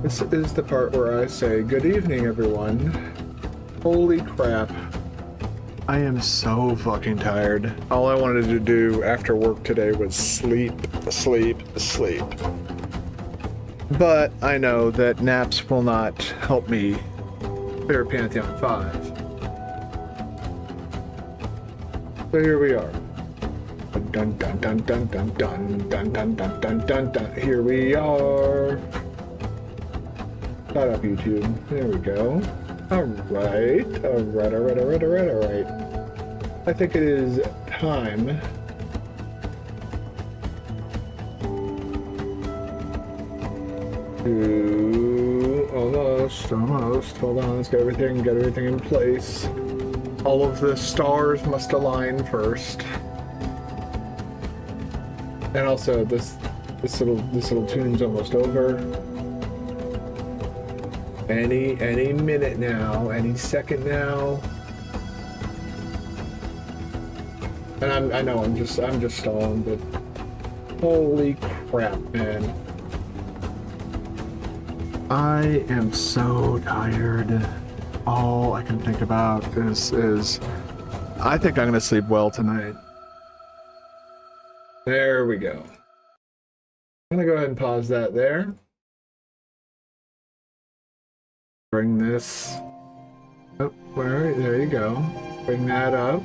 This is the part where I say, good evening, everyone. Holy crap. I am so fucking tired. All I wanted to do after work today was sleep, sleep, sleep. But I know that naps will not help me clear Pantheon 5. So here we are. Dun dun dun dun dun dun dun dun dun dun dun dun. Here we are. Shut up, YouTube. There we go. Alright. Alright. I think it is time to almost. Hold on, let's get everything in place. All of the stars must align first. And also this little tune's almost over. Any minute now, any second now. And I know I'm just stalling, but holy crap, man. I am so tired. All I can think about is I think I'm gonna sleep well tonight. There we go. I'm gonna go ahead and pause that there. Bring this up. There you go. Bring that up.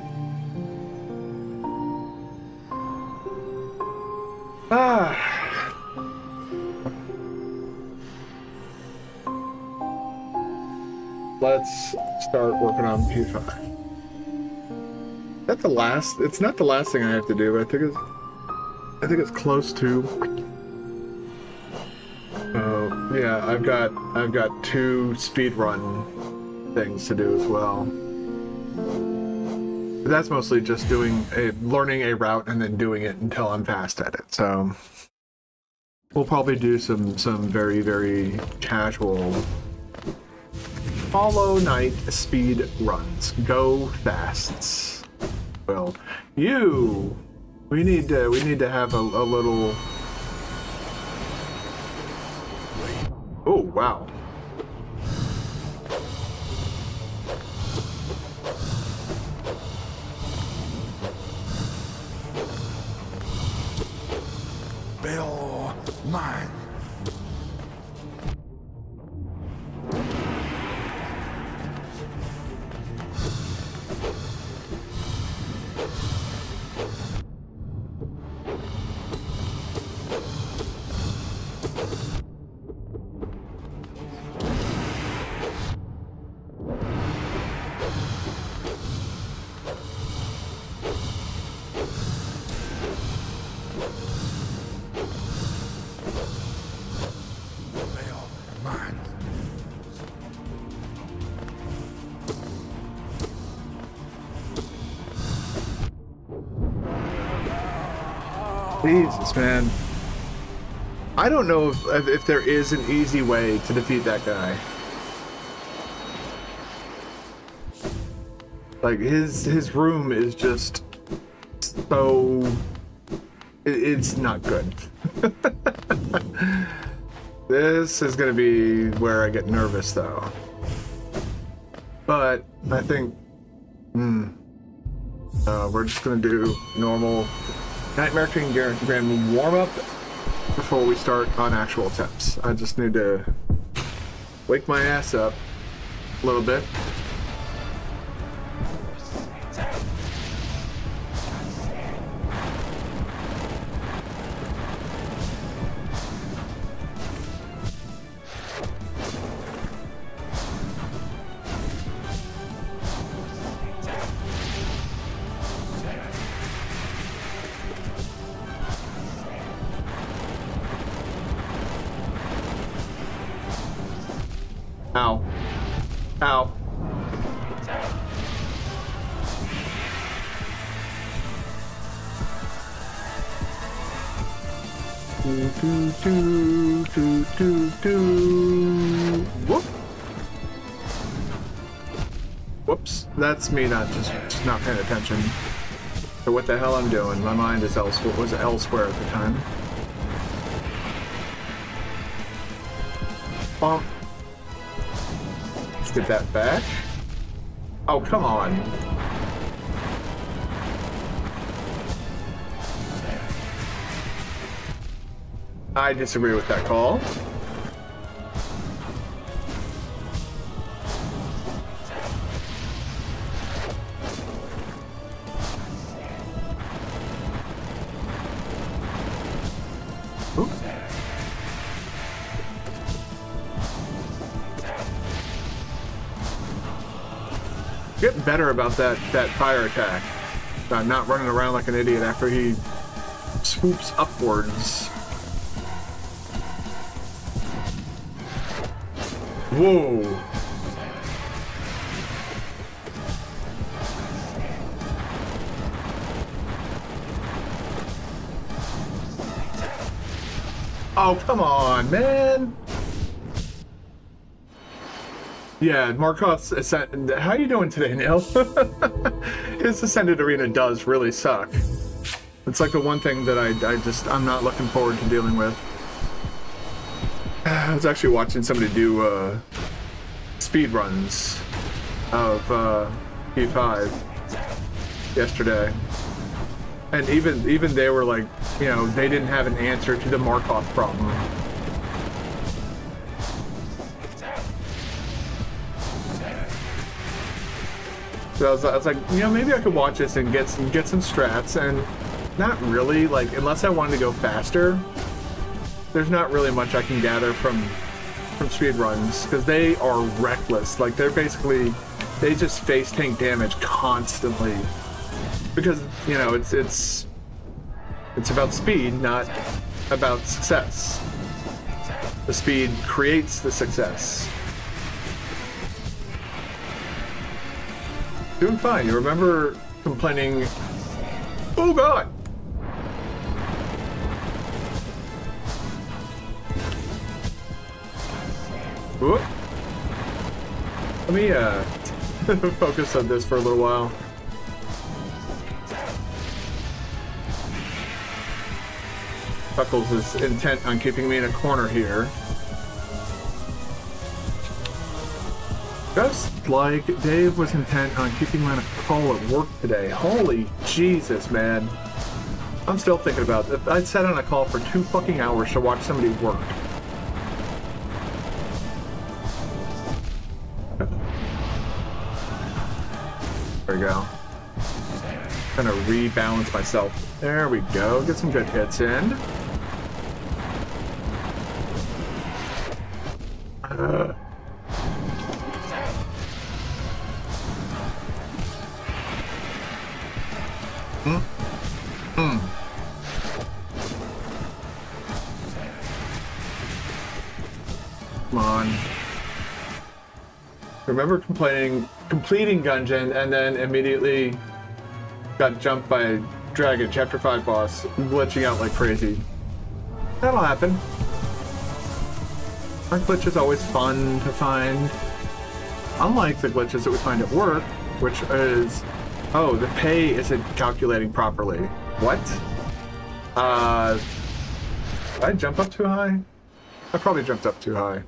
Let's start working on P5. Is that the last? It's not the last thing I have to do, but I think it's close to. Oh yeah, I've got 2 speedrun things to do as well. But that's mostly just learning a route and then doing it until I'm fast at it. So we'll probably do some very, very casual Hollow Knight speed runs. Go fasts. Well, we need to have a little. Oh wow. Bill, mine. Jesus, man. I don't know if there is an easy way to defeat that guy. Like, his room is just so... It's not good. This is gonna be where I get nervous, though. But I think... we're just gonna do normal Nightmare King Grand warm-up before we start on actual attempts. I just need to wake my ass up a little bit. Ow. Ow. Whoop. Whoops. That's me not paying attention to what the hell I'm doing. My mind is elsewhere at the time. bump. Let's get that back. Oh, come on. I disagree with that call. Oops. Get better about that fire attack. Not running around like an idiot after he swoops upwards. Whoa. Oh, come on, man. Yeah, Markov's Ascend. How you doing today, Neil? His Ascended Arena does really suck. It's like the one thing that I'm not looking forward to dealing with. I was actually watching somebody do speed runs of P5 yesterday, and even they were like, you know, they didn't have an answer to the Markov problem. So I was like, you know, maybe I could watch this and get some strats, and not really, like, unless I wanted to go faster. There's not really much I can gather from speed runs, because they are reckless. Like, they just face tank damage constantly, because, you know, it's about speed, not about success. The speed creates the success. Doing fine. You remember complaining? Oh God. Whoop. Let me focus on this for a little while. Puckles is intent on keeping me in a corner here. Just like Dave was intent on keeping me on a call at work today. Holy Jesus, man. I'm still thinking about it. I sat on a call for 2 fucking hours to watch somebody work. There we go. Trying to rebalance myself. There we go. Get some good hits in. Come on. Remember completing Gungeon and then immediately got jumped by a dragon, chapter 5 boss, glitching out like crazy. That'll happen. Aren't glitches always fun to find? Unlike the glitches that we find at work, which is, oh, the pay isn't calculating properly. What? Did I jump up too high? I probably jumped up too high.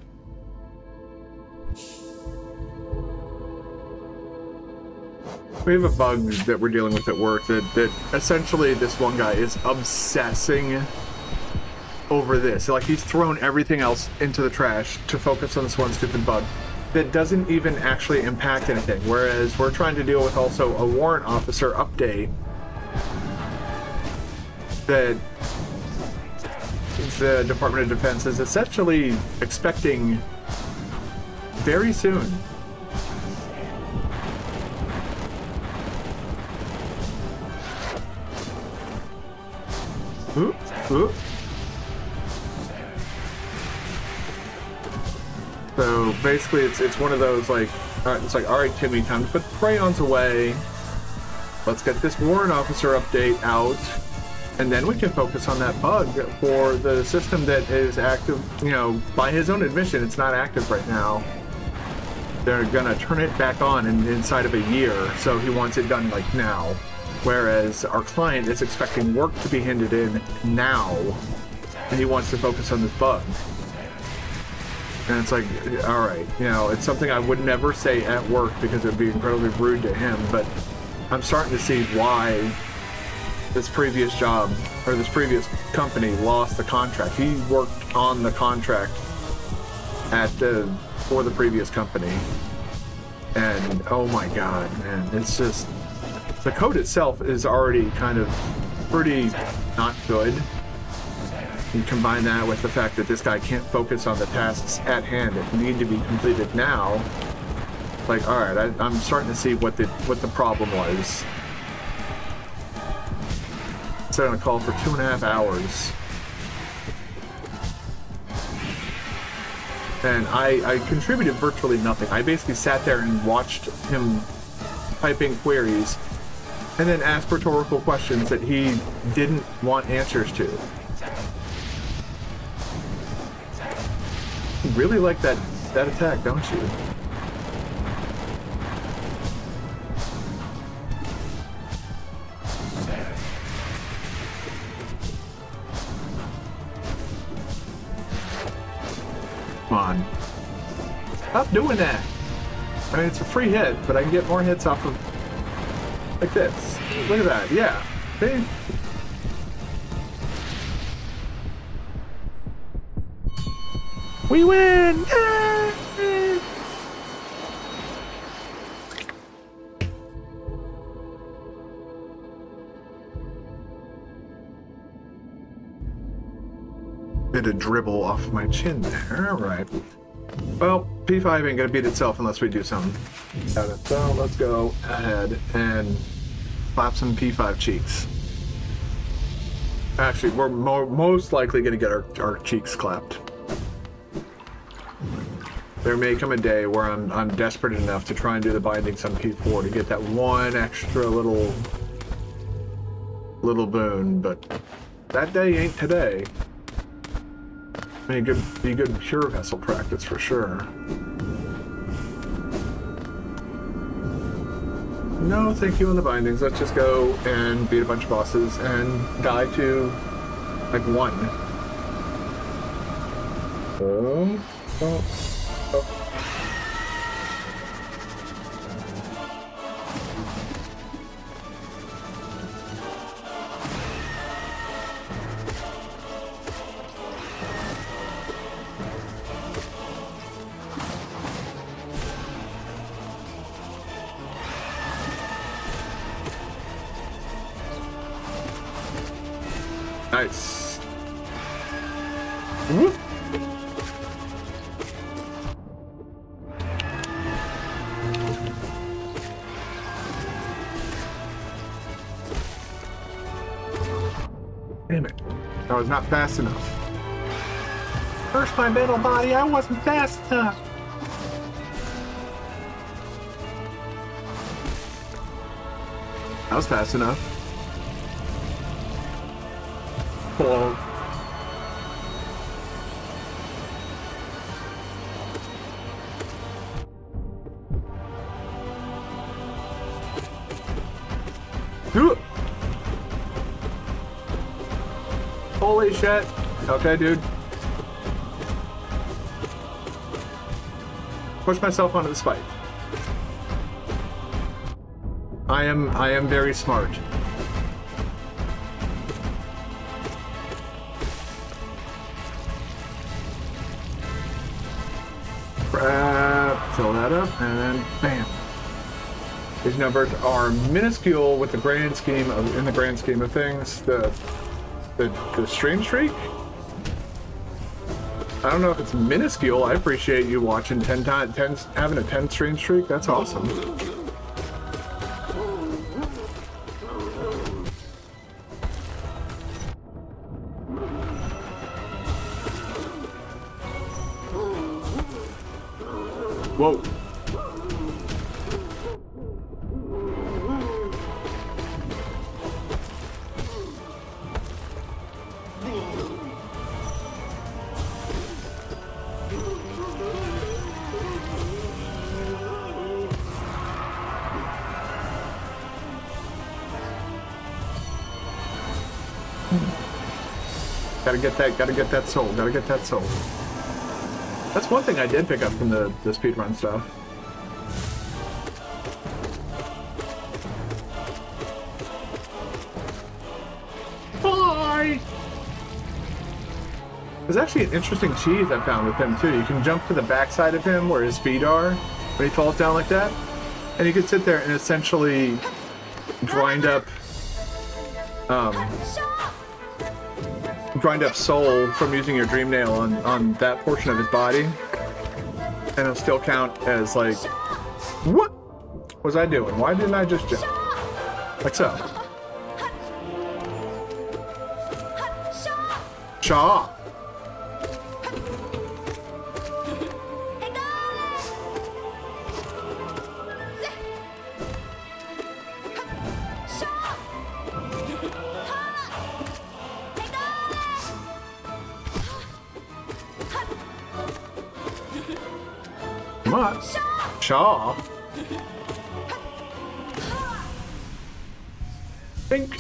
We have a bug that we're dealing with at work that essentially this one guy is obsessing over this. Like, he's thrown everything else into the trash to focus on this one stupid bug that doesn't even actually impact anything. Whereas we're trying to deal with also a warrant officer update that the Department of Defense is essentially expecting very soon. Oop, oop. So basically, it's one of those like, it's like, all right, Timmy, time to put the crayons away. Let's get this warrant officer update out, and then we can focus on that bug for the system that is active. You know, by his own admission, it's not active right now. They're gonna turn it back on inside of a year, so he wants it done like now. Whereas our client is expecting work to be handed in now, and he wants to focus on this bug. And it's like, all right, you know, it's something I would never say at work because it would be incredibly rude to him, but I'm starting to see why this previous job, or this previous company, lost the contract. He worked on the contract for the previous company. And oh my god, man, it's just, the code itself is already kind of pretty not good. You combine that with the fact that this guy can't focus on the tasks at hand that need to be completed now. Like, all right, I'm starting to see what the problem was. Set on a call for 2.5 hours, and I contributed virtually nothing. I basically sat there and watched him type in queries, and then ask rhetorical questions that he didn't want answers to. You really like that attack, don't you? Come on. Stop doing that. I mean, it's a free hit, but I can get more hits off of like this. Look at that. Yeah. See? We win! Yay! Bit of dribble off my chin there. All right. Well, P5 ain't gonna beat itself unless we do something. So let's go ahead and slap some P5 cheeks. Actually, we're most likely gonna get our cheeks clapped. There may come a day where I'm desperate enough to try and do the bindings on P4 to get that one extra little boon, but that day ain't today. I mean, be good pure vessel practice for sure. No, thank you on the bindings. Let's just go and beat a bunch of bosses and die to like one. Oh. Nice. Whoop. Damn it. I was not fast enough. First my metal body, I wasn't fast enough. I was fast enough. Hello. Holy shit. Okay, dude. Push myself onto the spike. I am very smart. Fill that up, and then bam. These numbers are minuscule with the grand scheme of, in the grand scheme of things. The stream streak. I don't know if it's minuscule. I appreciate you watching 10 having a 10 stream streak. That's awesome. Whoa. Gotta get that soul, gotta get that soul. That's one thing I did pick up from the speedrun stuff. Bye! There's actually an interesting cheese I found with him too. You can jump to the backside of him where his feet are when he falls down like that. And you can sit there and essentially grind up soul from using your dream nail on that portion of his body. And it'll still count as like, what was I doing? Why didn't I just jump? Like so. Shaw. Come on. Shaw. Think.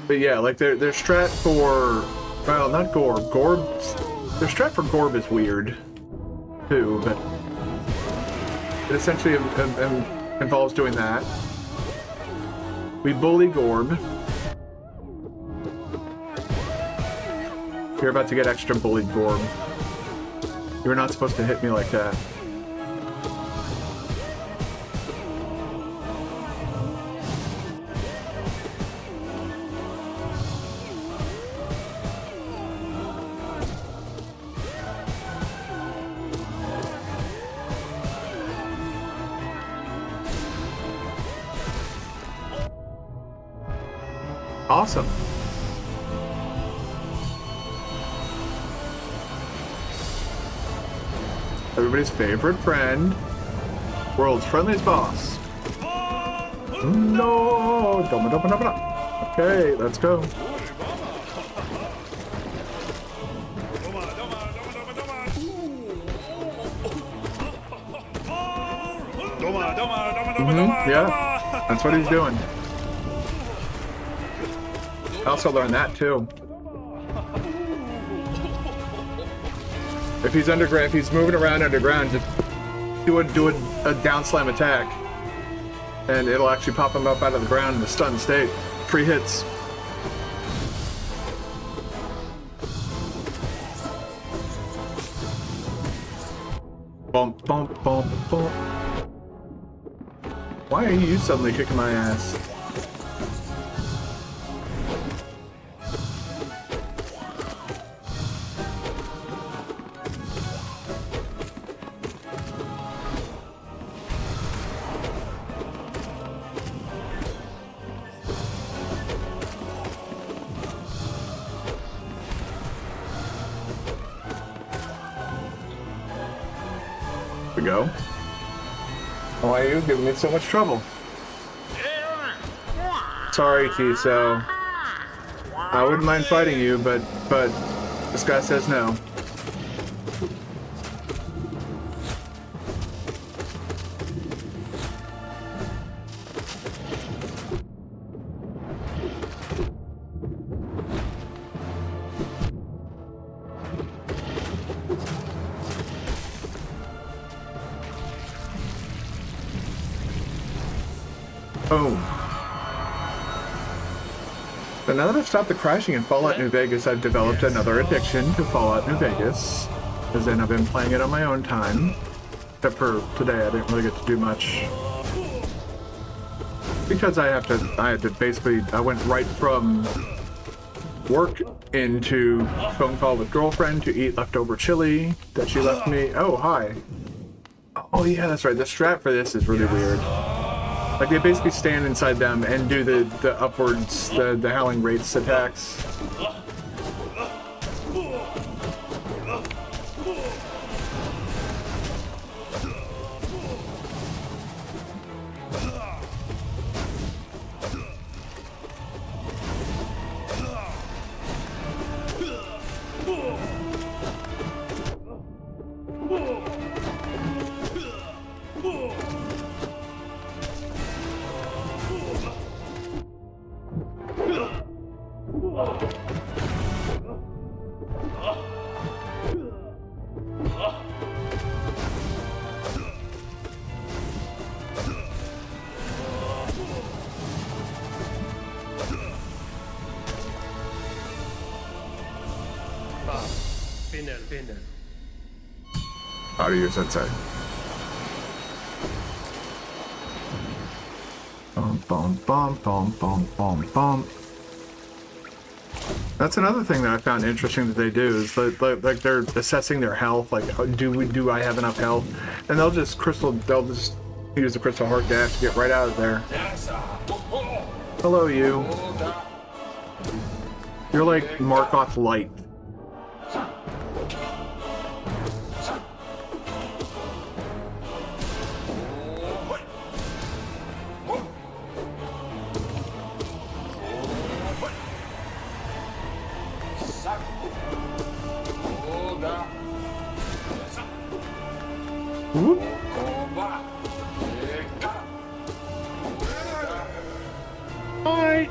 But yeah, like their strat for, well, not Gorb. Their strat for Gorb is weird too, but it essentially involves doing that. We bully Gorb. You're about to get extra bullied, Gorb. You were not supposed to hit me like that. Awesome. Everybody's favorite friend. World's friendliest boss. No! Okay, let's go. Yeah, that's what he's doing. I also learned that too. If he's underground, if he's moving around underground, just do a down slam attack, and it'll actually pop him up out of the ground in a stunned state. Free hits. Bump, bump, bump, bump. Why are you suddenly kicking my ass? We go. Why are you giving me so much trouble? Sorry, Tiso. I wouldn't mind fighting you, but this guy says no. Boom. So now that I've stopped the crashing in Fallout New Vegas, I've developed another addiction to Fallout New Vegas. Because then I've been playing it on my own time. Except for today, I didn't really get to do much. Because I had to basically, I went right from work into phone call with girlfriend to eat leftover chili that she left me. Oh, hi. Oh yeah, that's right. The strat for this is really weird. Like, they basically stand inside them and do the upwards, the howling rates attacks. How do you sensei? Bum bum bum bum bum bum bum. That's another thing that I found interesting that they do is like they're assessing their health. Like, do I have enough health? And they'll just use the crystal heart dash to get right out of there. Hello, you. You're like Markoth Light. Whoop. Hi.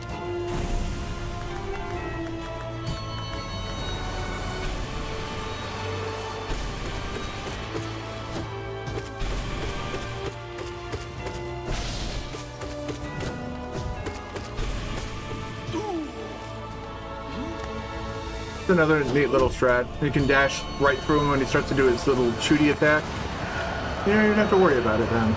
It's another neat little strat. You can dash right through him when he starts to do his little shooty attack. You know, you don't have to worry about it then.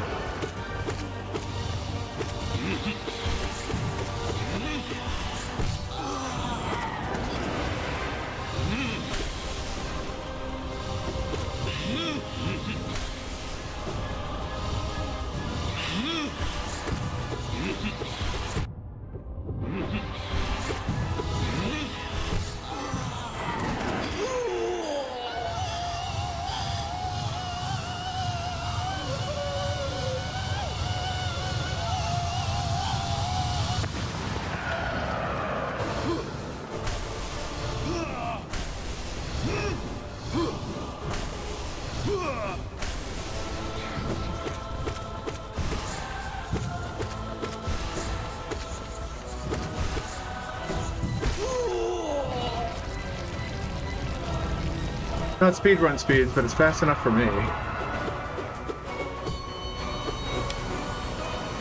Not speedrun speeds, but it's fast enough for me. I'm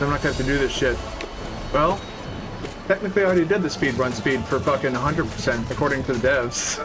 not gonna have to do this shit. Well, technically I already did the speedrun speed for fucking 100% according to the devs.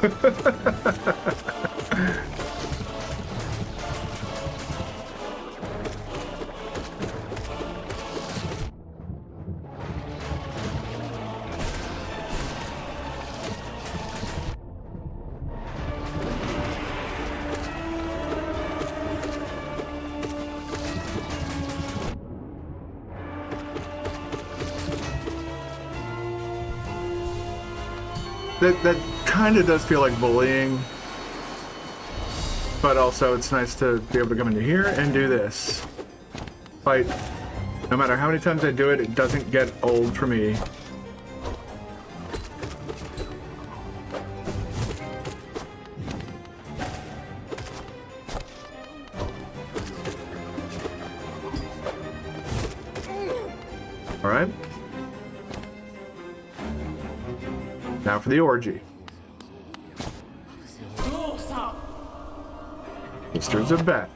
That kind of does feel like bullying, but also it's nice to be able to come into here and do this. Fight. No matter how many times I do it, it doesn't get old for me. All right. Now for the orgy. Sisters of Bet.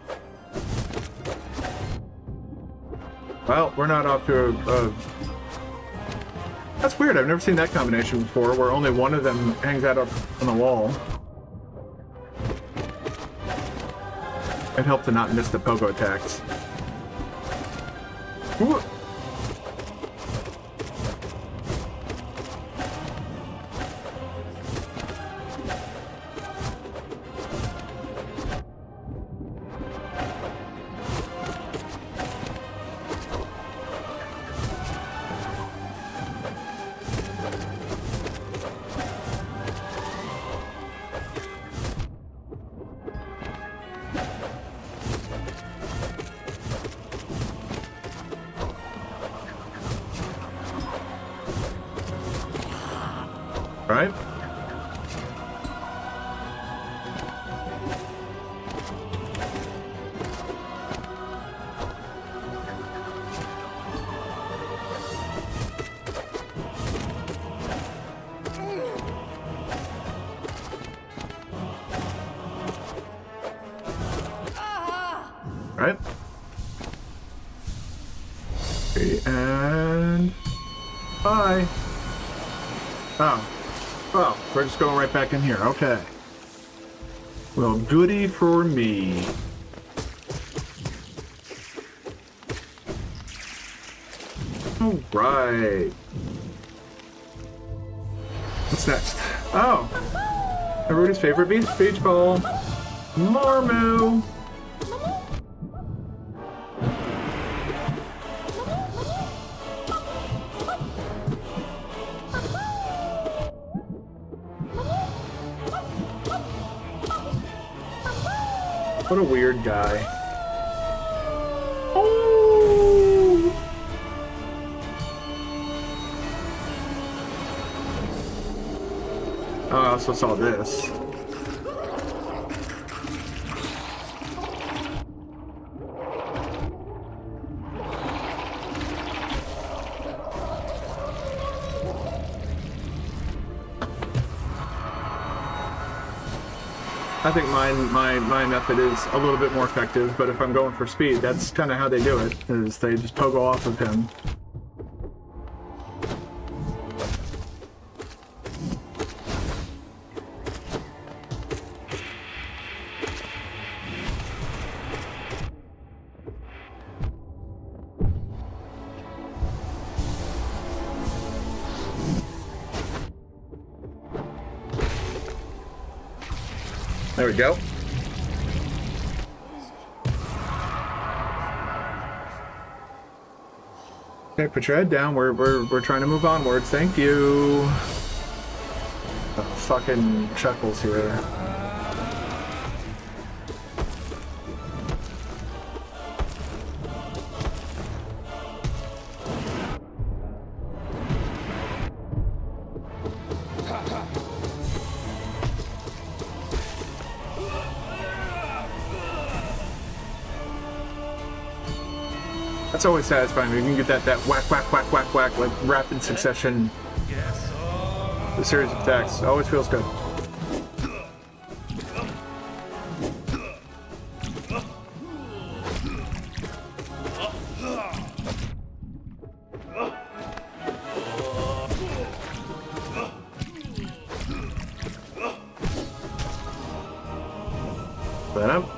Well, we're not off to a... That's weird, I've never seen that combination before, where only one of them hangs out up on the wall. It helped to not miss the pogo attacks. Ooh. Right? Right? Okay, and bye. Oh. Oh, we're just going right back in here. Okay. Well, goody for me. All right. What's next? Oh, everybody's favorite beach ball, Marmoo. What a weird guy. Oh! Oh, I also saw this. I think my method is a little bit more effective, but if I'm going for speed, that's kind of how they do it, is they just pogo off of him. There we go. Okay, put your head down. We're trying to move onwards. Thank you. Fucking chuckles here. That's always satisfying. You can get that whack, whack, whack, whack, whack, like rapid succession. The series of attacks always feels good. That up.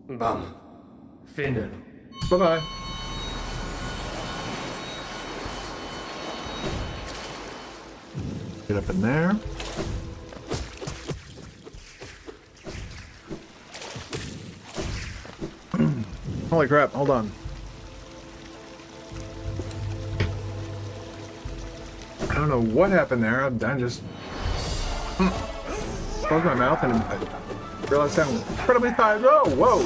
Bam. Vinden. Bye-bye. Get up in there. Holy crap, hold on. I don't know what happened there. I just closed my mouth and I realized I'm incredibly tired. Oh, whoa!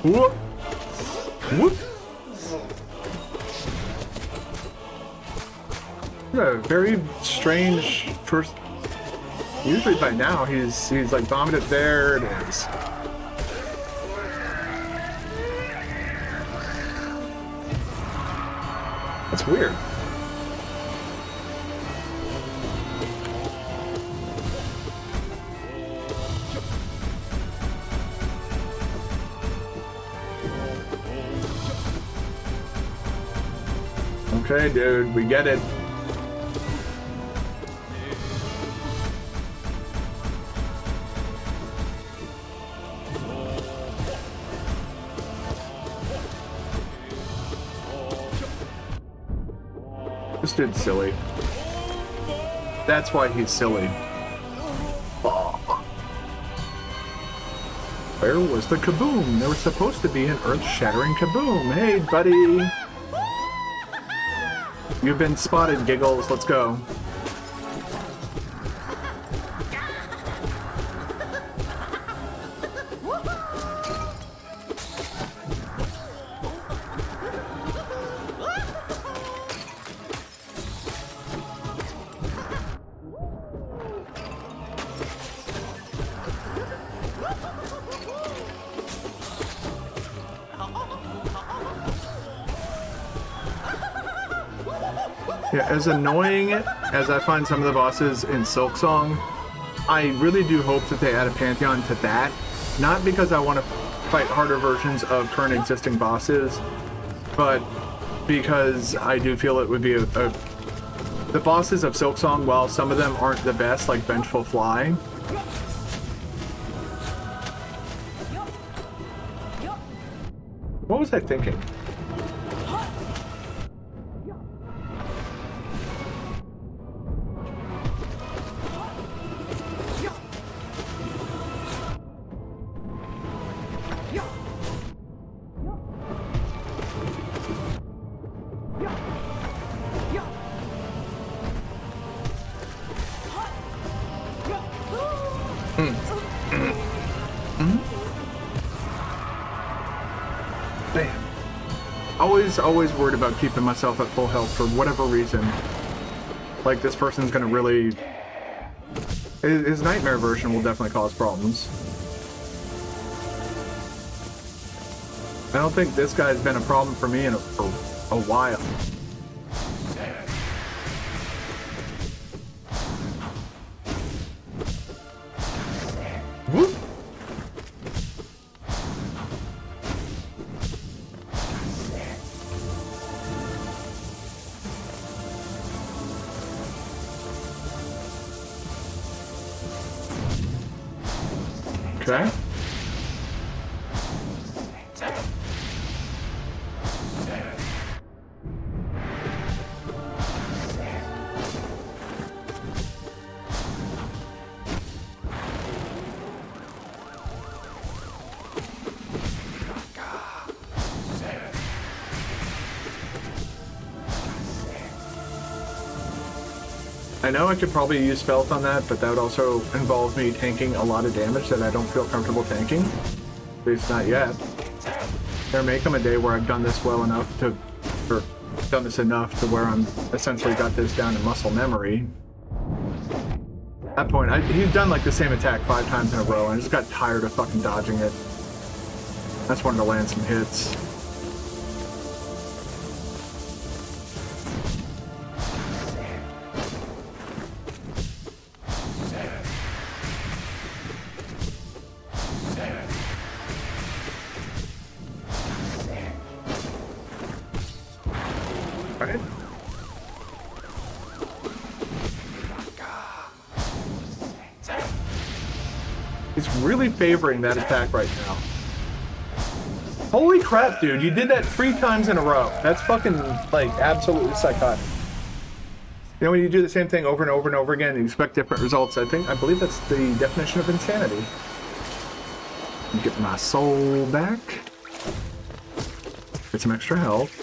Whoop! Whoop! A very strange first. Usually by now he's like vomited. There it is. That's weird. Okay, dude, we get it. This dude's silly. That's why he's silly. Where was the kaboom? There was supposed to be an earth-shattering kaboom. Hey, buddy. You've been spotted, Giggles. Let's go. Yeah, as annoying as I find some of the bosses in Silksong, I really do hope that they add a pantheon to that. Not because I want to fight harder versions of current existing bosses, but because I do feel it would be the bosses of Silksong, while some of them aren't the best, like Vengeful Fly. What was I thinking? Always worried about keeping myself at full health for whatever reason. Like, this person's gonna really... His nightmare version will definitely cause problems. I don't think this guy's been a problem for me for a while. Whoop! Okay. I know I could probably use stealth on that, but that would also involve me tanking a lot of damage that I don't feel comfortable tanking. At least not yet. There may come a day where I've done this well enough to, or done this enough to where I'm essentially got this down to muscle memory. At that point, he's done like the same attack 5 times in a row, and I just got tired of fucking dodging it. I just wanted to land some hits. He's really favoring that attack right now. Holy crap, dude. You did that 3 times in a row. That's fucking, like, absolutely psychotic. You know, when you do the same thing over and over and over again, you expect different results. I believe that's the definition of insanity. Get my soul back. Get some extra health.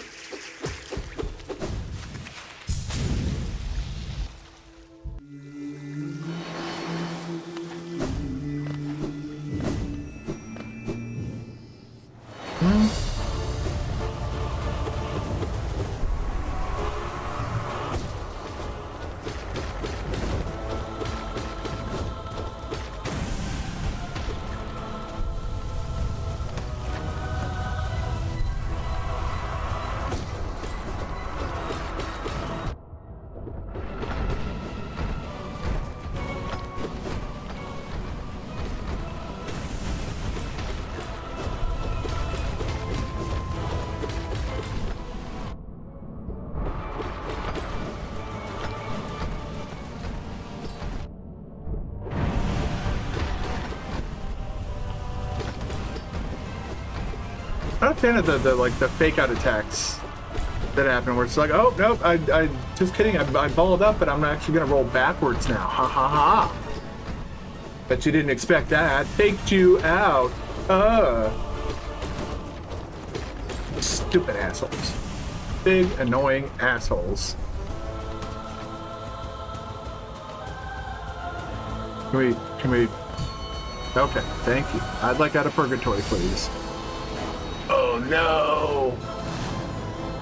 I'm not a fan of the fake out attacks that happen where it's like, oh nope, I just kidding, I balled up, but I'm actually gonna roll backwards now. Ha ha ha. Bet you didn't expect that. Faked you out. Stupid assholes. Big annoying assholes. Can we okay, thank you. I'd like out of purgatory, please. Oh no!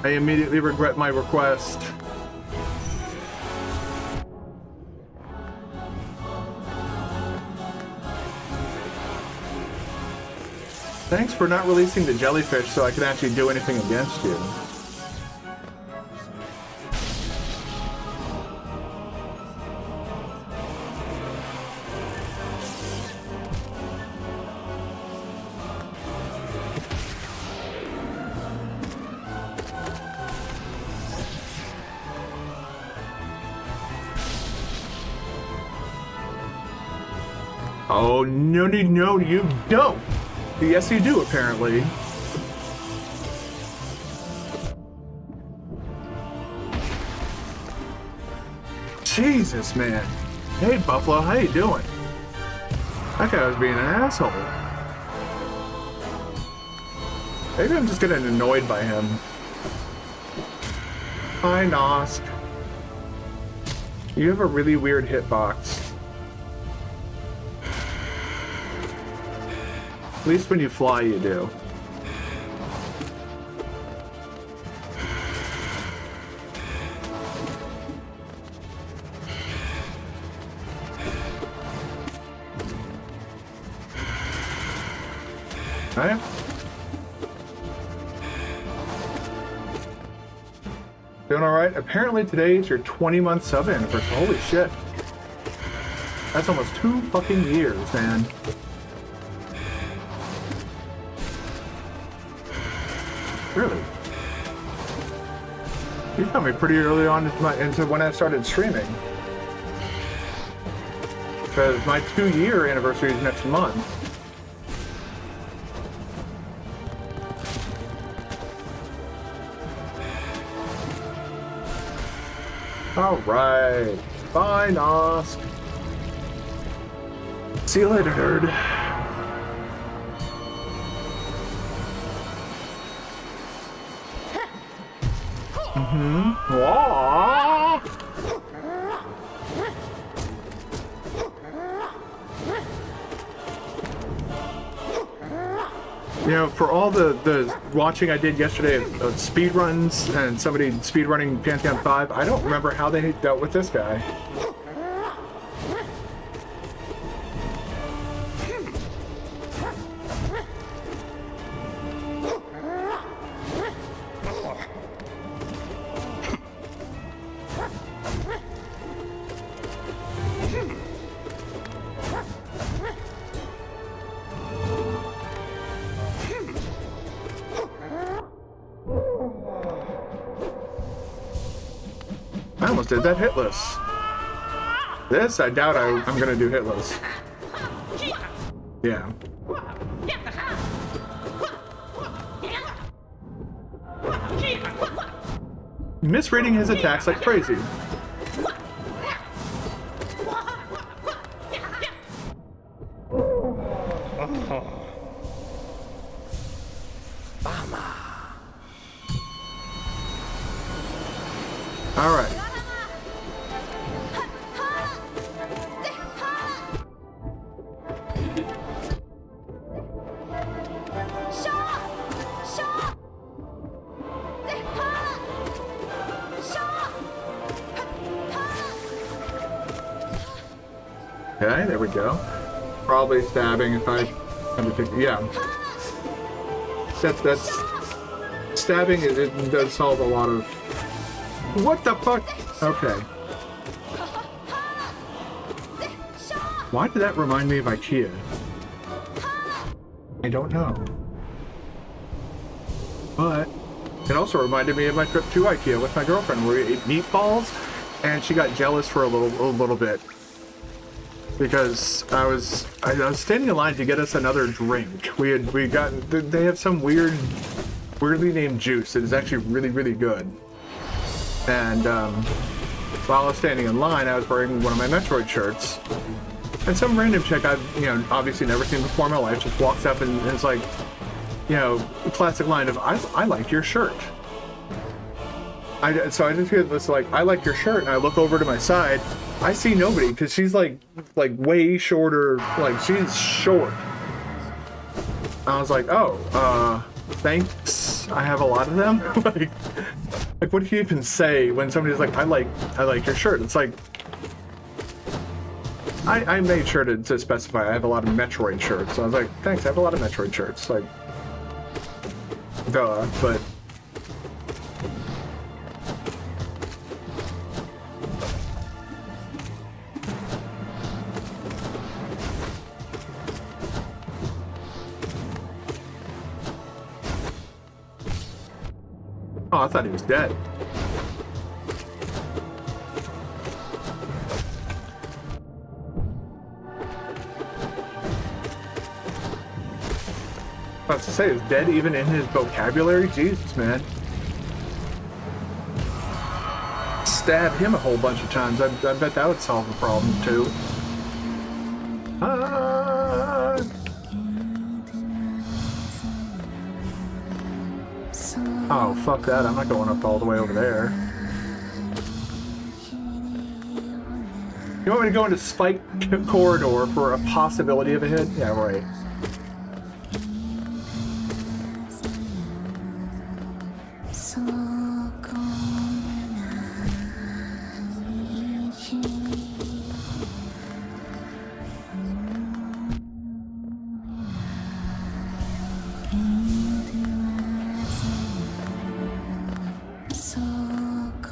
I immediately regret my request. Thanks for not releasing the jellyfish so I could actually do anything against you. Oh, no, you don't. Yes, you do, apparently. Jesus, man. Hey, Buffalo, how you doing? That guy was being an asshole. Maybe I'm just getting annoyed by him. Hi, Nosk. You have a really weird hitbox. At least when you fly, you do. Alright. Doing alright? Apparently today is your 20-month sub anniversary. Holy shit. That's almost 2 fucking years, man. Really? You got me pretty early on into when I started streaming. Because my 2-year anniversary is next month. Alright. Bye, Nosk. See you later, nerd. Aww. You know, for all the watching I did yesterday of speed runs and somebody speed running Pantheon 5, I don't remember how they dealt with this guy. I almost did that hitless. This, I doubt I'm gonna do hitless. Yeah. Misreading his attacks like crazy. All right. Okay, there we go. Probably stabbing if I undertake. Yeah. That's stabbing. It does solve a lot of. What the fuck? Okay. Why did that remind me of IKEA? I don't know. But it also reminded me of my trip to IKEA with my girlfriend, where we ate meatballs, and she got jealous for a little bit. Because I was standing in line to get us another drink. They have some weirdly named juice that is actually really good. And while I was standing in line, I was wearing one of my Metroid shirts, and some random chick I've obviously never seen before in my life just walks up and is like, classic line of I like your shirt. So I just hear this like, I like your shirt, and I look over to my side. I see nobody because she's like way shorter. Like, she's short. I was like, oh, thanks. I have a lot of them. like what do you even say when somebody's like, I like your shirt? It's like, I made sure to specify I have a lot of Metroid shirts. So I was like, thanks. I have a lot of Metroid shirts. Like, duh, but. Oh, I thought he was dead. About to say, is dead even in his vocabulary? Jesus, man. Stab him a whole bunch of times. I bet that would solve the problem, too. Oh, fuck that. I'm not going up all the way over there. You want me to go into Spike Corridor for a possibility of a hit? Yeah, right.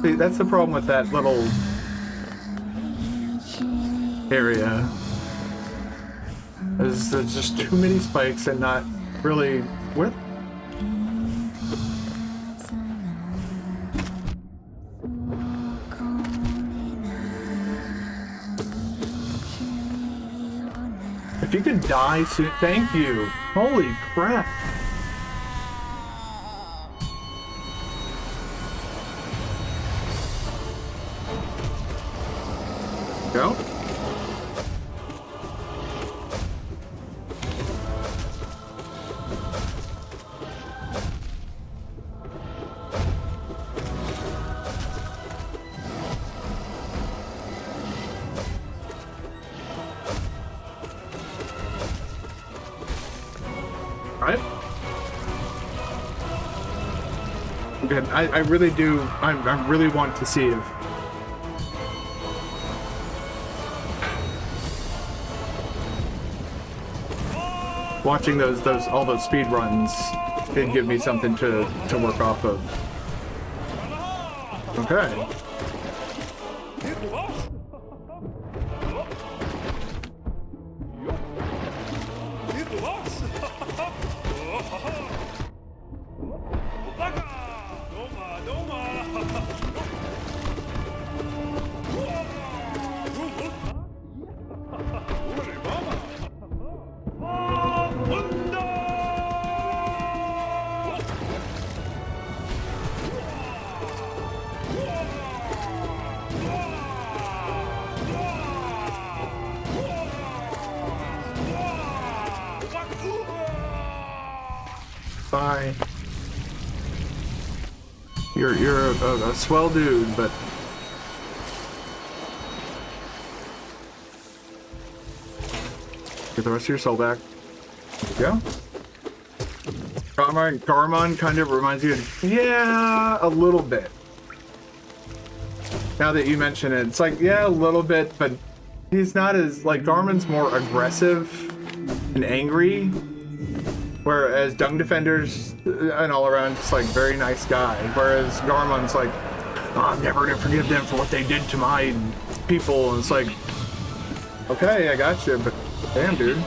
See, that's the problem with that little area. There's just too many spikes and not really with. If you could die soon, thank you. Holy crap. Go. Right? Good. I really do. I really want to see if. Watching all those speed runs did give me something to work off of. Okay. Bye. You're a swell dude, but get the rest of your soul back. There you go. Garmon kind of reminds you of, yeah, a little bit. Now that you mention it, it's like, yeah, a little bit, but he's not as, like, Garmon's more aggressive and angry, whereas Dung Defender's an all-around just, like, very nice guy, whereas Garmon's like, oh, I'm never gonna forgive them for what they did to my people, and it's like, okay, I got you, but damn, dude.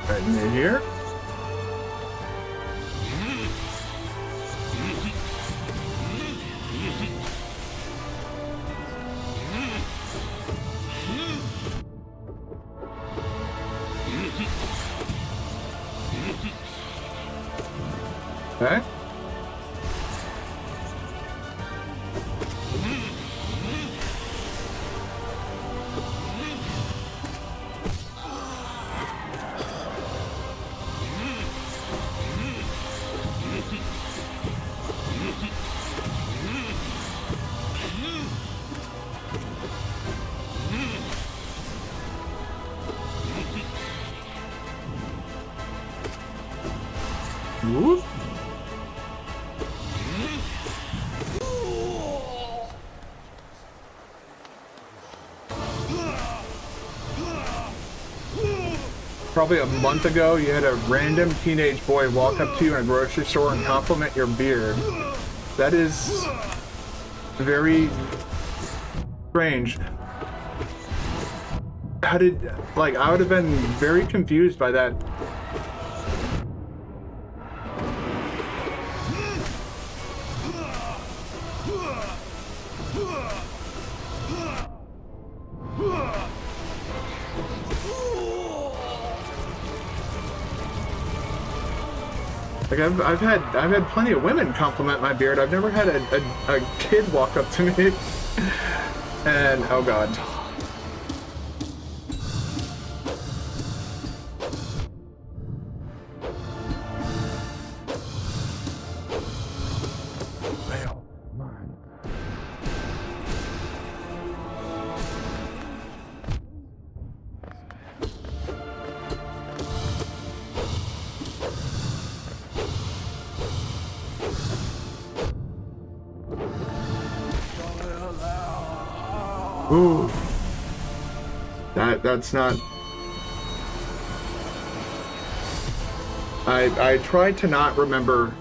Right in here. Okay. Whoop. probably a month ago, you had a random teenage boy walk up to you in a grocery store and compliment your beard. That is very strange. How did, like, I would have been very confused by that. Like I've had plenty of women compliment my beard. I've never had a kid walk up to me and oh god. Bell, mine. Ooh. That's not. I tried to not remember.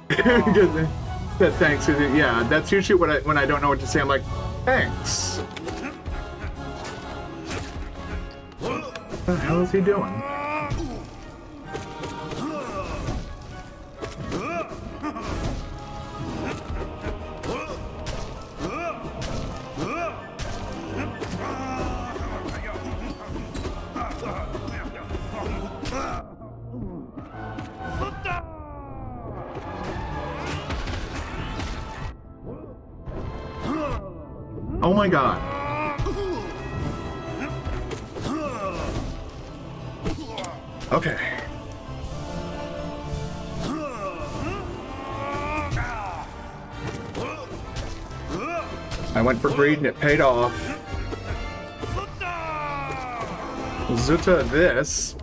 That thanks. Yeah, that's usually when I don't know what to say. I'm like, thanks. What the hell is he doing? Oh my god. Okay. I went for greed and it paid off. Zuta this.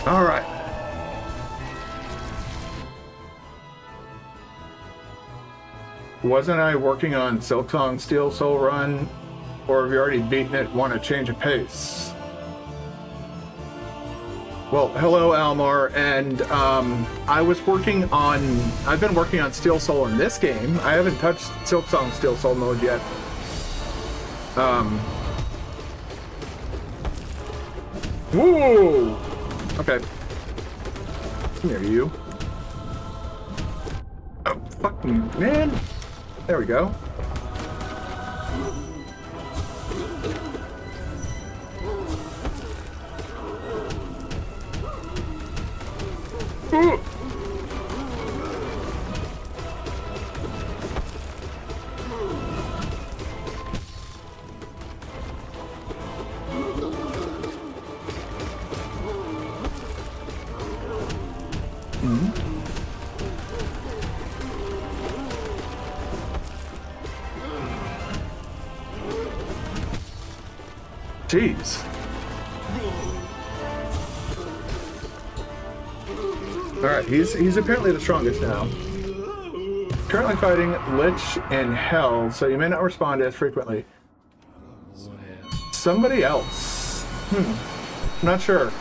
All right. Wasn't I working on Silksong Steel Soul Run? Or have you already beaten it, want to change of pace? Well, hello Almar, and I've been working on Steel Soul in this game. I haven't touched Silksong Steel Soul mode yet. Whoa! Okay. Come here, you. Oh, fucking man. There we go. Ooh. Jeez. Alright, he's apparently the strongest now. Currently fighting Lich in Hell, so you may not respond as frequently. Somebody else. Not sure.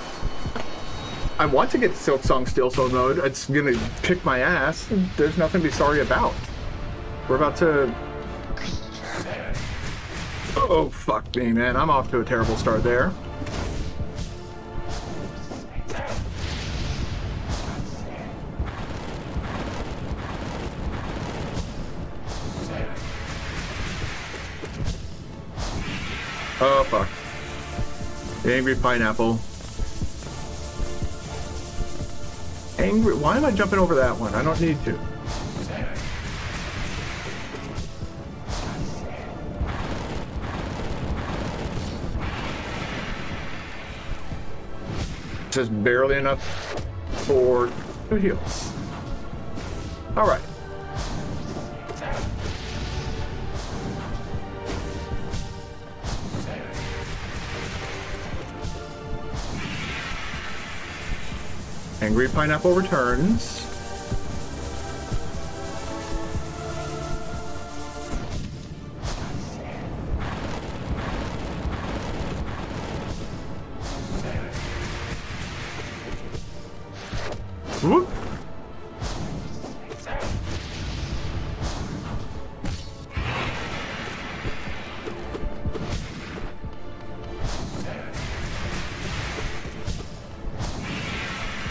I want to get Silksong Steel Soul mode. It's gonna kick my ass. There's nothing to be sorry about. We're about to... Oh, fuck me, man. I'm off to a terrible start there. Oh, fuck. The angry pineapple. Angry... Why am I jumping over that one? I don't need to. just barely enough for 2 heals. All right. Angry Pineapple returns. Whoop.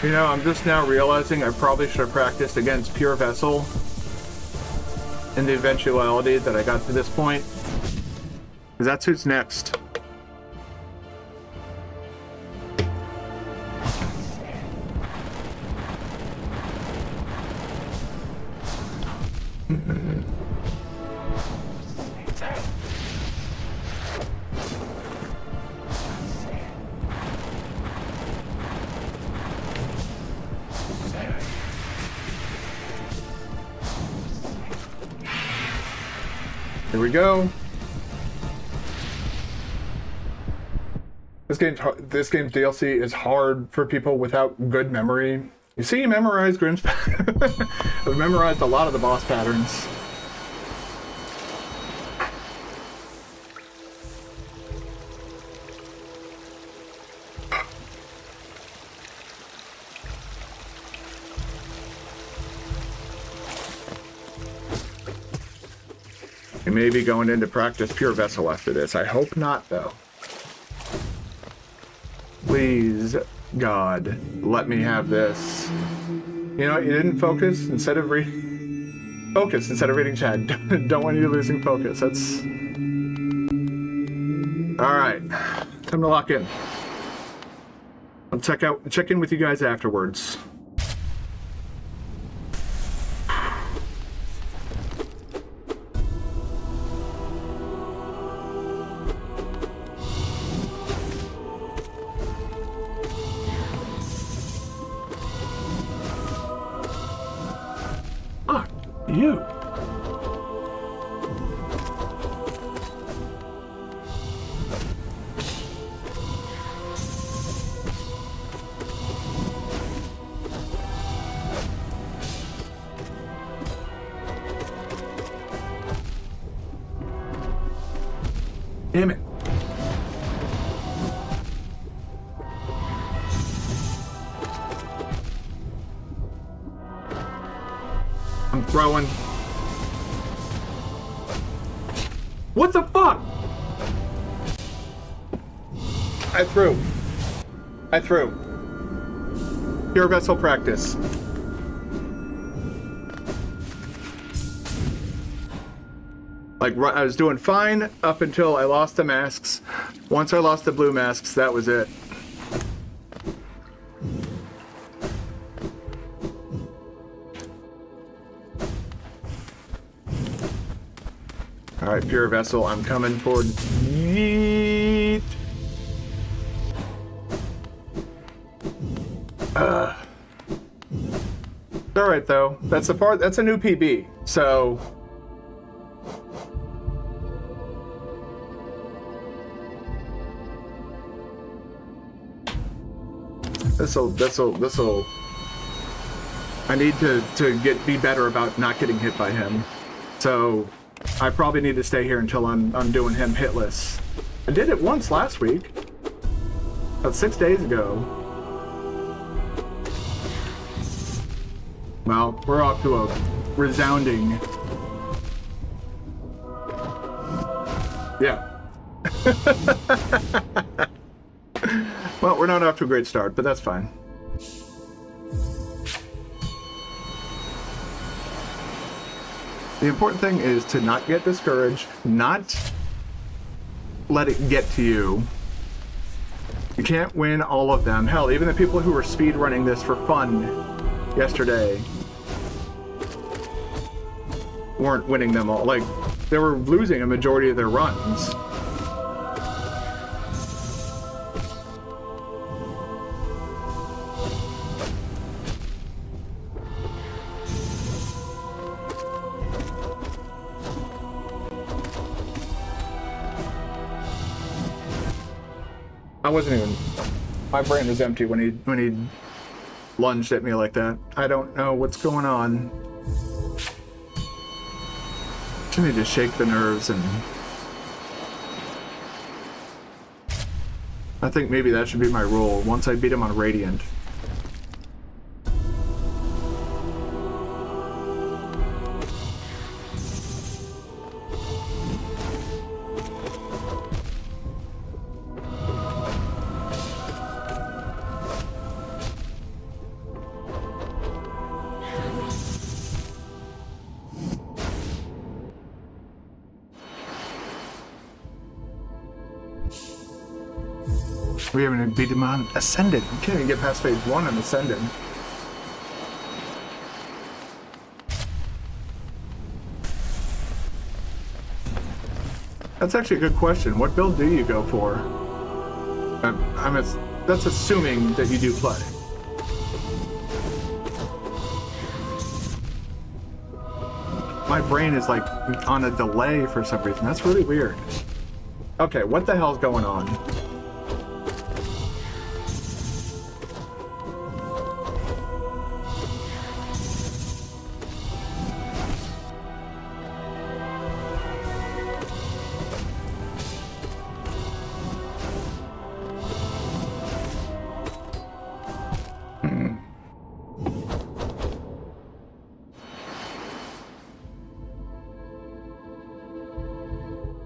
You know, I'm just now realizing I probably should have practiced against Pure Vessel in the eventuality that I got to this point. Because that's who's next. Here we go. This game's DLC is hard for people without good memory. You see, you memorized Grimm's. I've memorized a lot of the boss patterns. I may be going into practice Pure Vessel after this. I hope not, though. Please, God, let me have this. You know, you didn't focus instead of focus instead of reading chat. Don't want you losing focus. That's all right. Time to lock in. I'll check in with you guys afterwards. You. Damn it. I'm throwing. What the fuck? I threw. Pure Vessel practice. Like, I was doing fine up until I lost the masks. Once I lost the blue masks, that was it. All right, Pure Vessel, I'm coming for yeet. It's all right though. That's the part. That's a new PB. So this'll. I need to be better about not getting hit by him. So I probably need to stay here until I'm doing him hitless. I did it once last week. About 6 days ago. Well, we're off to a resounding... Yeah. Well, we're not off to a great start, but that's fine. The important thing is to not get discouraged, not let it get to you. You can't win all of them. Hell, even the people who were speedrunning this for fun yesterday weren't winning them all. Like, they were losing a majority of their runs. wasn't even... My brain was empty when he lunged at me like that. I don't know what's going on. I need to shake the nerves and... I think maybe that should be my rule once I beat him on Radiant. We haven't even beat him on Ascendant. We can't even get past phase 1 on Ascendant. That's actually a good question. What build do you go for? That's assuming that you do play. My brain is like on a delay for some reason. That's really weird. Okay, what the hell's going on?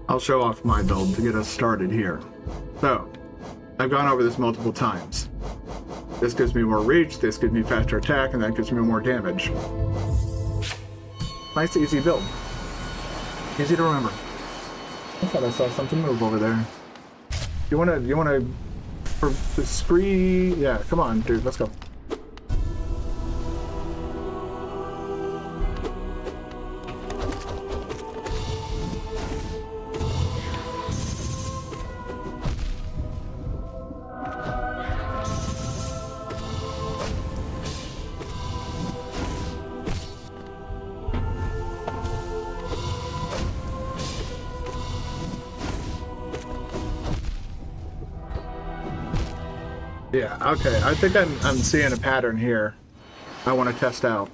I'll show off my build to get us started here. So, I've gone over this multiple times. This gives me more reach, this gives me faster attack, and that gives me more damage. Nice, easy build. Easy to remember. I thought I saw something move over there. You wanna, for the spree? Yeah, come on, dude, let's go. Yeah, okay. I think I'm seeing a pattern here I want to test out.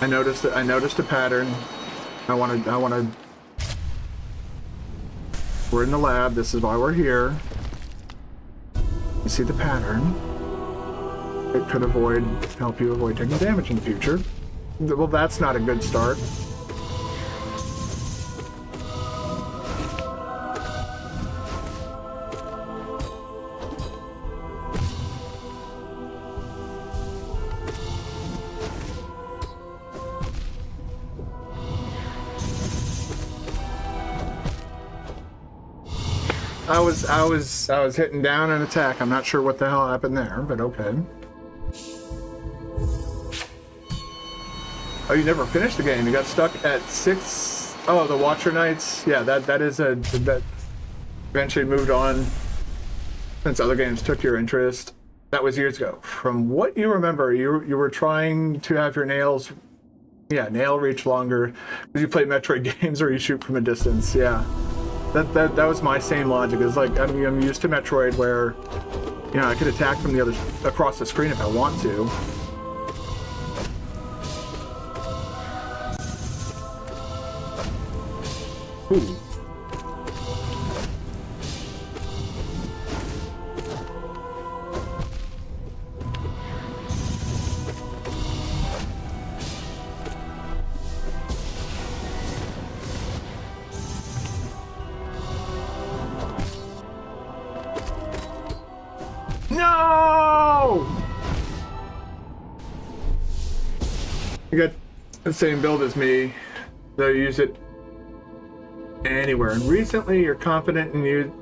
I noticed a pattern. I want to We're in the lab. This is why we're here. You see the pattern. It could help you avoid taking damage in the future. Well, that's not a good start. I was hitting down an attack. I'm not sure what the hell happened there, but okay. Oh, you never finished the game. You got stuck at 6. Oh, the Watcher Knights. Yeah, that eventually moved on since other games took your interest. That was years ago. From what you remember, you were trying to have your nail reach longer because you play Metroid games or you shoot from a distance. Yeah. That was my same logic. It's like I'm used to Metroid where, I could attack from across the screen if I want to. Ooh. No! You got the same build as me, though you use it anywhere. And recently you're confident in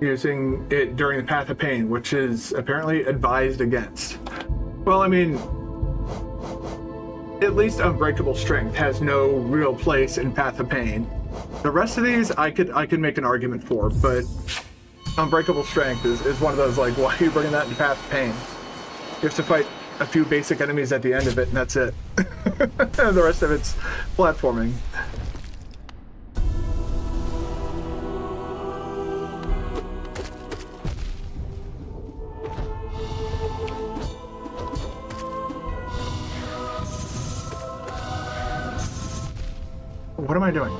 using it during the Path of Pain, which is apparently advised against. Well, I mean, at least Unbreakable Strength has no real place in Path of Pain. The rest of these I could make an argument for, but Unbreakable Strength is one of those, like, why are you bringing that into Path of Pain? You have to fight a few basic enemies at the end of it, and that's it. The rest of it's platforming. What am I doing?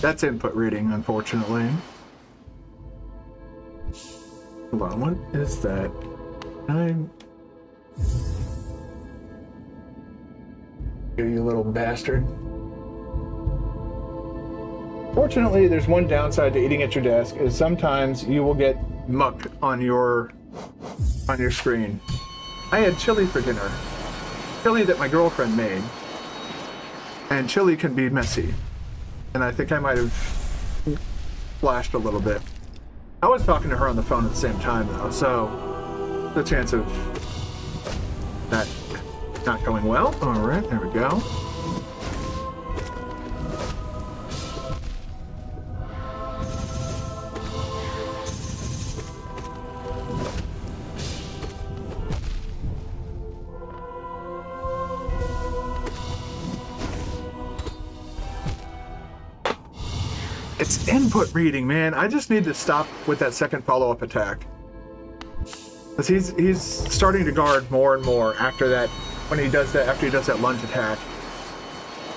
That's input reading, unfortunately. Hold on, what is that? You little bastard. Fortunately, there's one downside to eating at your desk, is sometimes you will get muck on your screen. I had chili for dinner. Chili that my girlfriend made. And chili can be messy. And I think I might have flashed a little bit. I was talking to her on the phone at the same time though, so the chance of that not going well. Alright, there we go. It's input reading, man. I just need to stop with that second follow-up attack. Because he's starting to guard more and more after that, when he does that, after he does that lunge attack.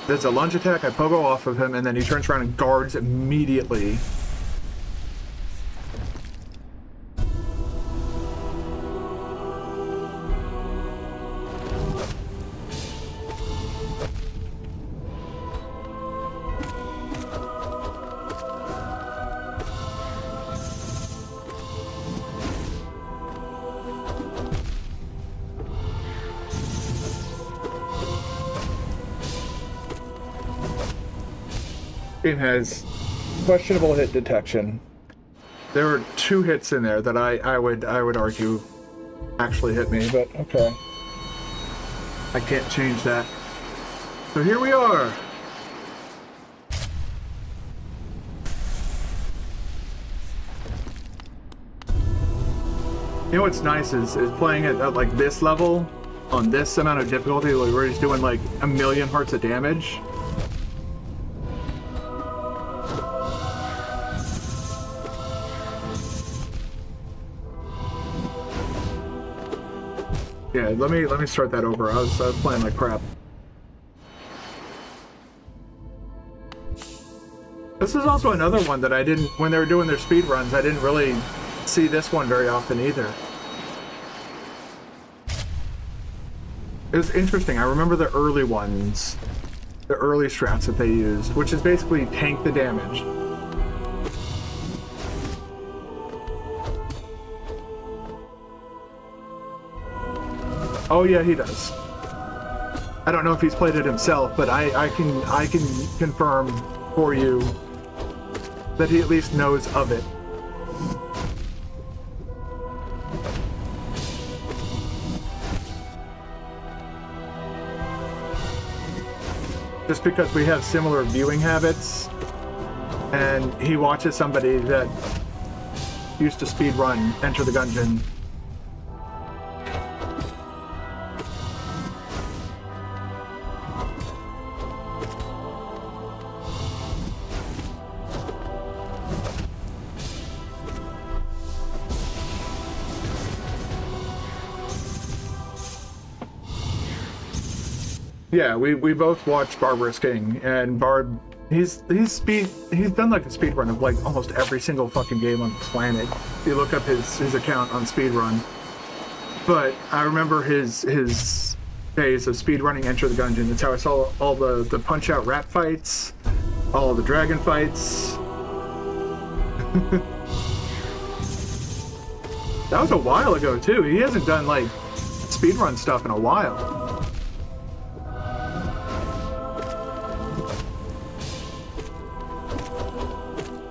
There's a lunge attack, I pogo off of him, and then he turns around and guards immediately. Game has questionable hit detection. There were 2 hits in there that I would argue actually hit me, but okay. I can't change that. So here we are. You know what's nice is playing it at like this level, on this amount of difficulty, where he's doing like 1,000,000 hearts of damage. Yeah, let me start that over. I was playing like crap. This is also another one that I didn't, when they were doing their speed runs, I didn't really see this one very often either. It was interesting. I remember the early ones, the early strats that they used, which is basically tank the damage. Oh yeah, he does. I don't know if he's played it himself, but I can confirm for you that he at least knows of it. Just because we have similar viewing habits, and he watches somebody that used to speedrun Enter the Gungeon. Yeah, we both watched Barbarous King, and Barb, he's done like a speedrun of like almost every single fucking game on the planet. If you look up his account on speedrun. But I remember his days of speedrunning Enter the Gungeon. That's how I saw all the punch out rat fights, all the dragon fights. That was a while ago too. He hasn't done like speedrun stuff in a while.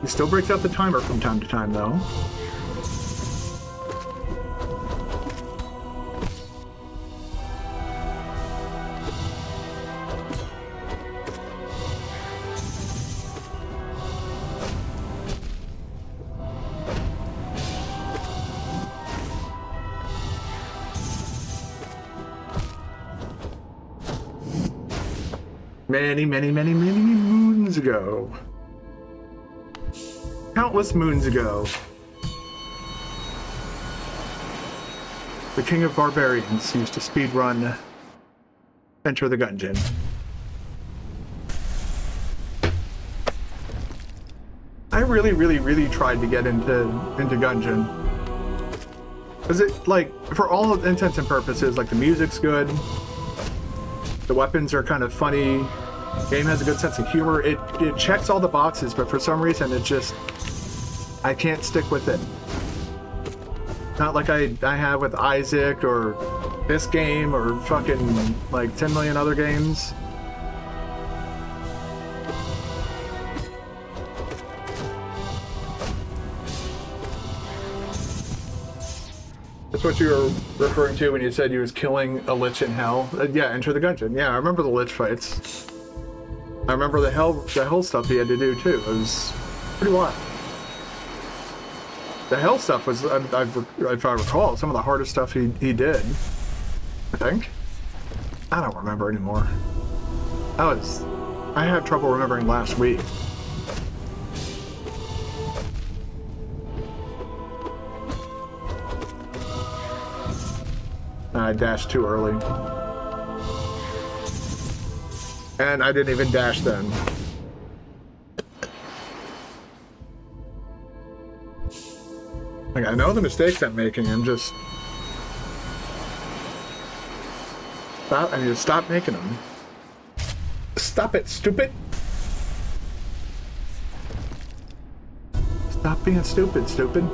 He still breaks out the timer from time to time, though. Many, many, many, many moons ago. Countless moons ago. The king of barbarians used to speedrun Enter the Gungeon. I really tried to get into Gungeon. Is it, like, for all intents and purposes, like, the music's good, the weapons are kind of funny, game has a good sense of humor, it checks all the boxes, but for some reason it just, I can't stick with it. Not like I have with Isaac or this game or fucking like 10 million other games. That's what you were referring to when you said you was killing a lich in hell. Yeah, Enter the Gungeon. Yeah, I remember the lich fights. I remember the hell stuff he had to do too. It was pretty wild. The hell stuff was, if I recall, some of the hardest stuff he did. I think. I don't remember anymore. I had trouble remembering last week. I dashed too early. And I didn't even dash then. Like, I know the mistakes I'm making, I'm just... I need to stop making them. Stop it, stupid! Stop being stupid, stupid.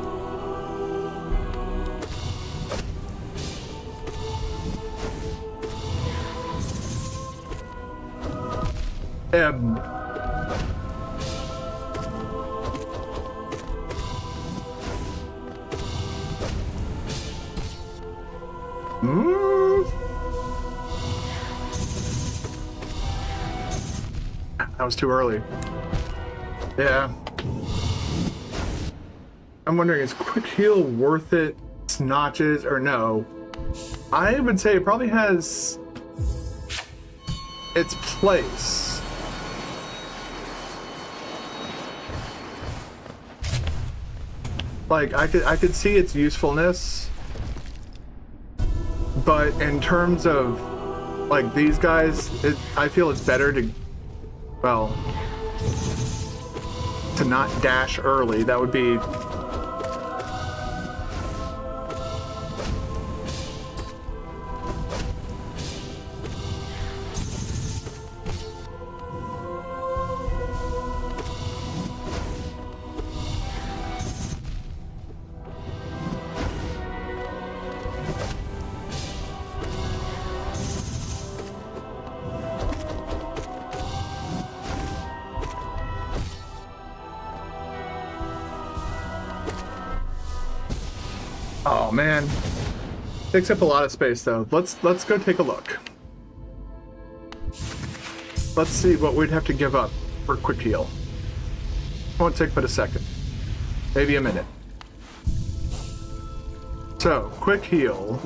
That was too early. Yeah. I'm wondering, is quick heal worth it? Notches or no? I would say it probably has its place. Like, I could see its usefulness, but in terms of like these guys, I feel it's better to, well, to not dash early. That would be oh man, takes up a lot of space though. Let's go take a look. Let's see what we'd have to give up for quick heal. Won't take but a second, maybe a minute. So quick heal.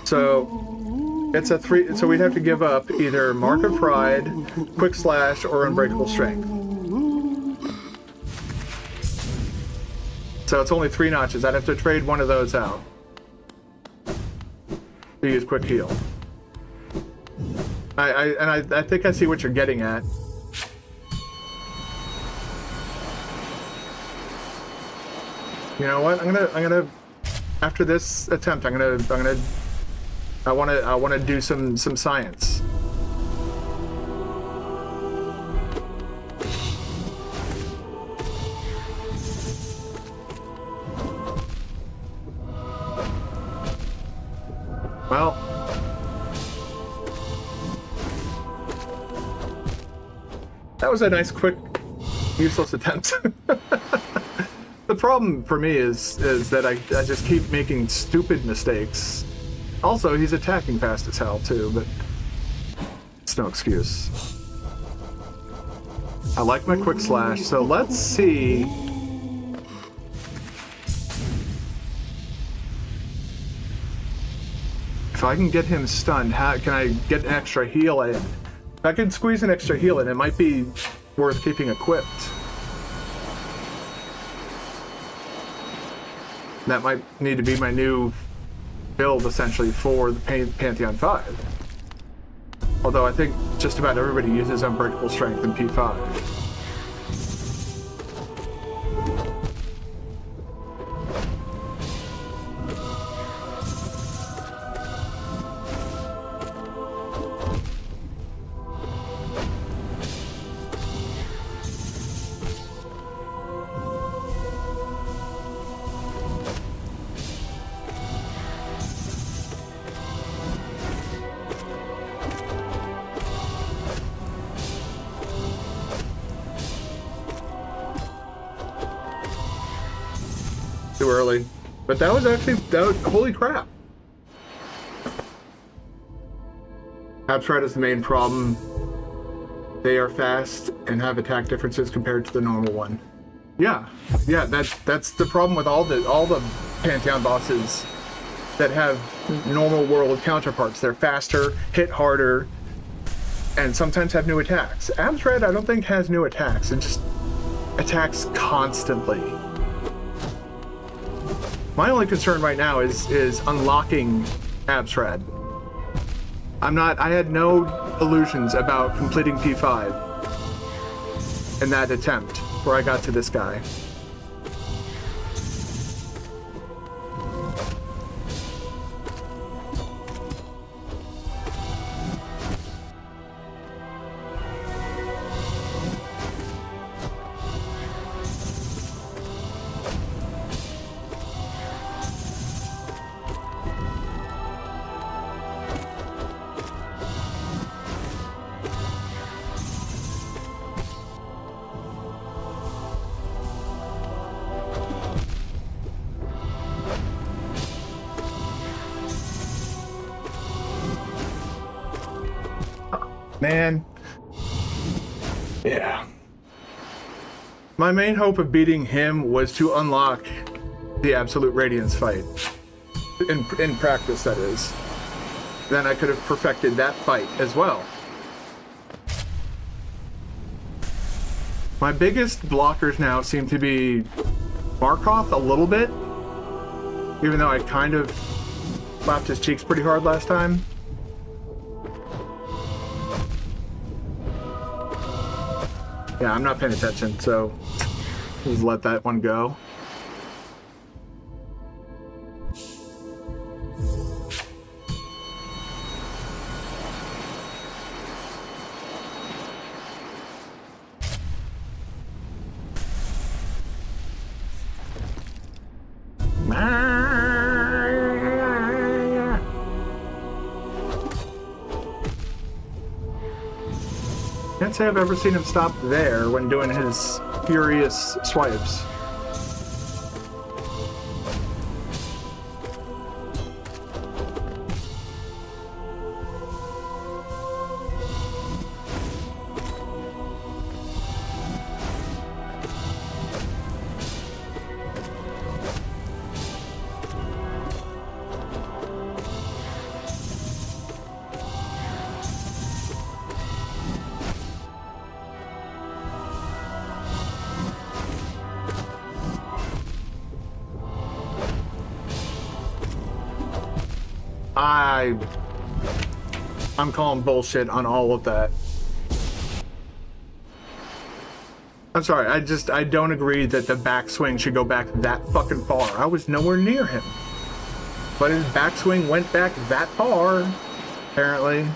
So it's a 3. So we'd have to give up either Mark of Pride, Quick Slash, or Unbreakable Strength. So it's only 3 notches. I'd have to trade one of those out to use quick heal. I think I see what you're getting at. You know what? I'm gonna after this attempt, I wanna do some science. Well, that was a nice, quick, useless attempt. The problem for me is that I just keep making stupid mistakes. Also, he's attacking fast as hell too, but it's no excuse. I like my quick slash, so let's see. If I can get him stunned, how can I get an extra heal in? If I can squeeze an extra heal in, it might be worth keeping equipped. That might need to be my new build, essentially, for the Pantheon 5. Although I think just about everybody uses Unbreakable Strength in P5. Too early. But that was actually, holy crap. Abstrad is the main problem. They are fast and have attack differences compared to the normal one. Yeah, that's the problem with all the Pantheon bosses that have normal world counterparts. They're faster, hit harder, and sometimes have new attacks. Abstrad, I don't think, has new attacks. It just attacks constantly. My only concern right now is unlocking Abstrad. I had no illusions about completing P5 in that attempt where I got to this guy. Man. Yeah. My main hope of beating him was to unlock the Absolute Radiance fight. In practice, that is. Then I could have perfected that fight as well. My biggest blockers now seem to be Markoth a little bit. Even though I kind of slapped his cheeks pretty hard last time. Yeah, I'm not paying attention, so just let that one go. Can't say I've ever seen him stop there when doing his furious swipes. I'm calling bullshit on all of that. I'm sorry, I don't agree that the backswing should go back that fucking far. I was nowhere near him. But his backswing went back that far, apparently.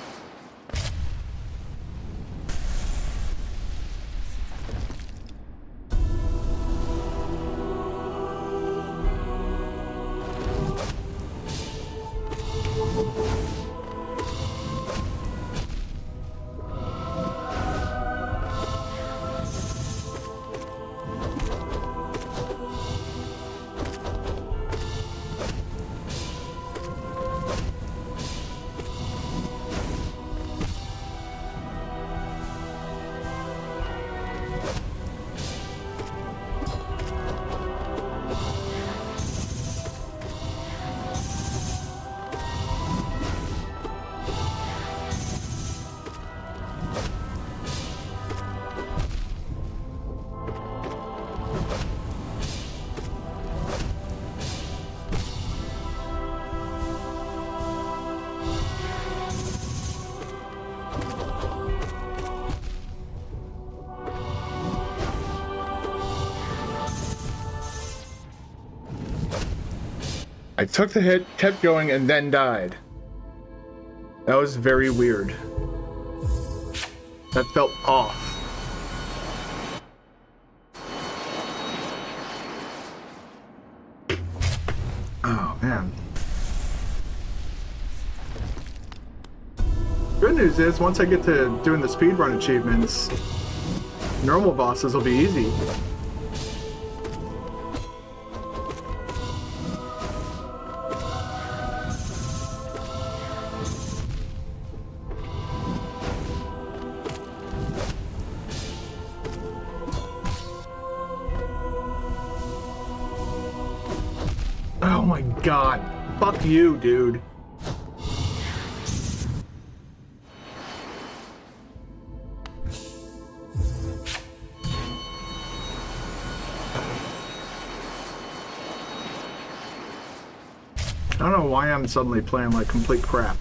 I took the hit, kept going, and then died. That was very weird. That felt off. Oh, man. Good news is, once I get to doing the speedrun achievements, normal bosses will be easy. Oh my god. Fuck you, dude. I don't know why I'm suddenly playing like complete crap.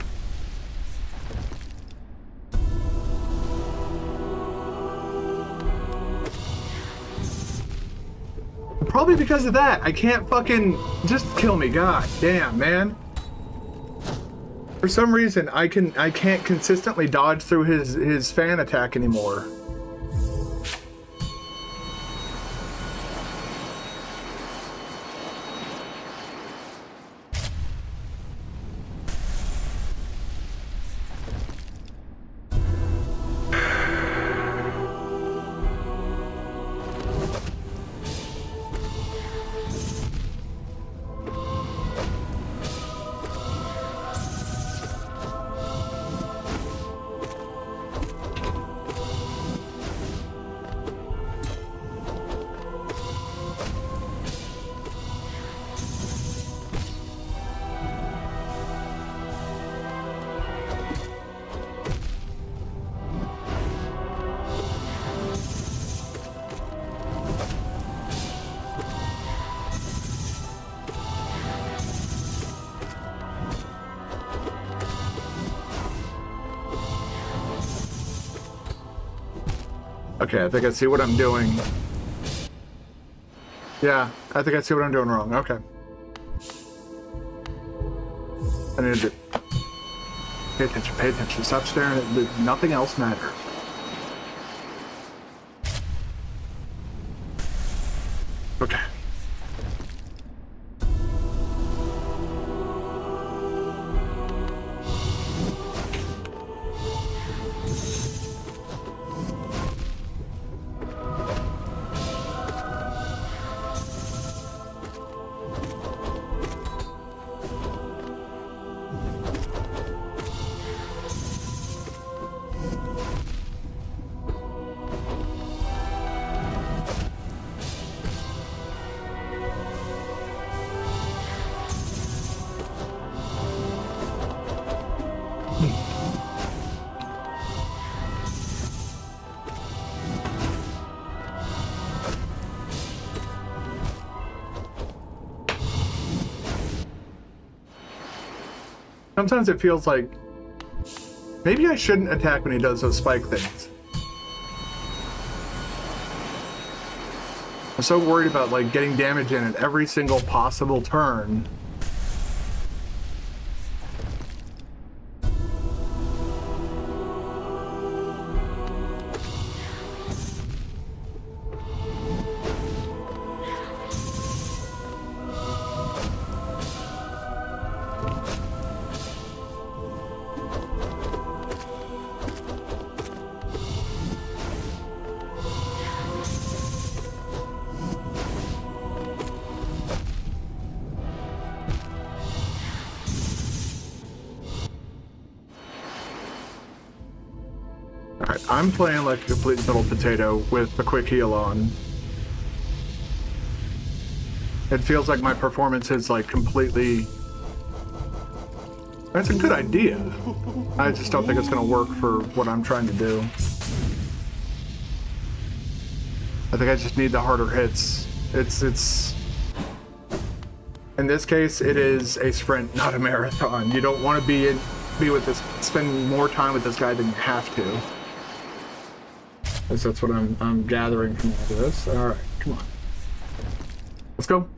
Probably because of that. I can't fucking just kill me. God damn, man. For some reason, I can't consistently dodge through his fan attack anymore. Okay, I think I see what I'm doing. Yeah, I think I see what I'm doing wrong. Okay. I need to pay attention, pay attention. Stop staring at nothing else matters. Okay. Sometimes it feels like maybe I shouldn't attack when he does those spike things. I'm so worried about like getting damage in at every single possible turn. I'm playing like a complete little potato with the quick heal on. It feels like my performance is like completely... That's a good idea. I just don't think it's going to work for what I'm trying to do. I think I just need the harder hits. It's... In this case, it is a sprint, not a marathon. You don't want to be with this, spend more time with this guy than you have to. That's what I'm gathering from all this. All right, come on. Let's go.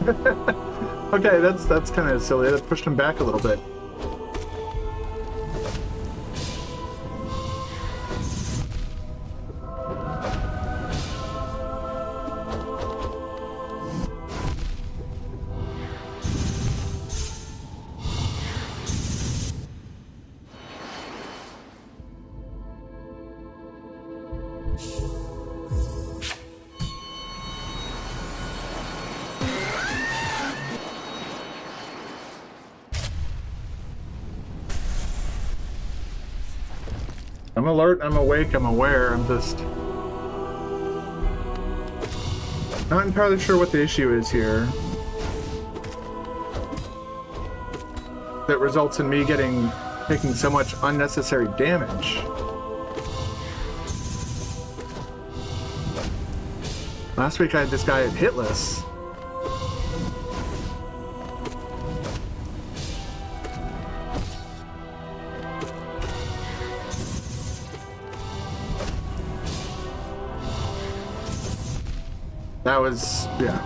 Okay, that's kind of silly. That pushed him back a little bit. I'm alert, I'm awake, I'm aware, I'm just not entirely sure what the issue is here that results in me taking so much unnecessary damage. Last week I had this guy at hitless. That was, yeah.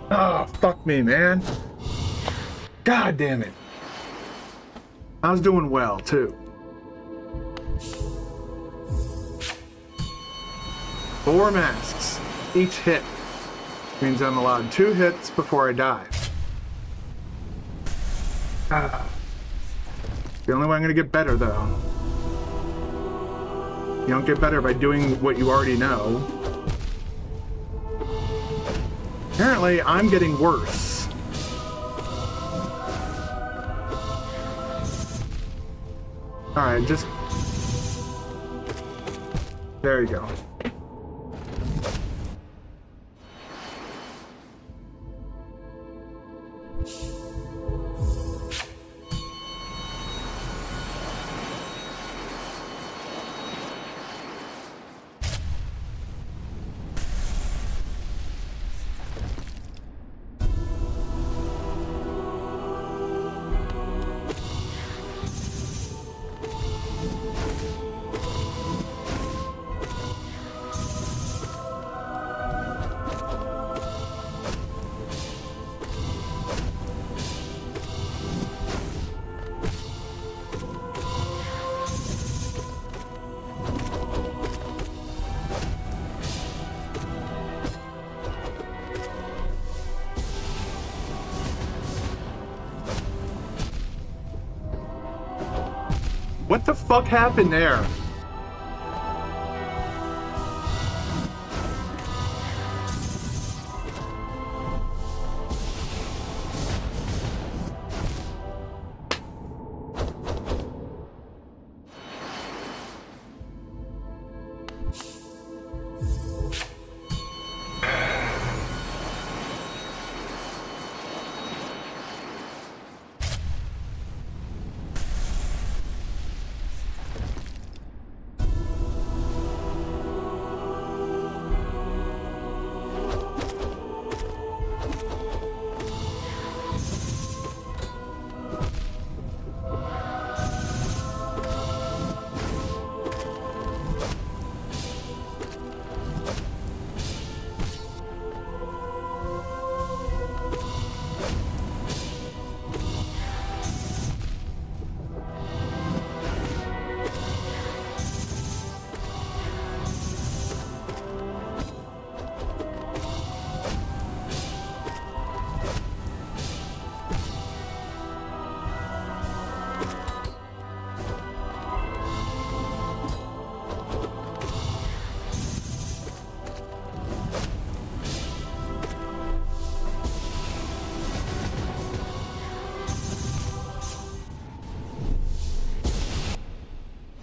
Oh, fuck me, man. God damn it. I was doing well, too. 4 masks. Each hit means I'm allowed 2 hits before I die. The only way I'm gonna get better, though. You don't get better by doing what you already know. Apparently, I'm getting worse. Alright, just... There you go. What the fuck happened there?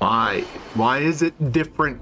Why? Why is it different?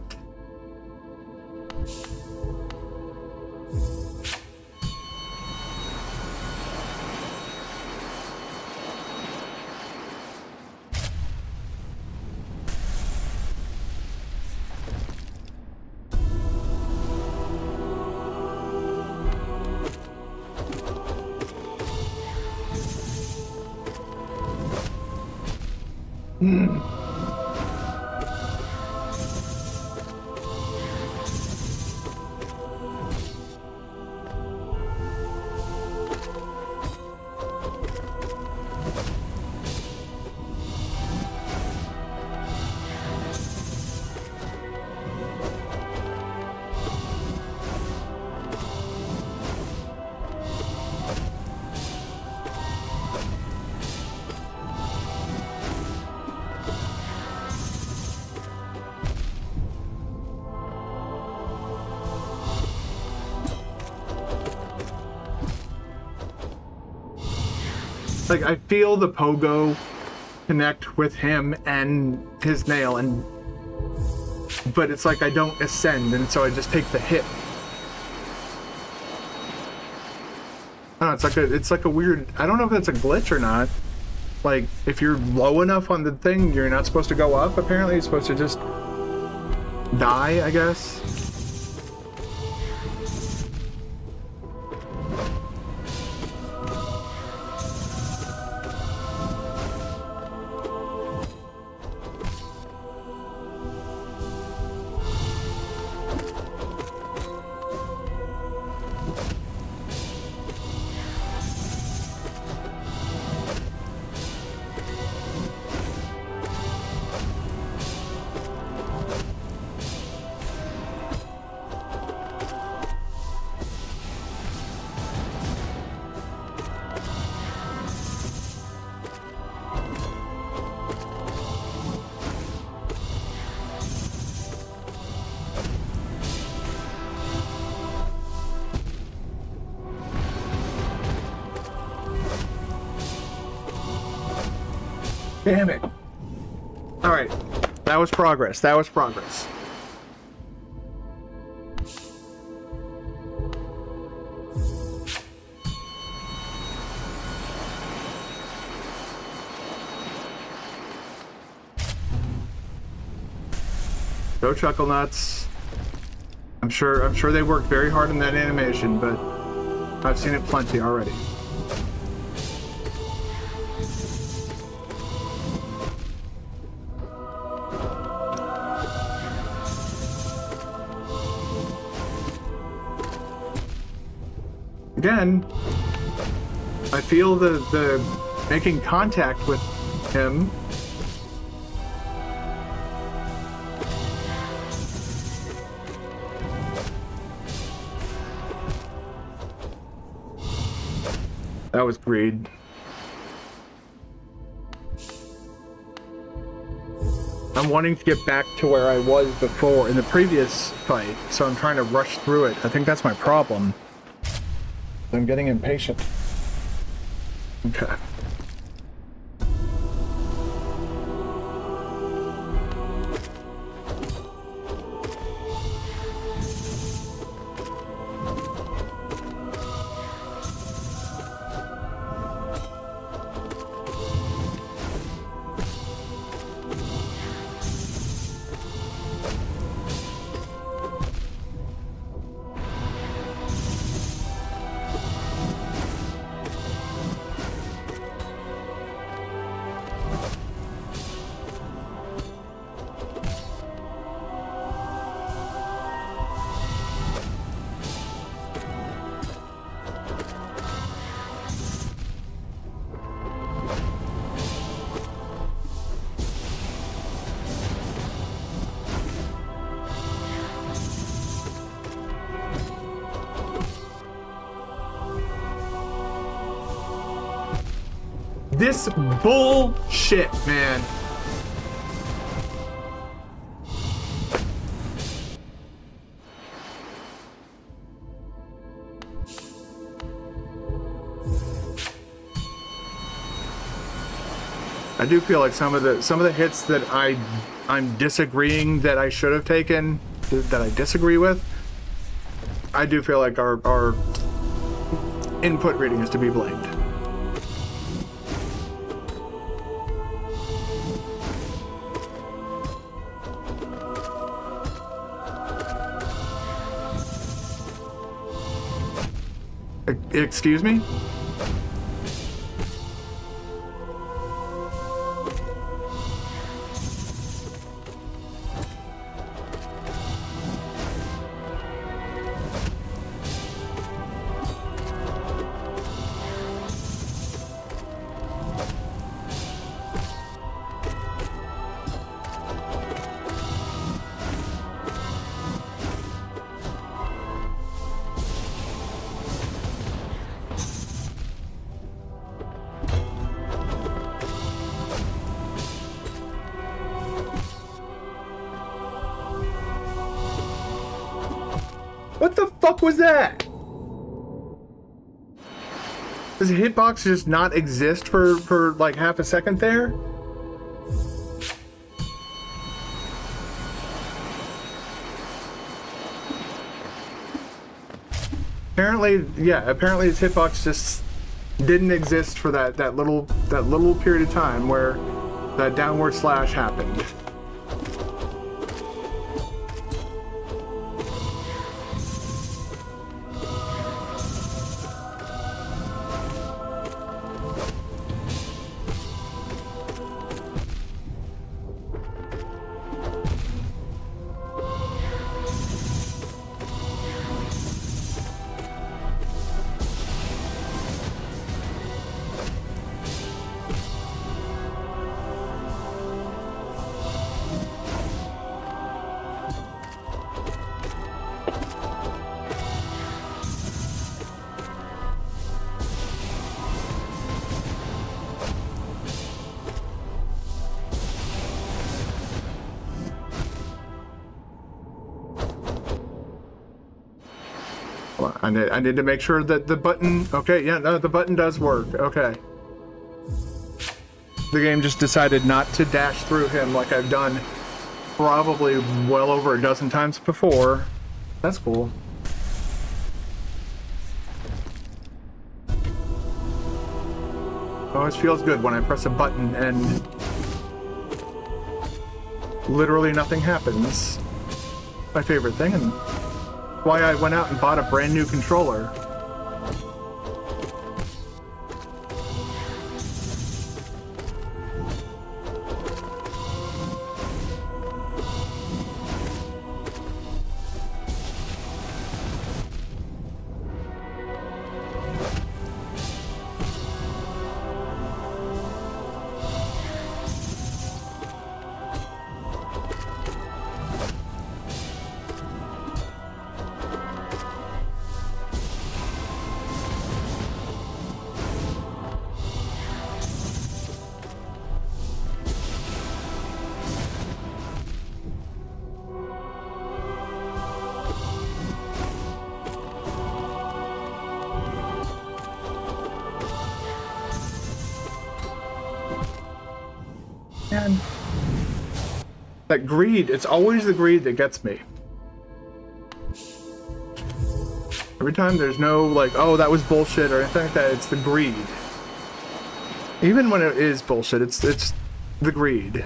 Like, I feel the pogo connect with him and his nail, but it's like I don't ascend, and so I just take the hit. I don't know, it's like a weird, I don't know if that's a glitch or not. Like, if you're low enough on the thing, you're not supposed to go up, apparently. You're supposed to just die, I guess. Damn it. All right. That was progress. That was progress. Go Chuckle Nuts. I'm sure they worked very hard on that animation, but I've seen it plenty already. Again, I feel the making contact with him. That was greed. I'm wanting to get back to where I was before in the previous fight, so I'm trying to rush through it. I think that's my problem. I'm getting impatient. Okay. This bullshit, man. I do feel like some of the hits that I'm disagreeing that I should have taken, that I disagree with, I do feel like our input reading is to be blamed. Excuse me? What the fuck was that? Does a hitbox just not exist for like half a second there? Apparently, yeah, apparently his hitbox just didn't exist for that little period of time where that downward slash happened. I need to make sure that the button... Okay, yeah, no, the button does work. Okay. The game just decided not to dash through him like I've done probably well over a dozen times before. That's cool. Always feels good when I press a button and literally nothing happens. My favorite thing, and why I went out and bought a brand new controller. Man, that greed, it's always the greed that gets me. Every time there's no, like, oh, that was bullshit or anything like that, it's the greed. Even when it is bullshit, it's the greed.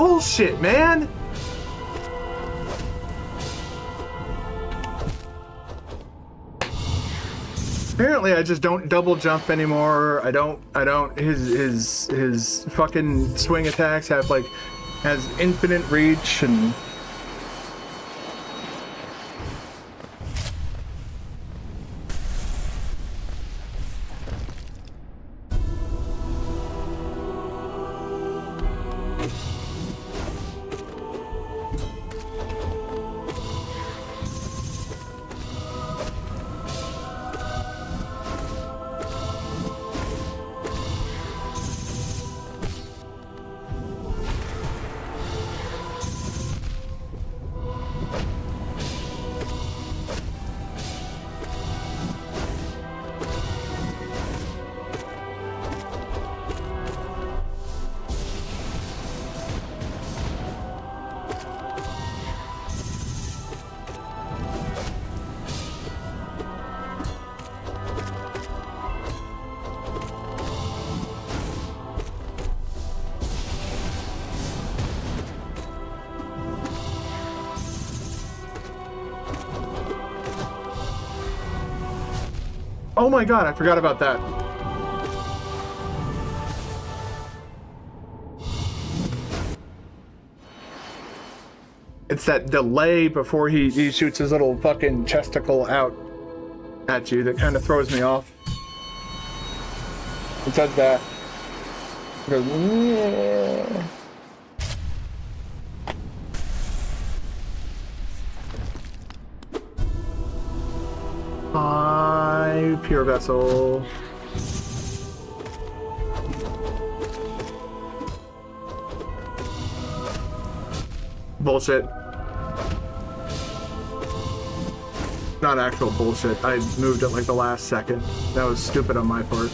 bullshit, man. Apparently I just don't double jump anymore. I don't, his fucking swing attacks has infinite reach and... Oh my god, I forgot about that. It's that delay before he shoots his little fucking chesticle out at you that kind of throws me off. It does that. It goes, yeah. Hi, pure vessel. Bullshit. Not actual bullshit. I moved at like the last second. That was stupid on my part.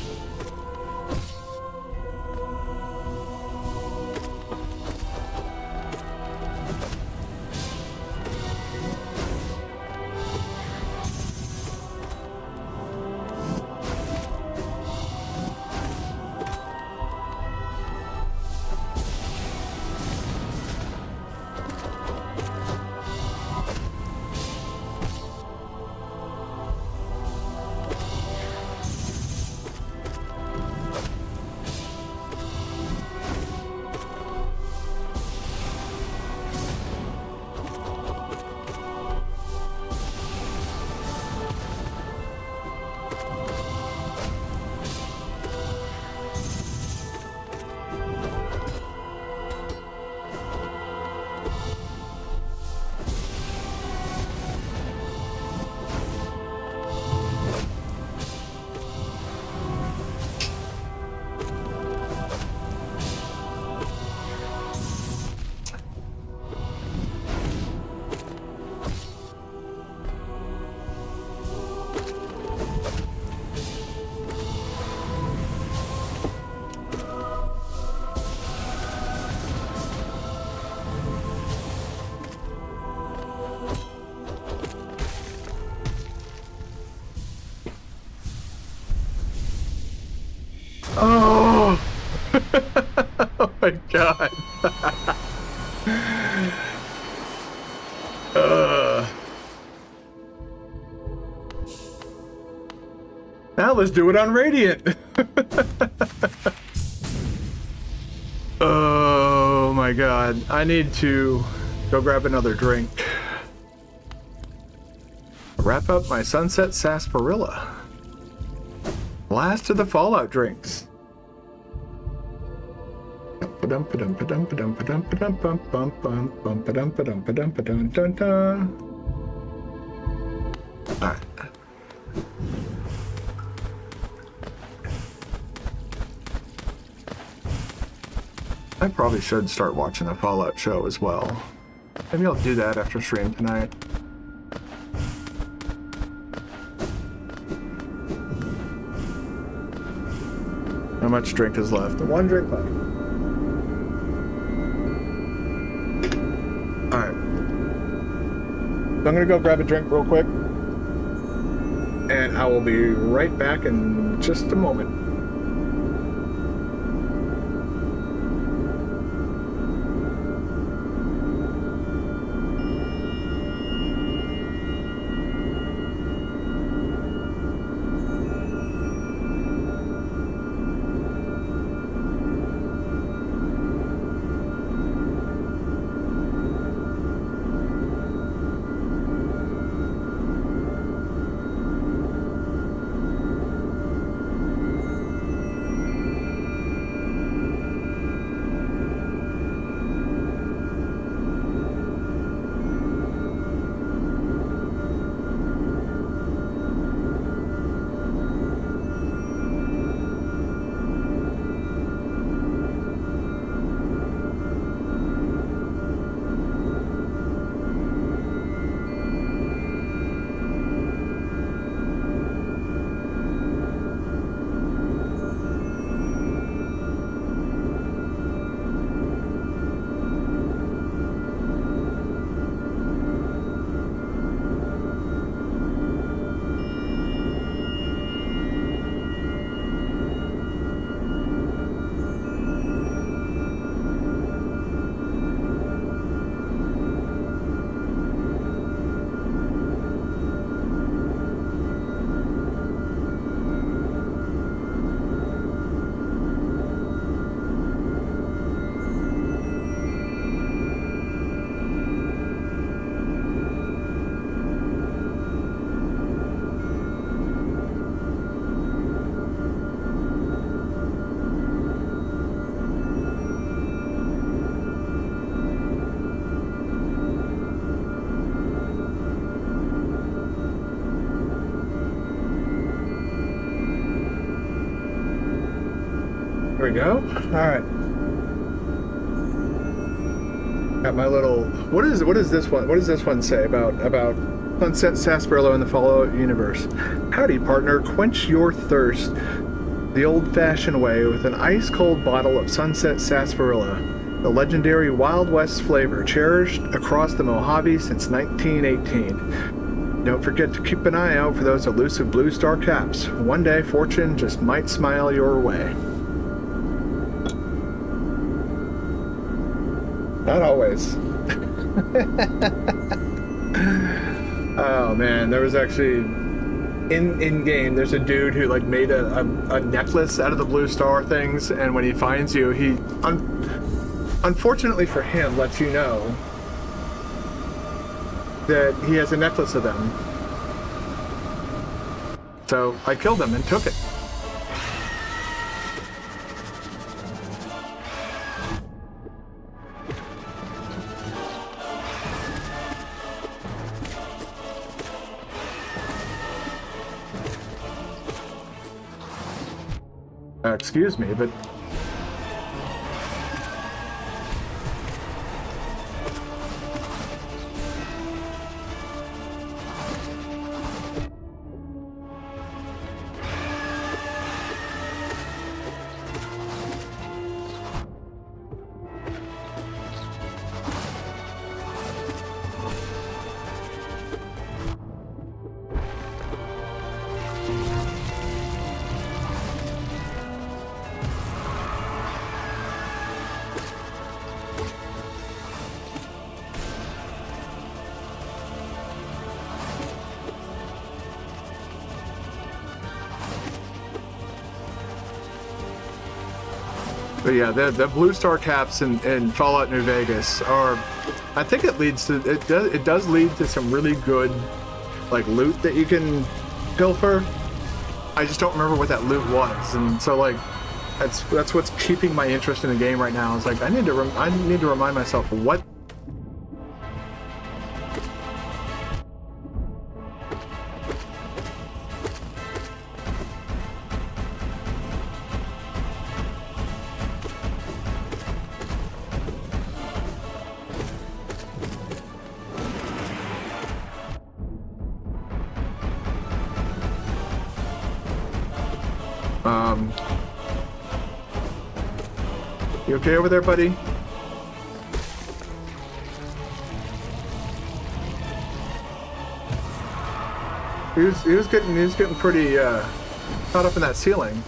Oh! Oh my god. Now let's do it on Radiant. Oh my god. I need to go grab another drink. Wrap up my Sunset Sarsaparilla. Last of the Fallout drinks. Alright. I probably should start watching a Fallout show as well. Maybe I'll do that after stream tonight. How much drink is left? One drink left. Alright. So I'm gonna go grab a drink real quick. And I will be right back in just a moment. we go. All right. Got my little. What is this one? What does this one say about Sunset Sarsaparilla in the Fallout universe? Howdy, partner. Quench your thirst the old-fashioned way with an ice-cold bottle of Sunset Sarsaparilla, the legendary Wild West flavor cherished across the Mojave since 1918. Don't forget to keep an eye out for those elusive Blue Star caps. One day, fortune just might smile your way. Not always. Oh man, there was actually in game. There's a dude who like made a necklace out of the Blue Star things, and when he finds you, he unfortunately for him lets you know that he has a necklace of them. So I killed him and took it. Excuse me, but yeah, the Blue Star caps in Fallout New Vegas are, I think it leads to, it does lead to some really good, like, loot that you can pilfer. I just don't remember what that loot was, and so, like, that's what's keeping my interest in the game right now. It's like, I need to remind myself what. You okay over there, buddy? He was getting pretty caught up in that ceiling.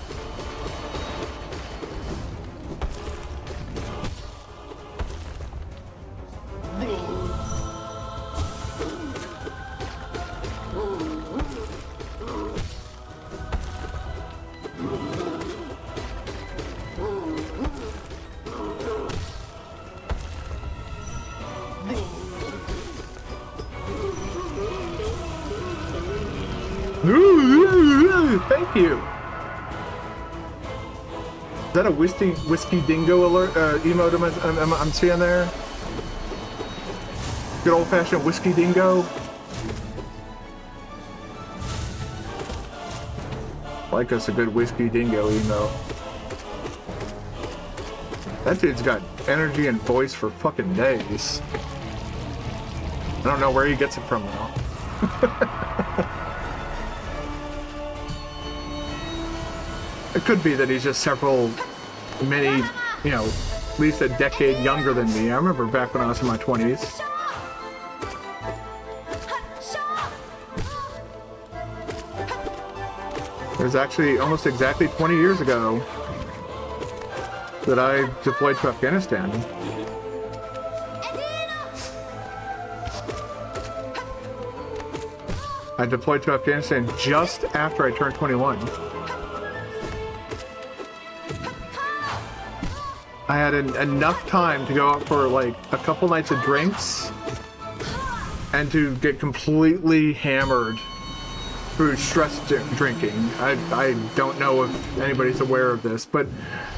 Thank you. Is that a whiskey dingo alert emote I'm seeing there? Good old-fashioned whiskey dingo. Like us a good whiskey dingo emote. That dude's got energy and voice for fucking days. I don't know where he gets it from though. It could be that he's just many, you know, at least a decade younger than me. I remember back when I was in my 20s. It was actually almost exactly 20 years ago that I deployed to Afghanistan. I deployed to Afghanistan just after I turned 21. I had enough time to go out for like a couple nights of drinks and to get completely hammered through stress drinking. I don't know if anybody's aware of this, but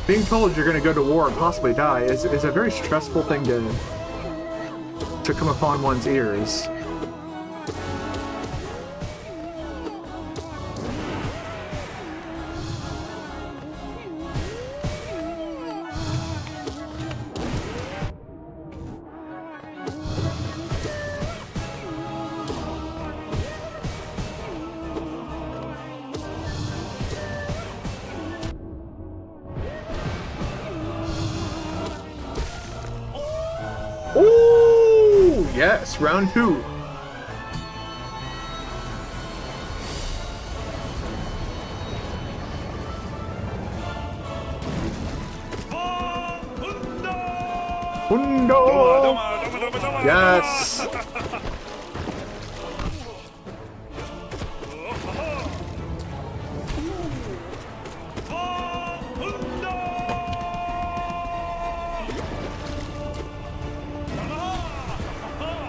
being told you're going to go to war and possibly die is a very stressful thing to come upon one's ears. Yes, round 2. Hundo! Yes!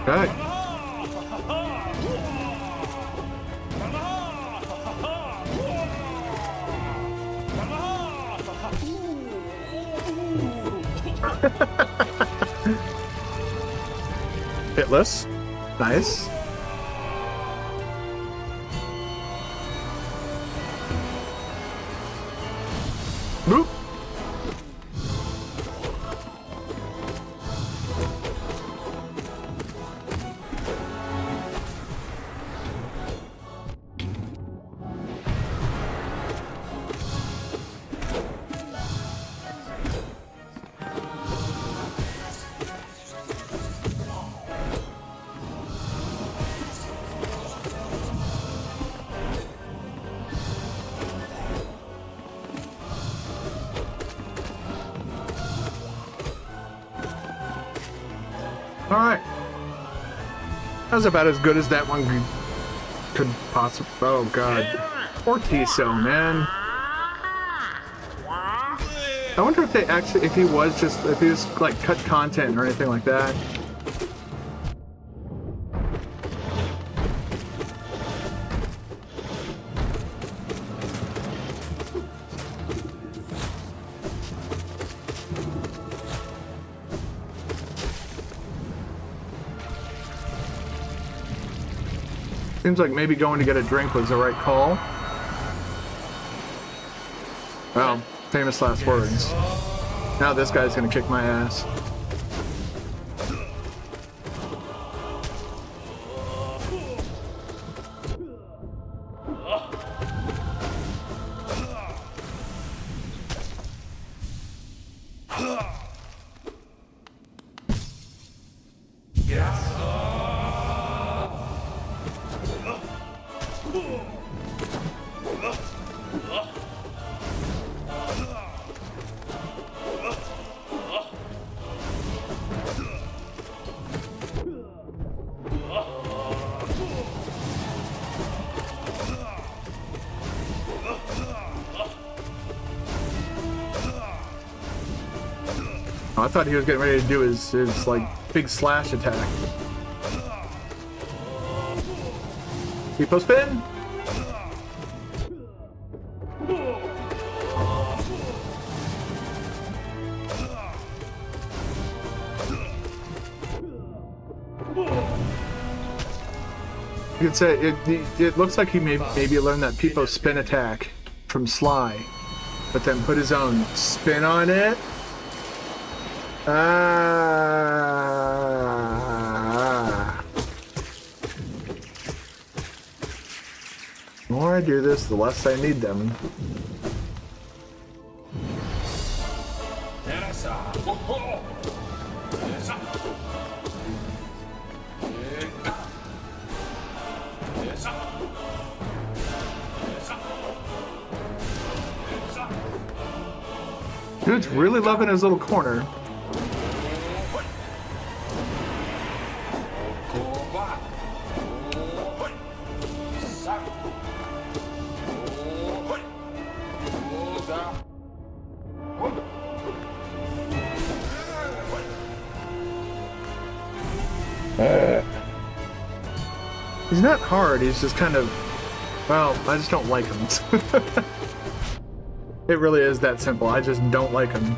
Okay. Hitless. Nice. Boop. Alright. That was about as good as that one could possibly. Oh god. Poor Tiso, man. I wonder if they actually, if he was like cut content or anything like that. Seems like maybe going to get a drink was the right call. Well, famous last words. Now this guy's gonna kick my ass. I thought he was getting ready to do his like big slash attack. People spin. You could say it looks like he maybe learned that Peepo spin attack from Sly, but then put his own spin on it. The more I do this, the less I need them. Dude's really loving his little corner. He's not hard, he's just kind of, well, I just don't like him. It really is that simple, I just don't like him.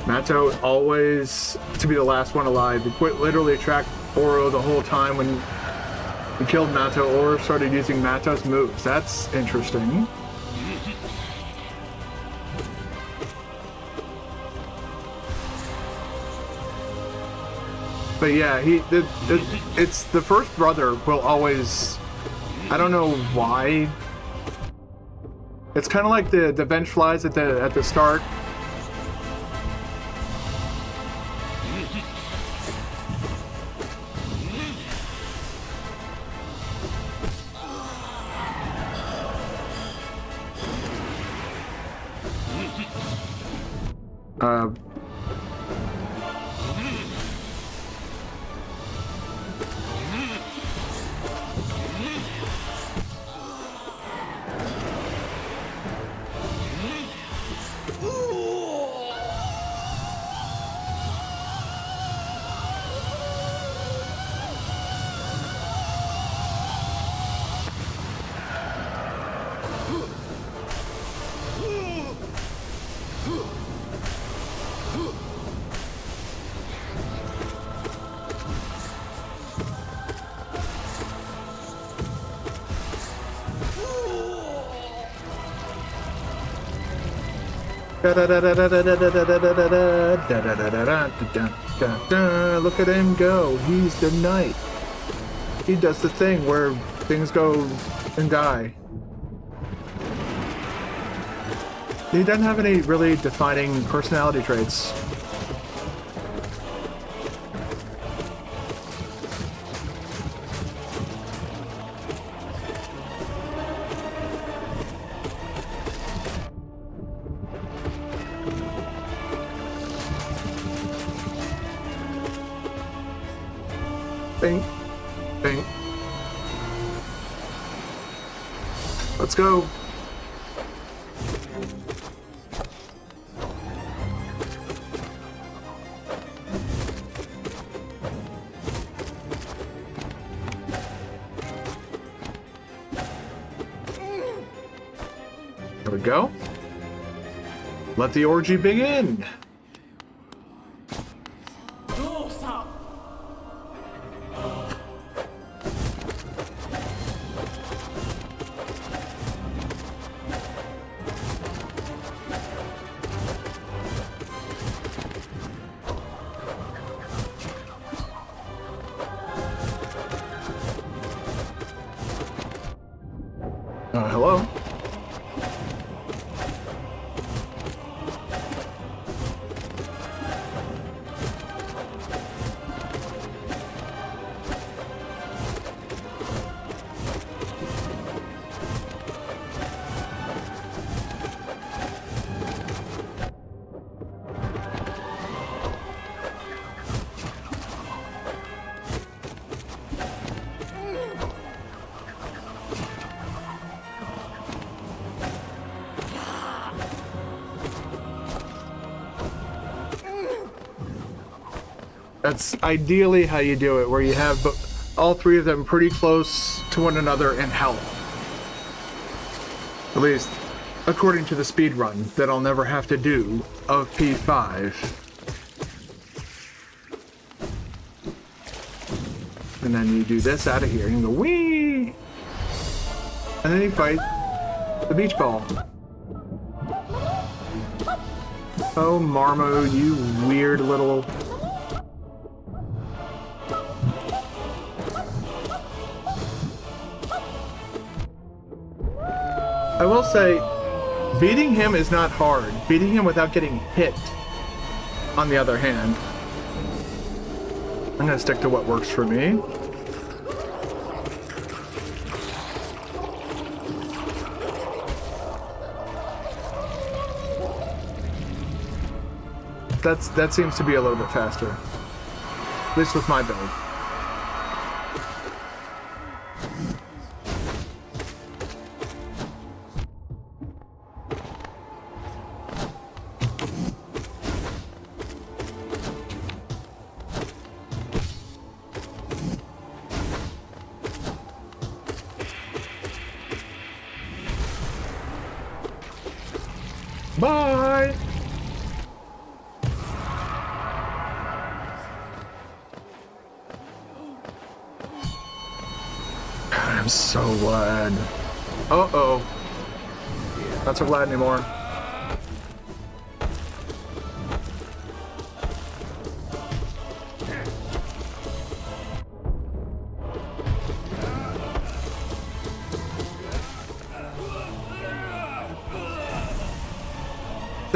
Mato always to be the last one alive. He quit literally tracked Oro the whole time when he killed Mato. Oro started using Mato's moves. That's interesting. But yeah, it's the first brother will always, I don't know why. It's kind of like the bench flies at the start. Look at him go. He's the knight. He does the thing where things go and die. He doesn't have any really defining personality traits. Bing. Bing. Let's go. There we go. Let the orgy begin. Hello? That's ideally how you do it, where you have all three of them pretty close to one another in health. At least, according to the speed run that I'll never have to do of P5. And then you do this out of here, and you go, whee! And then you fight the beach ball. Oh, Marmo, you weird little... I will say, beating him is not hard. Beating him without getting hit, on the other hand. I'm gonna stick to what works for me. That seems to be a little bit faster. At least with my build. Bye! I'm so glad. Uh-oh. Not so glad anymore.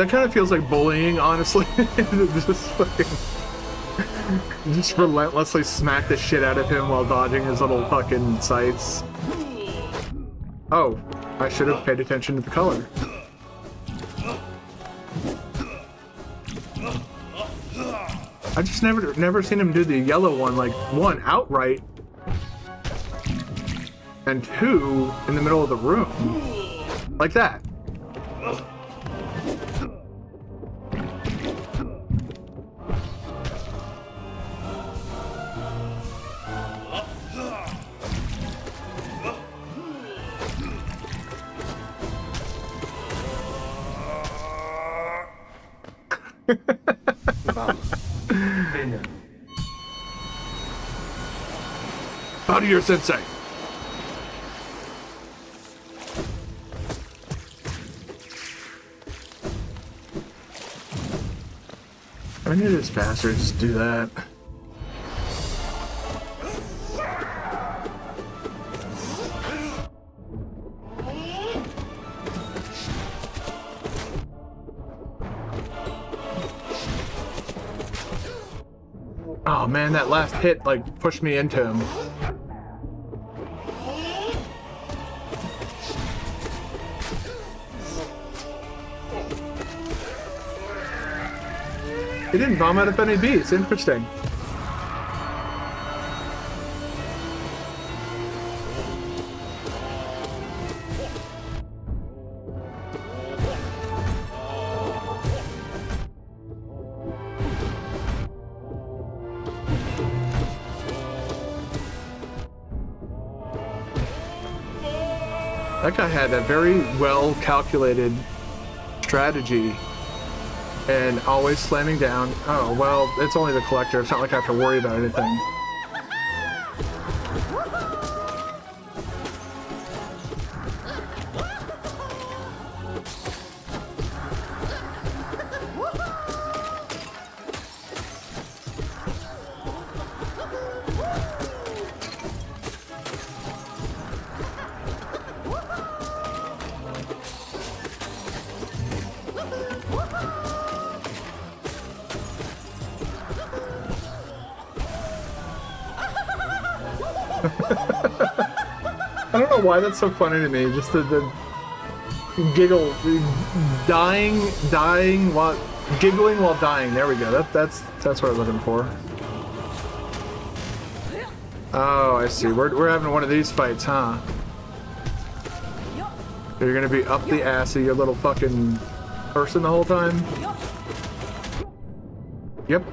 That kind of feels like bullying, honestly. Just fucking... Just relentlessly smack the shit out of him while dodging his little fucking sights. Oh, I should have paid attention to the color. I just never seen him do the yellow one, like, one, outright, and two, in the middle of the room. Like that. Finger. Bow to your sensei. I knew this faster, just do that. Oh man, that last hit like pushed me into him. He didn't bomb out of any beats. Interesting. That guy had a very well calculated strategy and always slamming down. Oh, well, it's only the collector. It's not like I have to worry about anything. I don't know why that's so funny to me. Just the giggle, dying while giggling while dying. There we go. That's what I'm looking for. Oh, I see. We're having one of these fights, huh? You're gonna be up the ass of your little fucking person the whole time. Yep.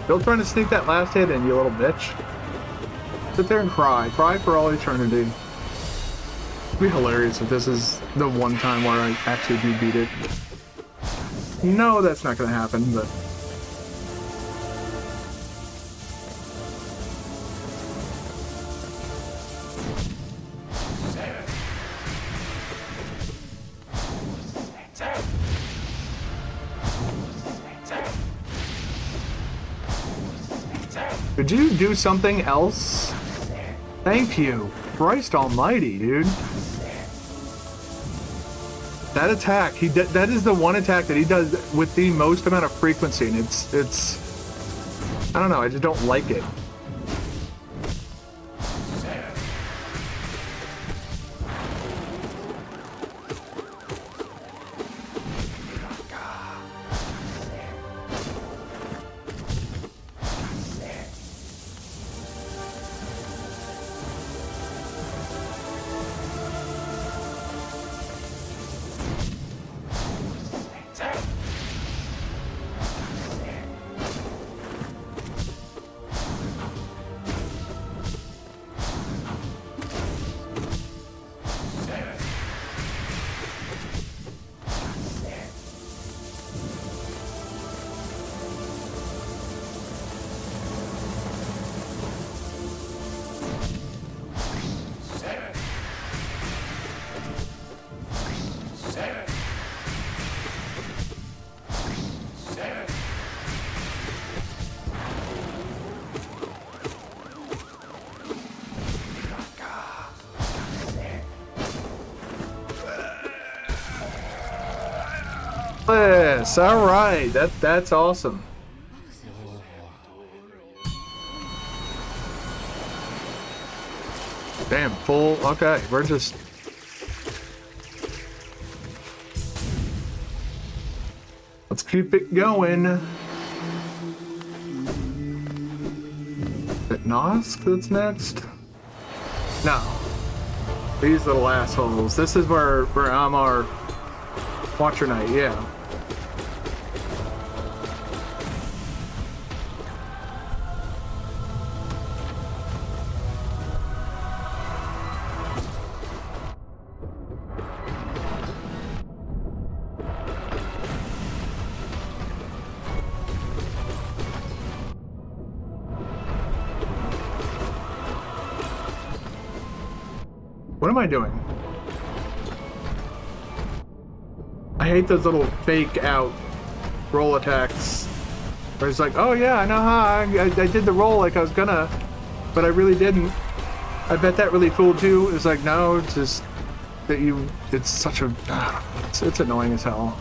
Still trying to sneak that last hit in, you little bitch. Sit there and cry. Cry for all eternity. It'd be hilarious if this is the one time where I actually do beat it. No, that's not gonna happen, but... Could you do something else? Thank you. Christ almighty, dude. That attack, that is the one attack that he does with the most amount of frequency, and it's I don't know, I just don't like it. Yes, all right. That's awesome. Damn, full. Okay, we're just. Let's keep it going. Is it Nosk that's next? No. These little assholes. This is where I'm our Watcher Knight, yeah. What am I doing? I hate those little fake out roll attacks. Where it's like, oh yeah, I know how I did the roll like I was gonna, but I really didn't. I bet that really fooled you. It's like, no, it's just that you, it's such a, it's annoying as hell.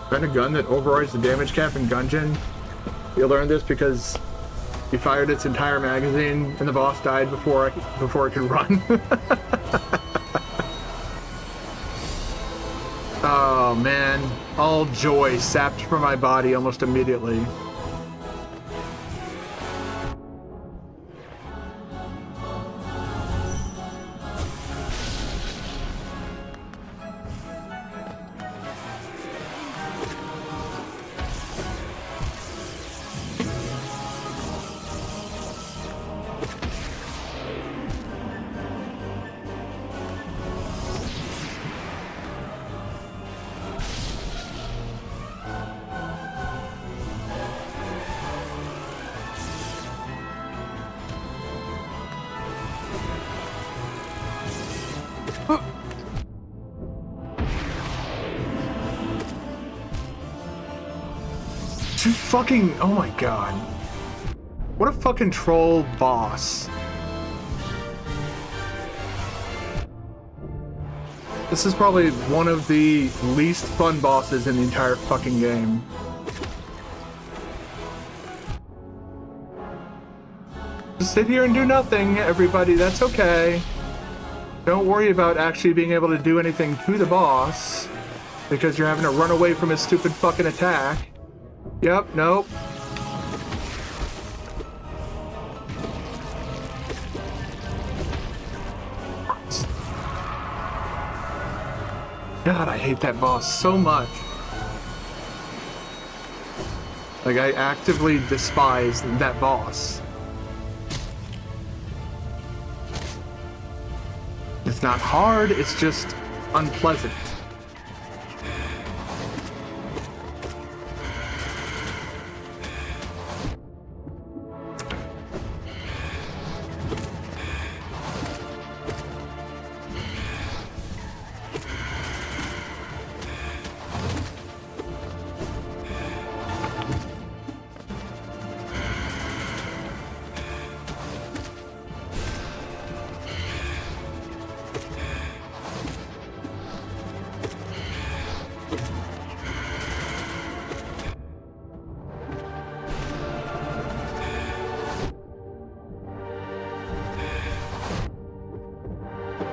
Find a gun that overrides the damage cap in Gungeon. You learned this because you fired its entire magazine and the boss died before it could run. Oh man, all joy sapped from my body almost immediately. Fucking, oh my god. What a fucking troll boss. This is probably one of the least fun bosses in the entire fucking game. Just sit here and do nothing, everybody, that's okay. Don't worry about actually being able to do anything to the boss, because you're having to run away from his stupid fucking attack. Yep, nope. God, I hate that boss so much. Like, I actively despise that boss. It's not hard, it's just unpleasant.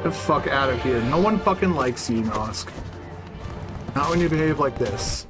The fuck out of here. No one fucking likes you, Nosk. Not when you behave like this.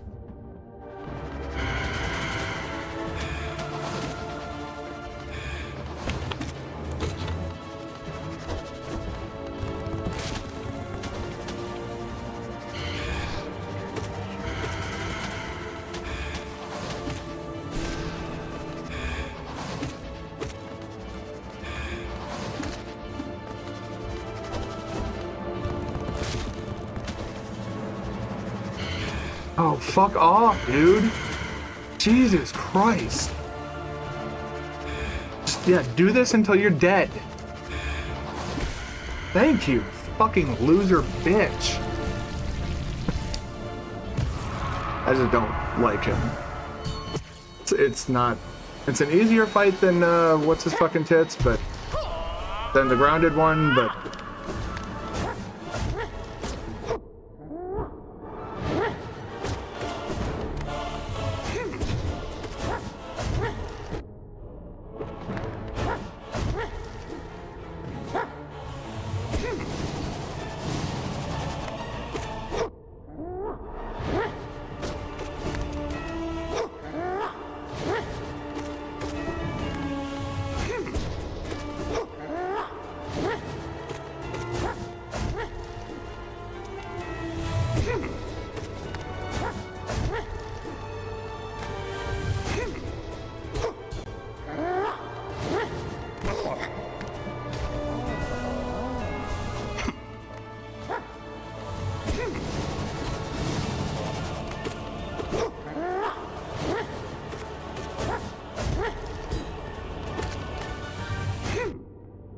Oh, fuck off, dude. Jesus Christ. Just, yeah, do this until you're dead. Thank you, fucking loser bitch. I just don't like him. It's not. It's an easier fight than what's his fucking tits, but than the grounded one, but.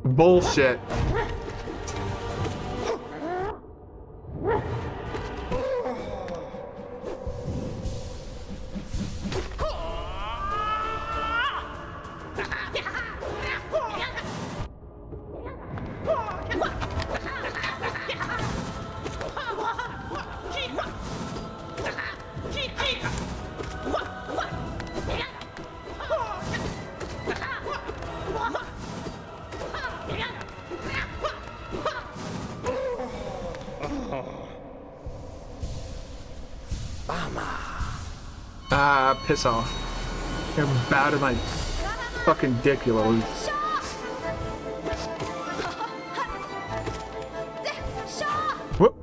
Bullshit. Ah, piss off. You're bow to my fucking dick, you little. Whoop.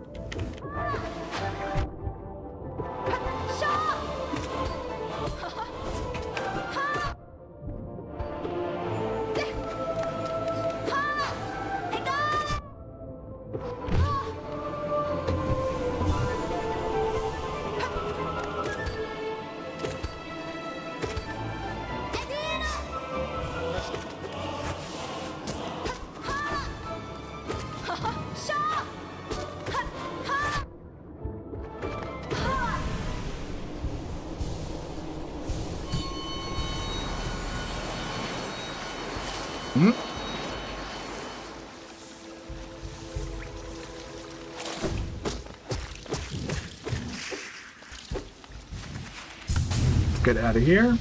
Get out of here.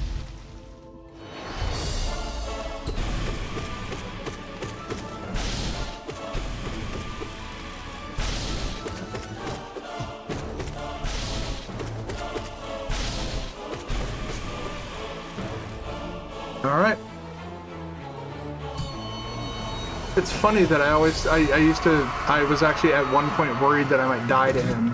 All right. It's funny that I was actually at one point worried that I might die to him.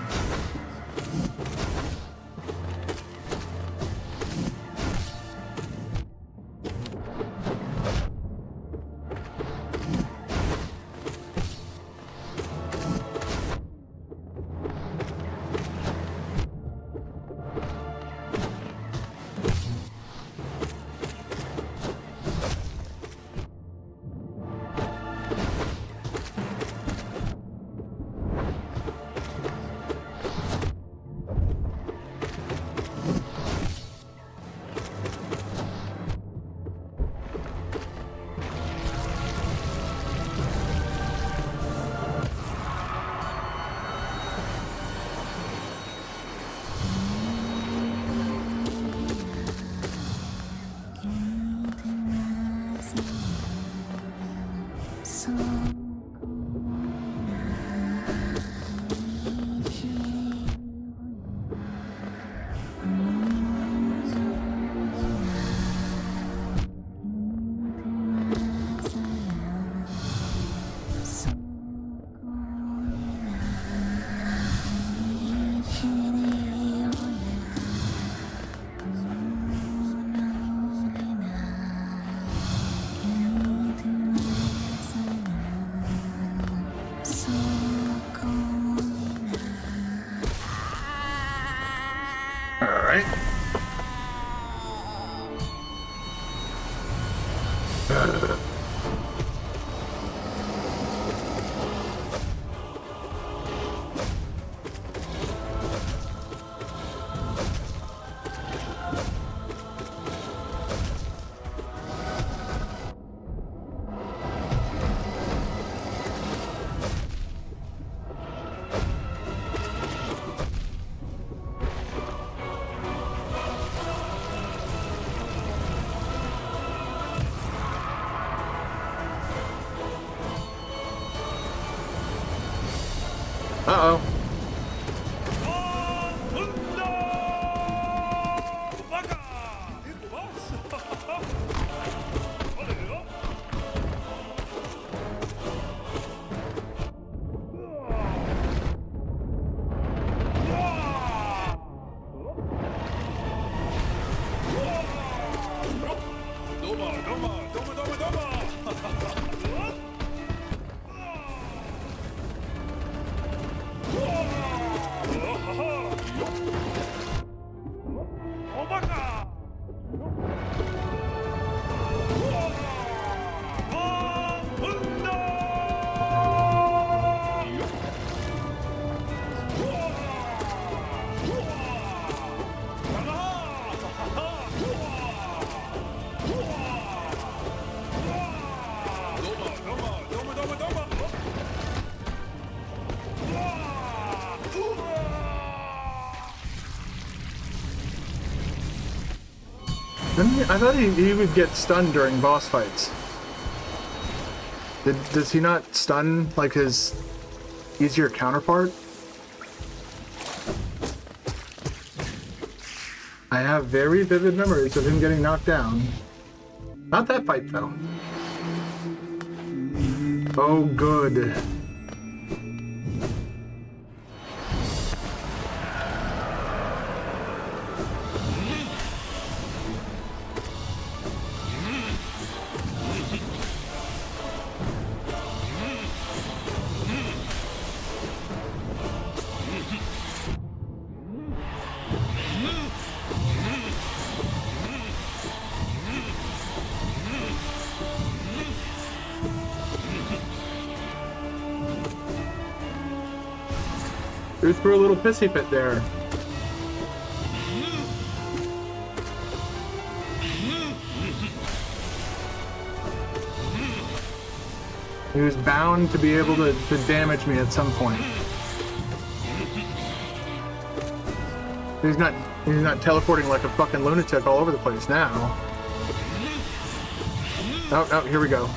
Uh-oh. I thought he would get stunned during boss fights. Does he not stun like his easier counterpart? I have very vivid memories of him getting knocked down. Not that fight though. Oh good. Who threw a little pissy fit there? He was bound to be able to damage me at some point. He's not teleporting like a fucking lunatic all over the place now. Oh, here we go.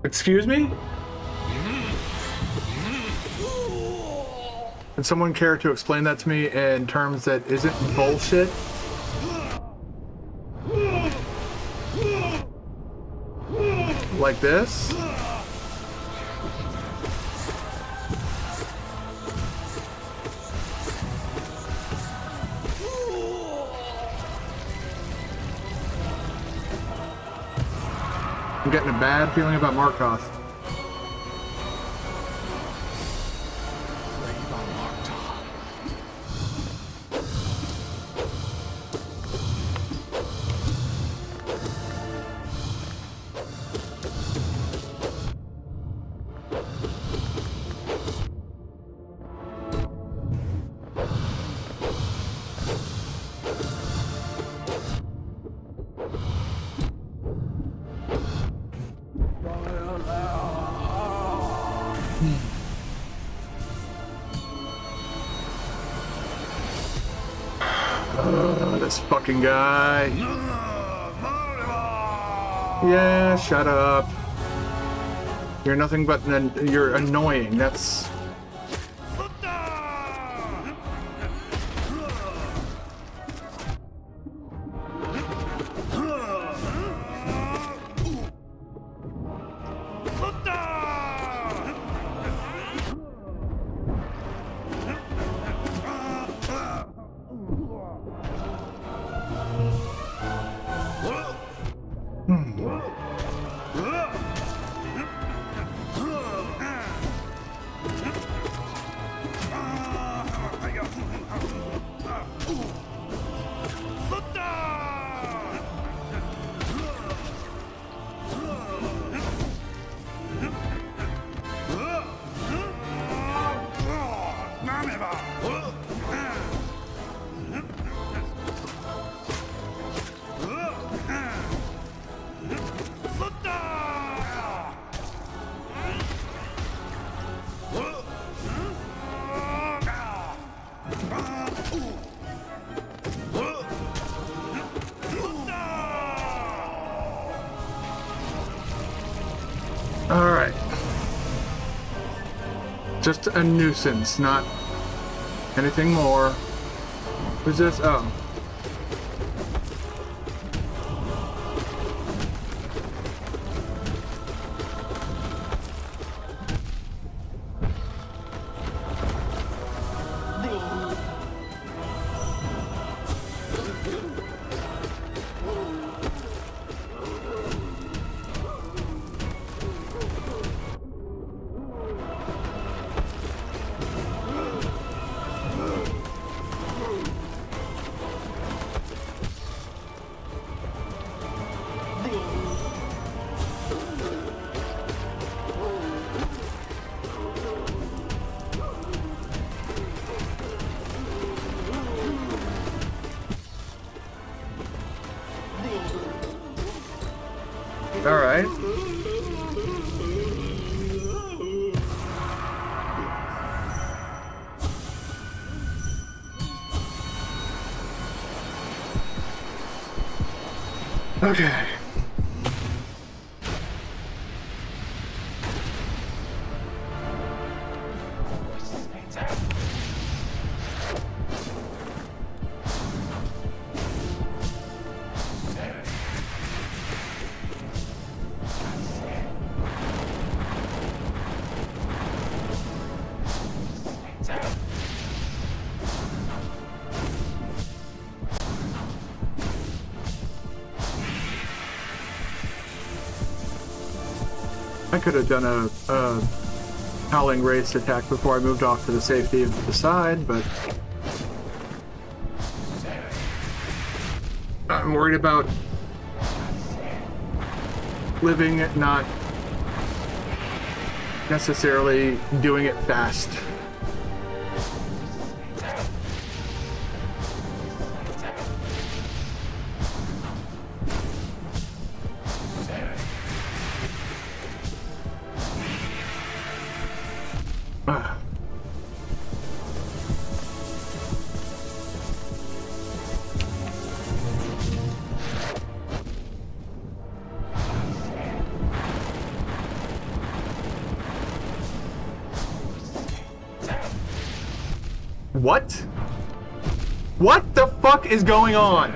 Excuse me? Would someone care to explain that to me in terms that isn't bullshit? Like this? I'm getting a bad feeling about Markov. This fucking guy. Yeah, shut up. You're nothing but you're annoying. That's... Just a nuisance, not anything more. Who's this? Oh. All right. Okay. I could have done a howling race attack before I moved off to the safety of the side, but I'm worried about living, not necessarily doing it fast. What? What the fuck is going on?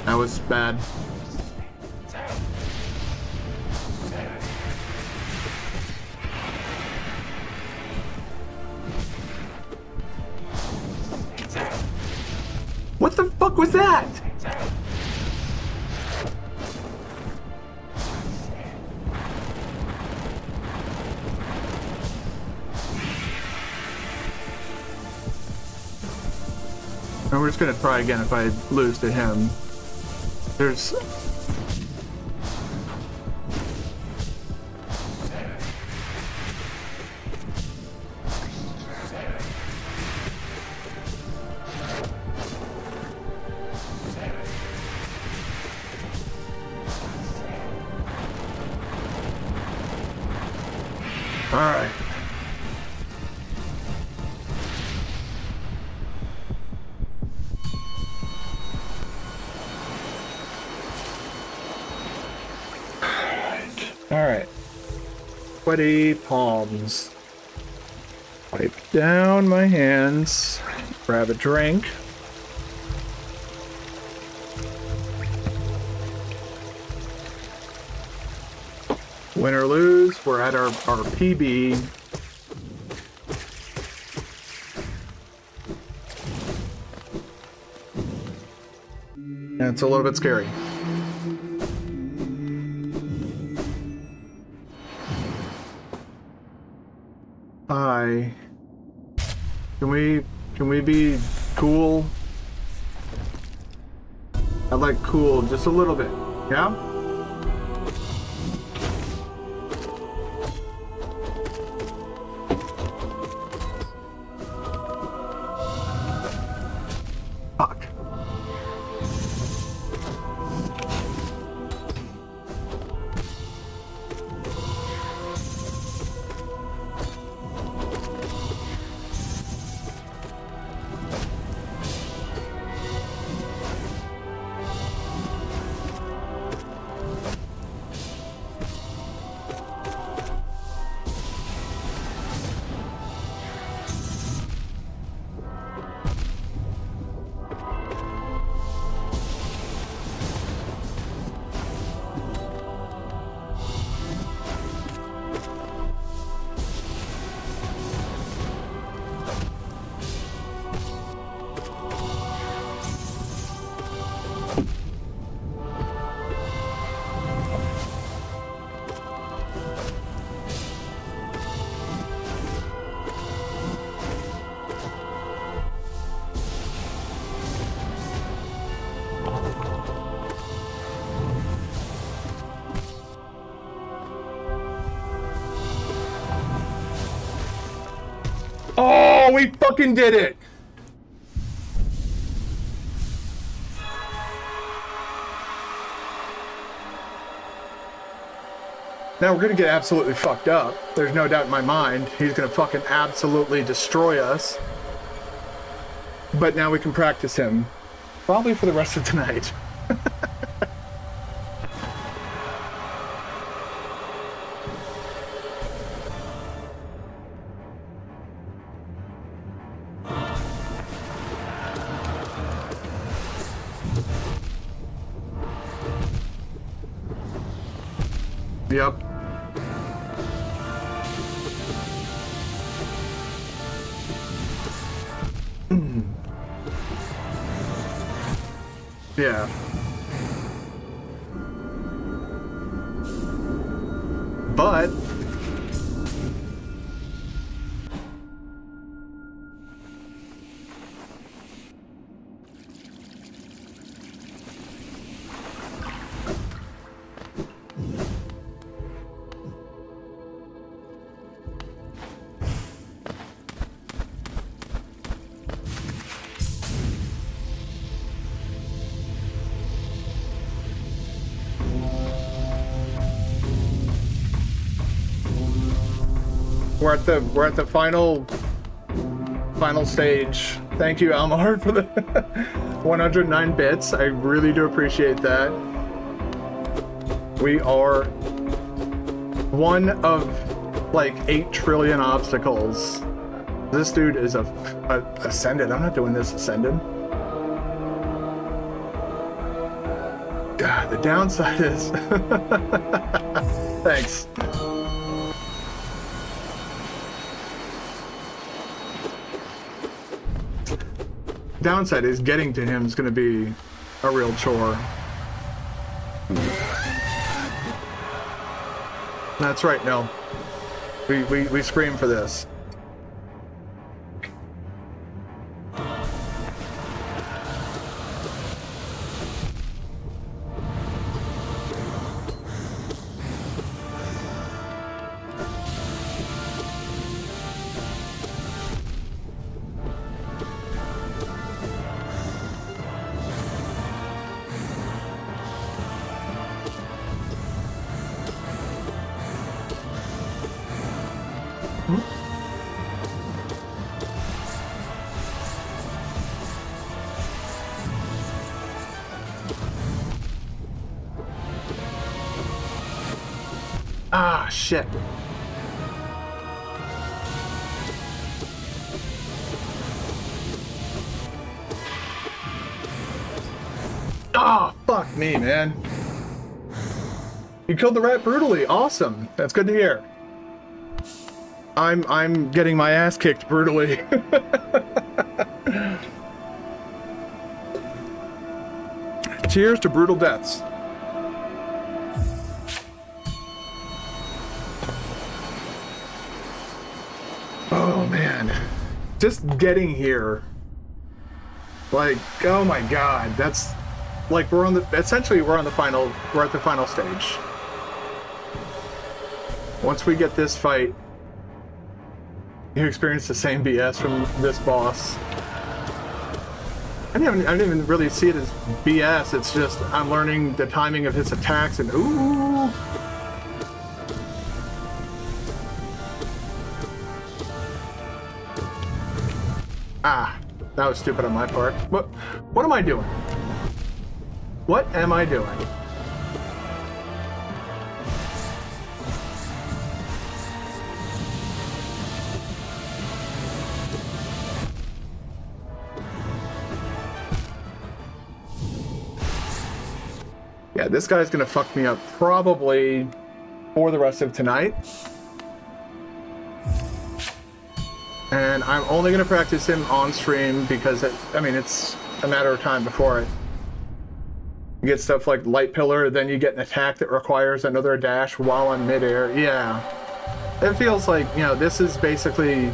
That was bad. What the fuck was that? And we're just gonna try again if I lose to him. There's... All right. All right. Sweaty palms. Wipe down my hands. Grab a drink. Win or lose, we're at our PB. And it's a little bit scary. Hi. Can we be cool? I'd like cool just a little bit. Yeah? Fuck. Oh, we fucking did it! Now we're gonna get absolutely fucked up. There's no doubt in my mind. He's gonna fucking absolutely destroy us. But now we can practice him. Probably for the rest of tonight. Yep. Yeah. But we're at the final stage. Thank you, Almar, for the 109 bits. I really do appreciate that. We are one of like 8 trillion obstacles. This dude is a ascended. I'm not doing this ascended. God, the downside is thanks. Downside is getting to him is going to be a real chore. That's right, no. We scream for this. Ah, shit. Ah, fuck me, man. You killed the rat brutally. Awesome. That's good to hear. I'm getting my ass kicked brutally. Cheers to brutal deaths. Oh man, just getting here, like, oh my god, that's like we're at the final stage. Once we get this fight, you experience the same BS from this boss. I didn't even really see it as BS. It's just I'm learning the timing of his attacks and ooh. Ah, that was stupid on my part. What am I doing? What am I doing? Yeah, this guy's gonna fuck me up probably for the rest of tonight. And I'm only gonna practice him on stream because it's a matter of time before it. You get stuff like light pillar, then you get an attack that requires another dash while I'm midair. Yeah, it feels like, you know, this is basically.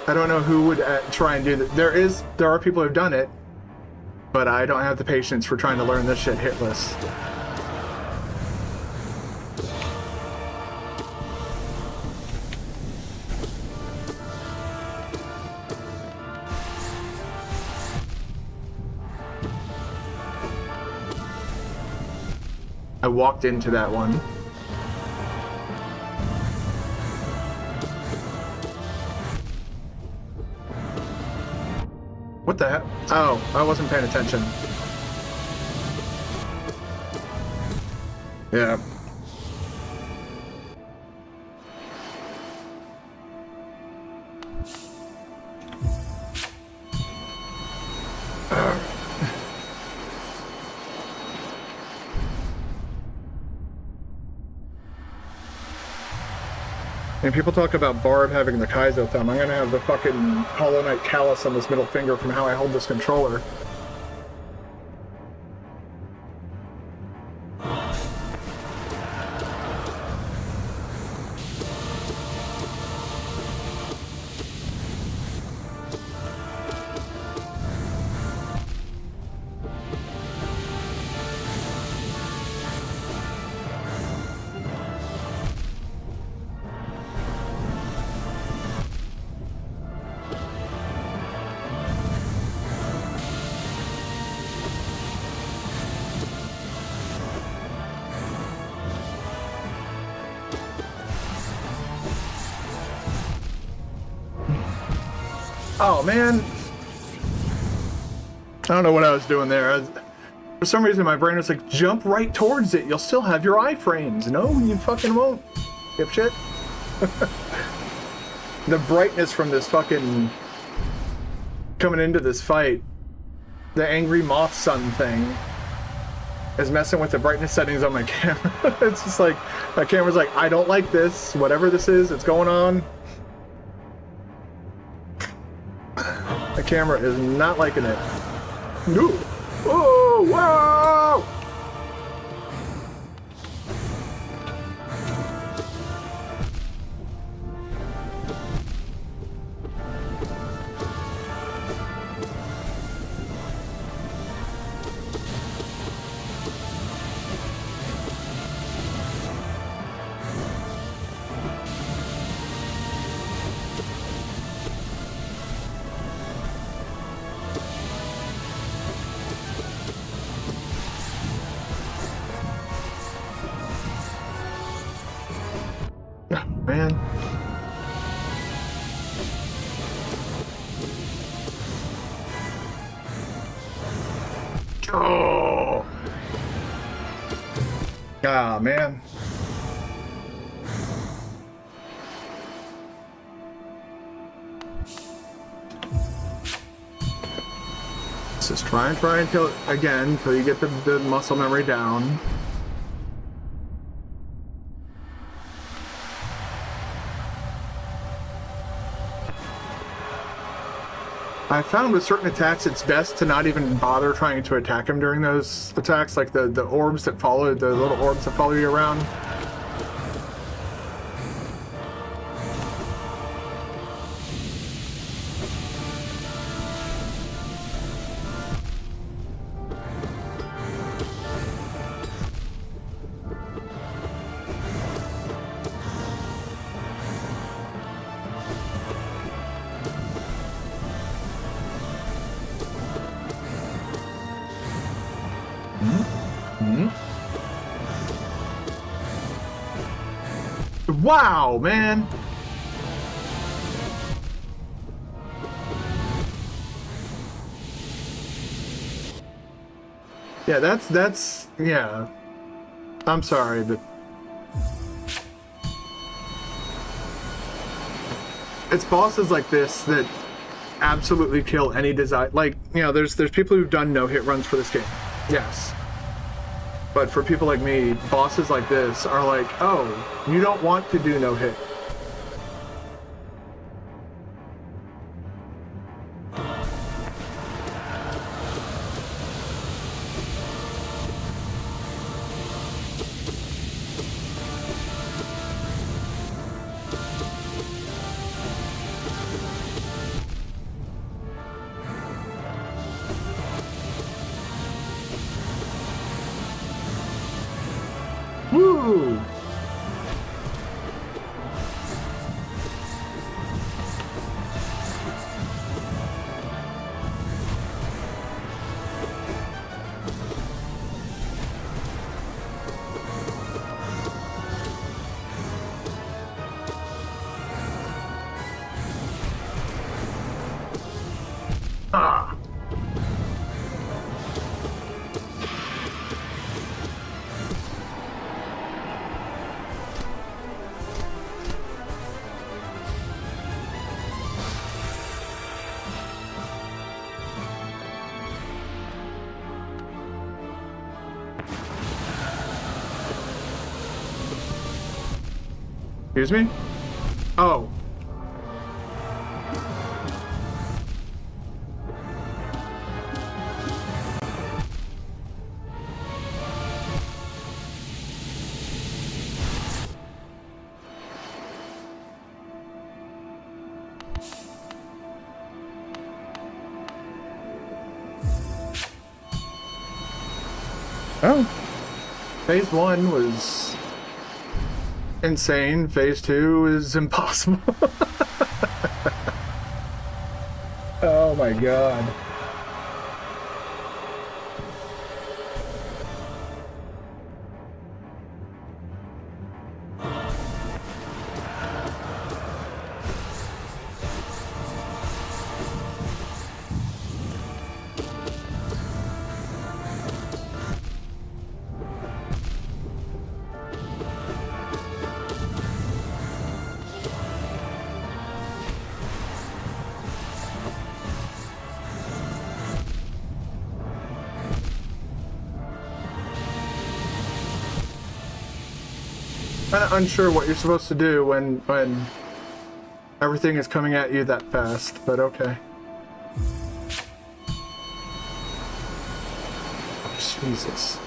I don't know who would try and do that. There are people who've done it, but I don't have the patience for trying to learn this shit hitless. I walked into that one. What the heck? Oh, I wasn't paying attention. Yeah. And people talk about Barb having the Kaizo thumb. I'm gonna have the fucking Hollow Knight callus on this middle finger from how I hold this controller. Oh, man. I don't know what I was doing there. For some reason, my brain was like, jump right towards it. You'll still have your iframes. No, you fucking won't. Dipshit. The brightness from this fucking... coming into this fight. The angry moth sun thing is messing with the brightness settings on my camera. It's just like, my camera's like, I don't like this. Whatever this is, it's going on. The camera is not liking it. No. Whoa! Whoa! Man. Oh. Ah, man. Let's just try and kill it again until you get the muscle memory down. I found with certain attacks it's best to not even bother trying to attack him during those attacks, like the orbs that follow, the little orbs that follow you around. Wow, man. Yeah, that's yeah. I'm sorry, but it's bosses like this that absolutely kill any desire. Like, you know, there's people who've done no-hit runs for this game. Yes. But for people like me, bosses like this are like, oh, you don't want to do no-hit. Woo! Excuse me? Oh. Oh. Phase 1 was insane. Phase 2 is impossible. Oh my god. Kind of unsure what you're supposed to do when everything is coming at you that fast, but okay. Jesus.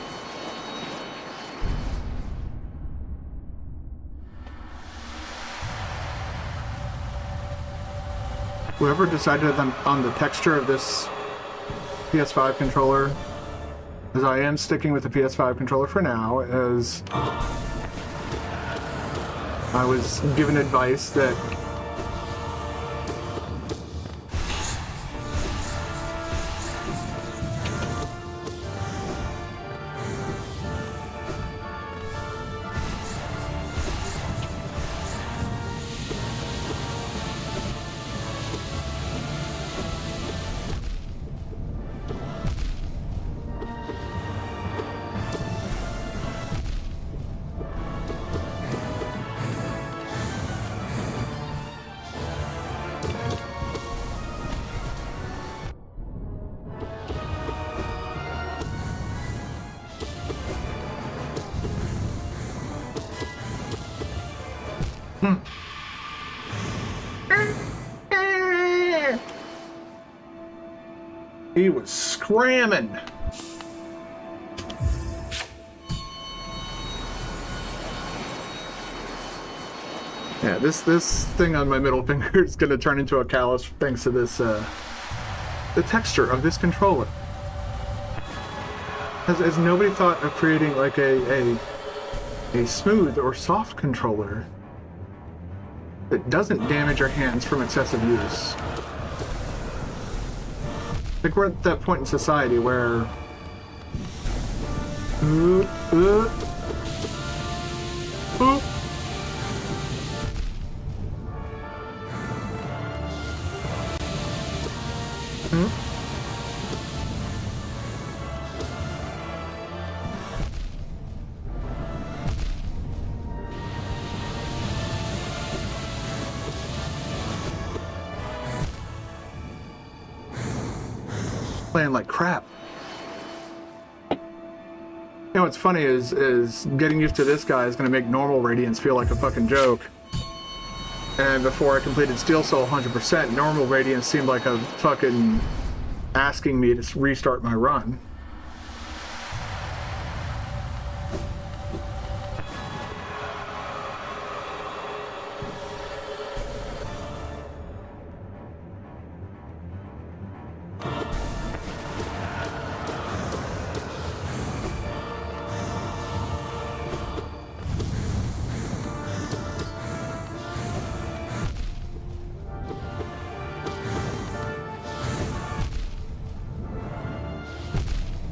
Whoever decided on the texture of this PS5 controller, as I am sticking with the PS5 controller for now, as I was given advice that he was scramming. Yeah, this thing on my middle finger is gonna turn into a callus thanks to this, the texture of this controller. Has nobody thought of creating like a smooth or soft controller that doesn't damage your hands from excessive use? I think we're at that point in society where playing like crap. You know what's funny is getting used to this guy is going to make normal Radiance feel like a fucking joke. And before I completed Steel Soul 100%, normal Radiance seemed like a fucking asking me to restart my run.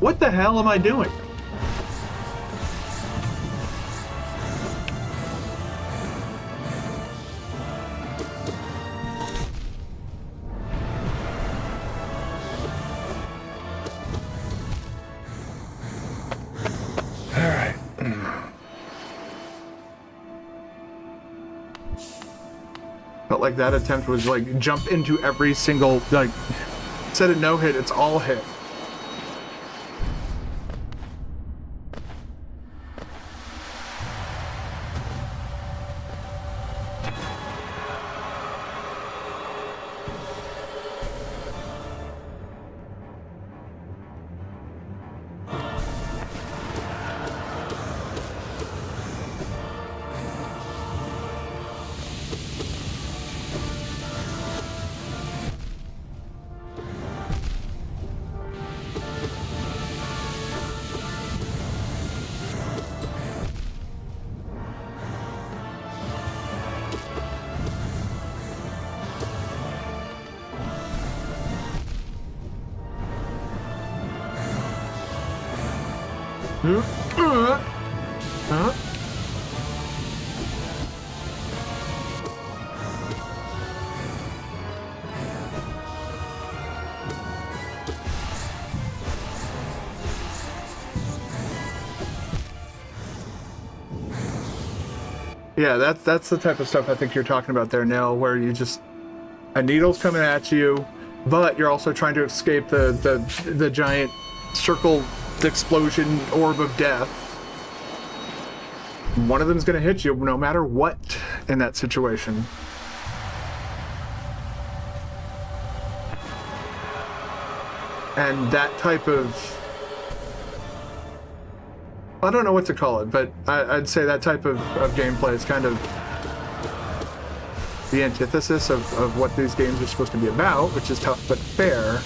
What the hell am I doing? All right. Felt like that attempt was like jump into every single, like, instead of no hit, it's all hit. Huh? Yeah, that's the type of stuff I think you're talking about there, Nell, where you just a needle's coming at you, but you're also trying to escape the giant circle explosion orb of death. One of them's gonna hit you no matter what in that situation. And that type of, I don't know what to call it, but I'd say that type of gameplay is kind of the antithesis of what these games are supposed to be about, which is tough but fair.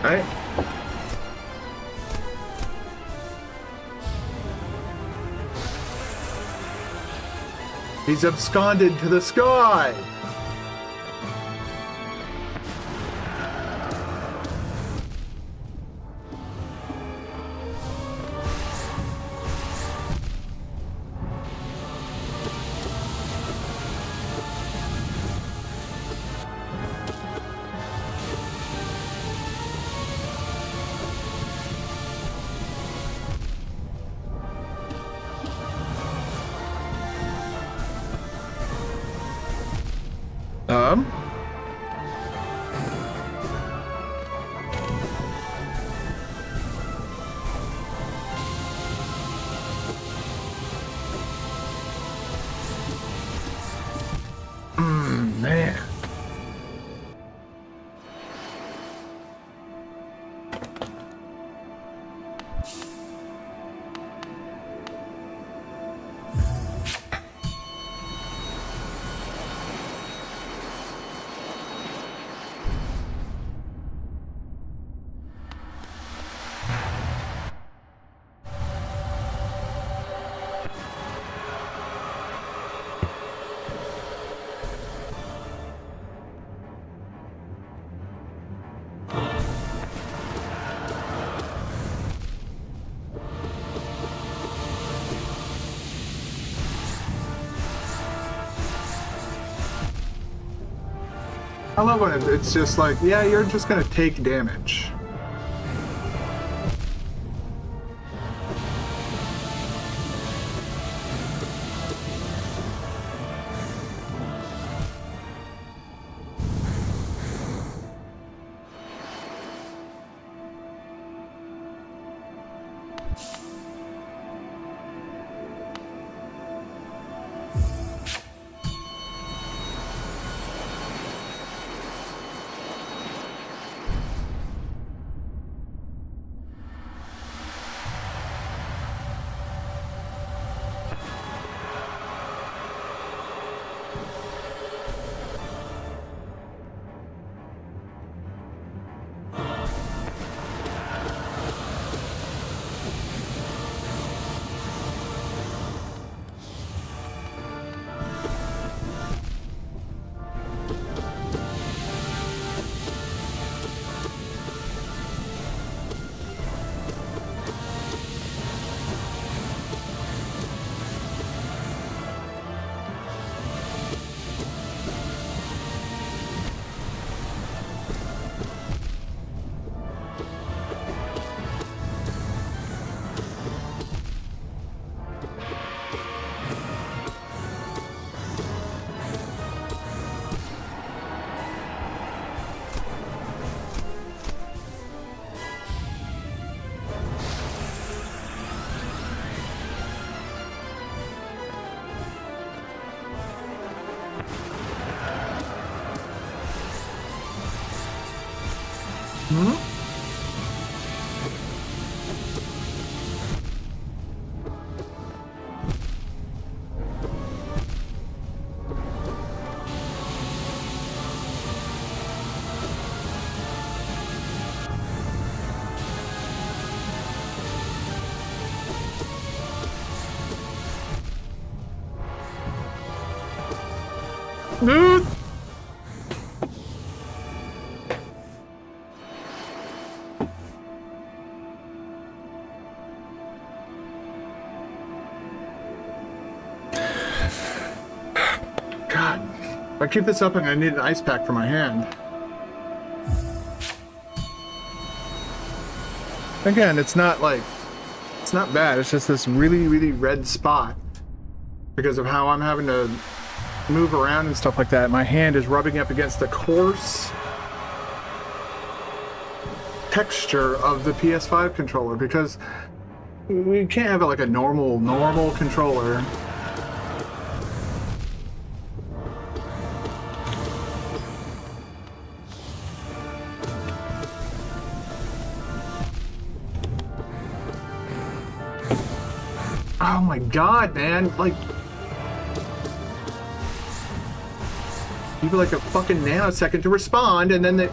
Right? He's absconded to the sky! Um? Man. I love when it's just like, yeah, you're just gonna take damage. Hmm? Dude. God, if I keep this up, I'm gonna need an ice pack for my hand. Again, it's not bad. It's just this really, really red spot because of how I'm having to move around and stuff like that. My hand is rubbing up against the coarse texture of the PS5 controller because we can't have it like a normal controller. Oh my god, man, like give it like a fucking nanosecond to respond and then the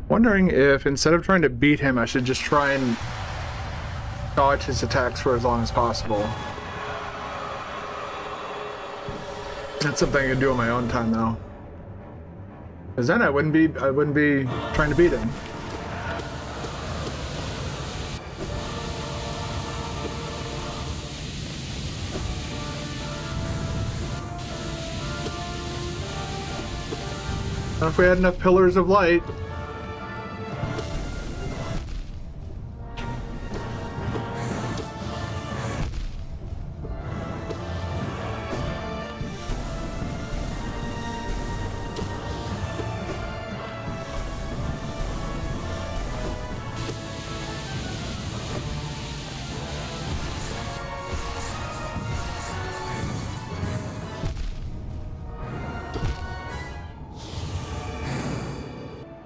wondering if instead of trying to beat him, I should just try and dodge his attacks for as long as possible. That's something I can do on my own time though. Because then I wouldn't be trying to beat him. Now if we had enough pillars of light.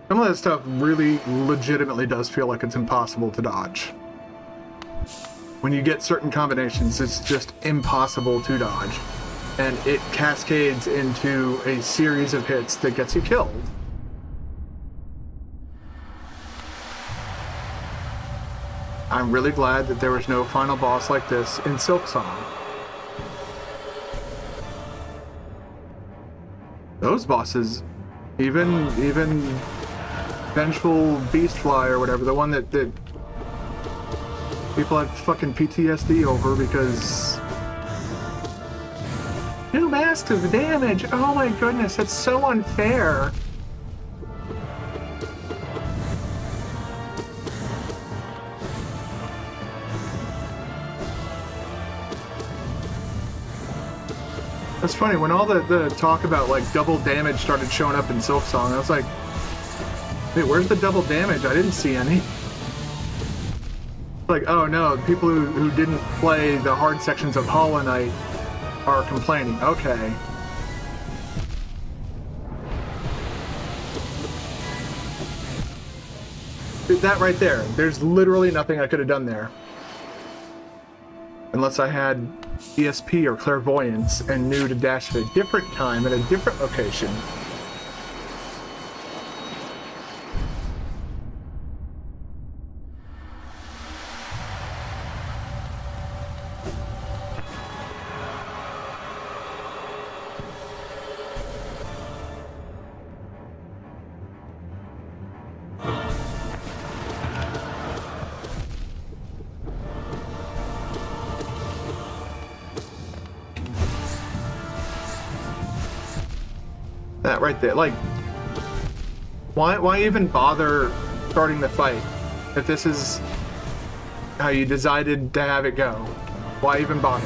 Some of that stuff really legitimately does feel like it's impossible to dodge. When you get certain combinations, it's just impossible to dodge. And it cascades into a series of hits that gets you killed. I'm really glad that there was no final boss like this in Silksong. Those bosses, even Vengeful Beastfly or whatever, the one that people had fucking PTSD over because 2 masks of damage. Oh my goodness, that's so unfair. That's funny, when all the talk about like double damage started showing up in Silksong, I was like, wait, where's the double damage? I didn't see any. Like, oh no, people who didn't play the hard sections of Hollow Knight are complaining. Okay. That right there, there's literally nothing I could have done there. Unless I had ESP or clairvoyance and knew to dash at a different time at a different location. That right there, like, why even bother starting the fight if this is how you decided to have it go? Why even bother?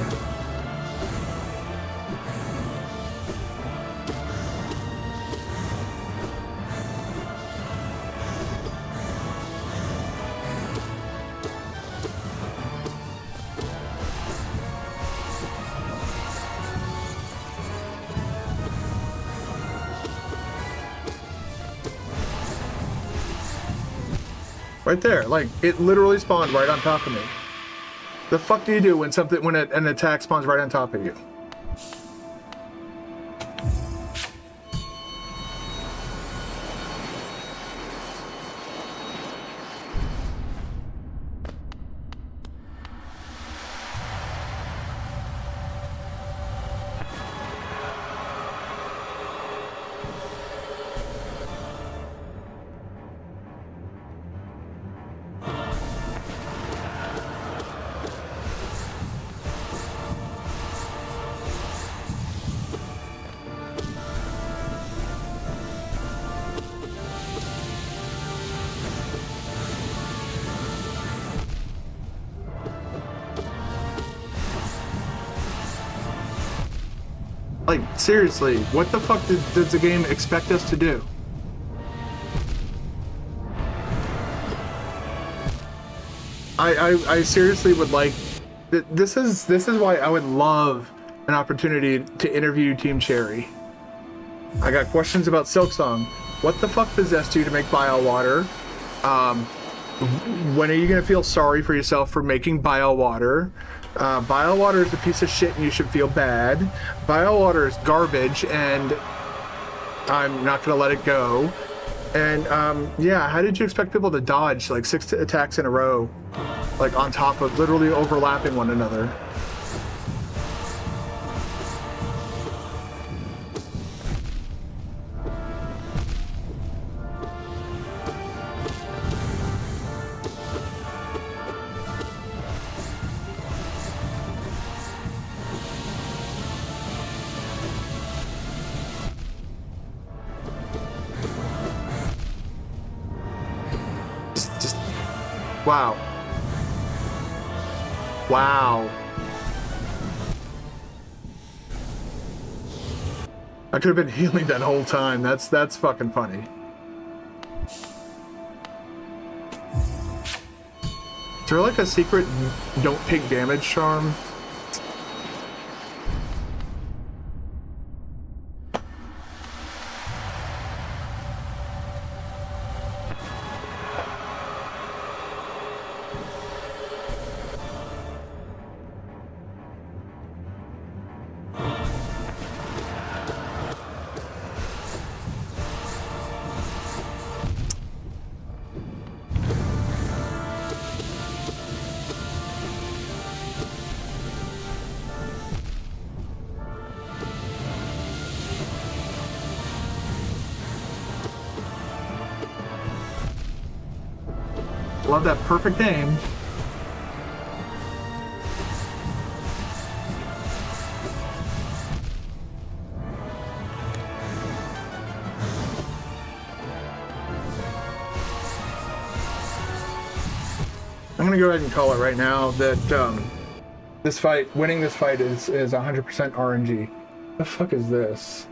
Right there, like, it literally spawned right on top of me. The fuck do you do when an attack spawns right on top of you? Like, seriously, what the fuck does the game expect us to do? I seriously would like... This is why I would love an opportunity to interview Team Cherry. I got questions about Silksong. What the fuck possessed you to make bio water? When are you gonna feel sorry for yourself for making bio water? Bio water is a piece of shit and you should feel bad. Bio water is garbage and I'm not gonna let it go. And yeah, how did you expect people to dodge like 6 attacks in a row, like on top of literally overlapping one another? Just wow. Wow. I could have been healing that whole time. That's fucking funny. Is there like a secret don't take damage charm? Love that perfect aim. I'm gonna go ahead and call it right now that winning this fight is 100% RNG. The fuck is this?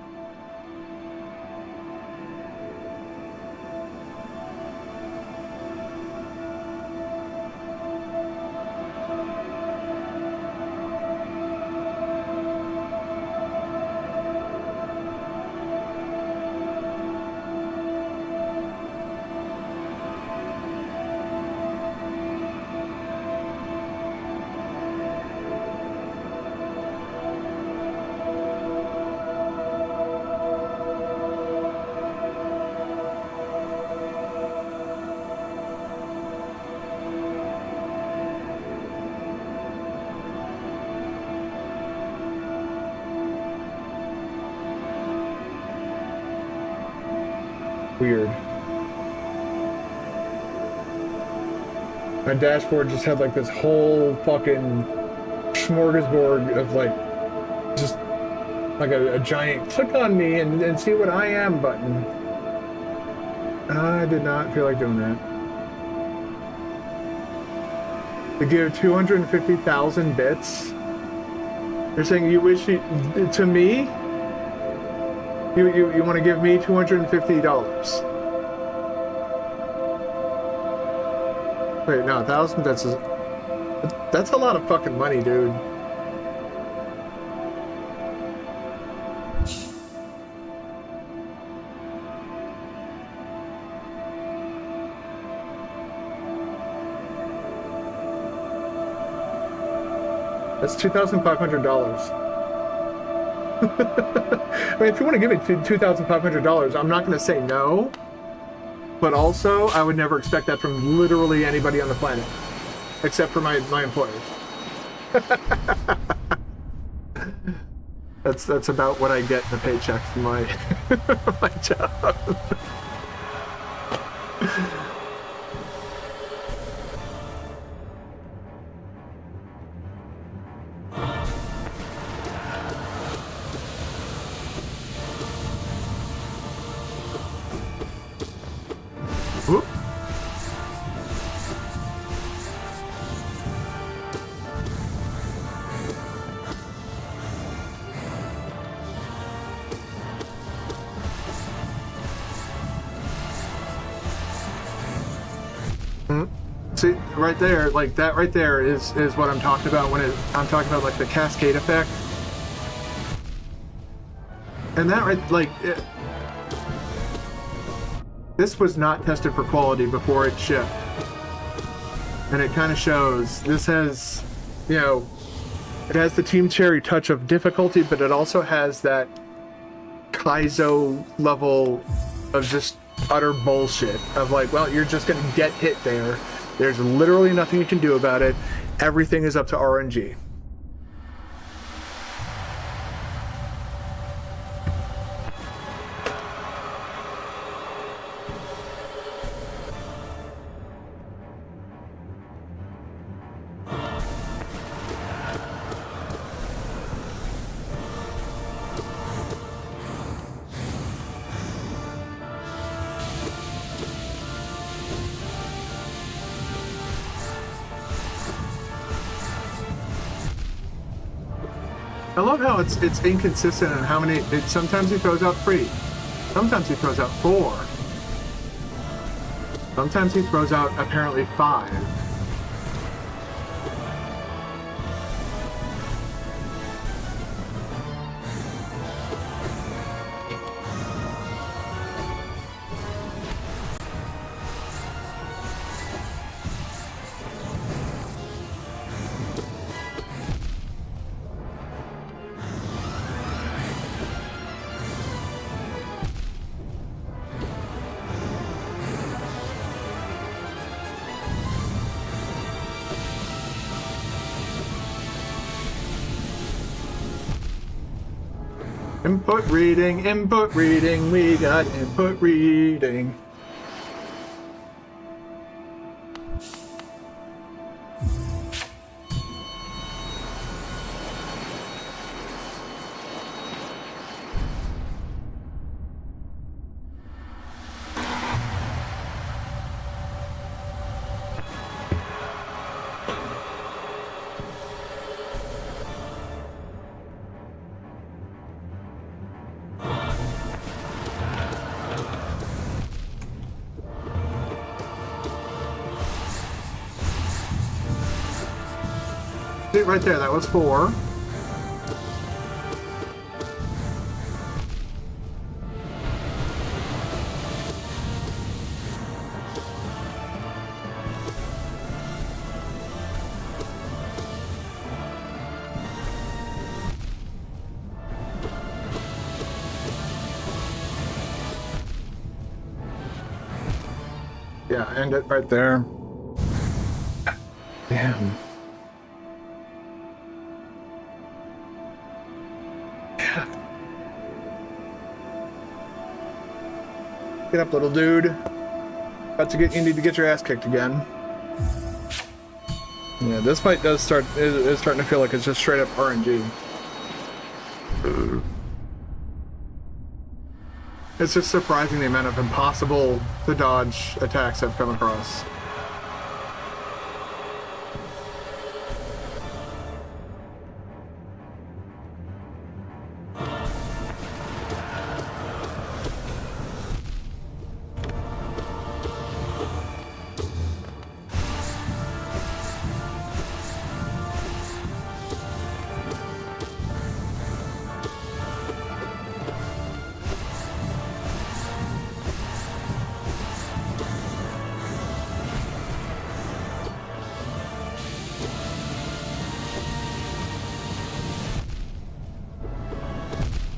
Weird. My dashboard just had like this whole fucking smorgasbord of like, just like a giant click on me and see what I am button. I did not feel like doing that. To give 250,000 bits? You're saying you wish you, to me? You want to give me $250? Wait, no, 1,000 bits is... That's a lot of fucking money, dude. That's $2,500. I mean, if you want to give me $2,500, I'm not going to say no. But also, I would never expect that from literally anybody on the planet, except for my employers. That's about what I get in a paycheck from my my job. Whoop. See, right there, like that right there is what I'm talking about when I'm talking about like the cascade effect. And that right, like, this was not tested for quality before it shipped. And it kind of shows. This has, you know, it has the Team Cherry touch of difficulty, but it also has that Kaizo level of just utter bullshit. Of like, well, you're just going to get hit there. There's literally nothing you can do about it. Everything is up to RNG. I love how it's inconsistent in how many. Sometimes he throws out 3, sometimes he throws out 4, sometimes he throws out apparently 5. Input reading, we got input reading. See, right there, that was 4. Yeah, end it right there. Damn. Yeah. Get up, little dude. You need to get your ass kicked again. Yeah, this fight is starting to feel like it's just straight up RNG. It's just surprising the amount of impossible to dodge attacks I've come across.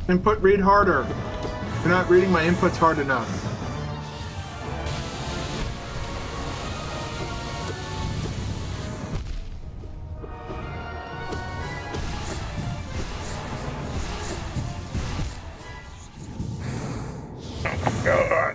Input read harder. You're not reading my inputs hard enough. Oh, God.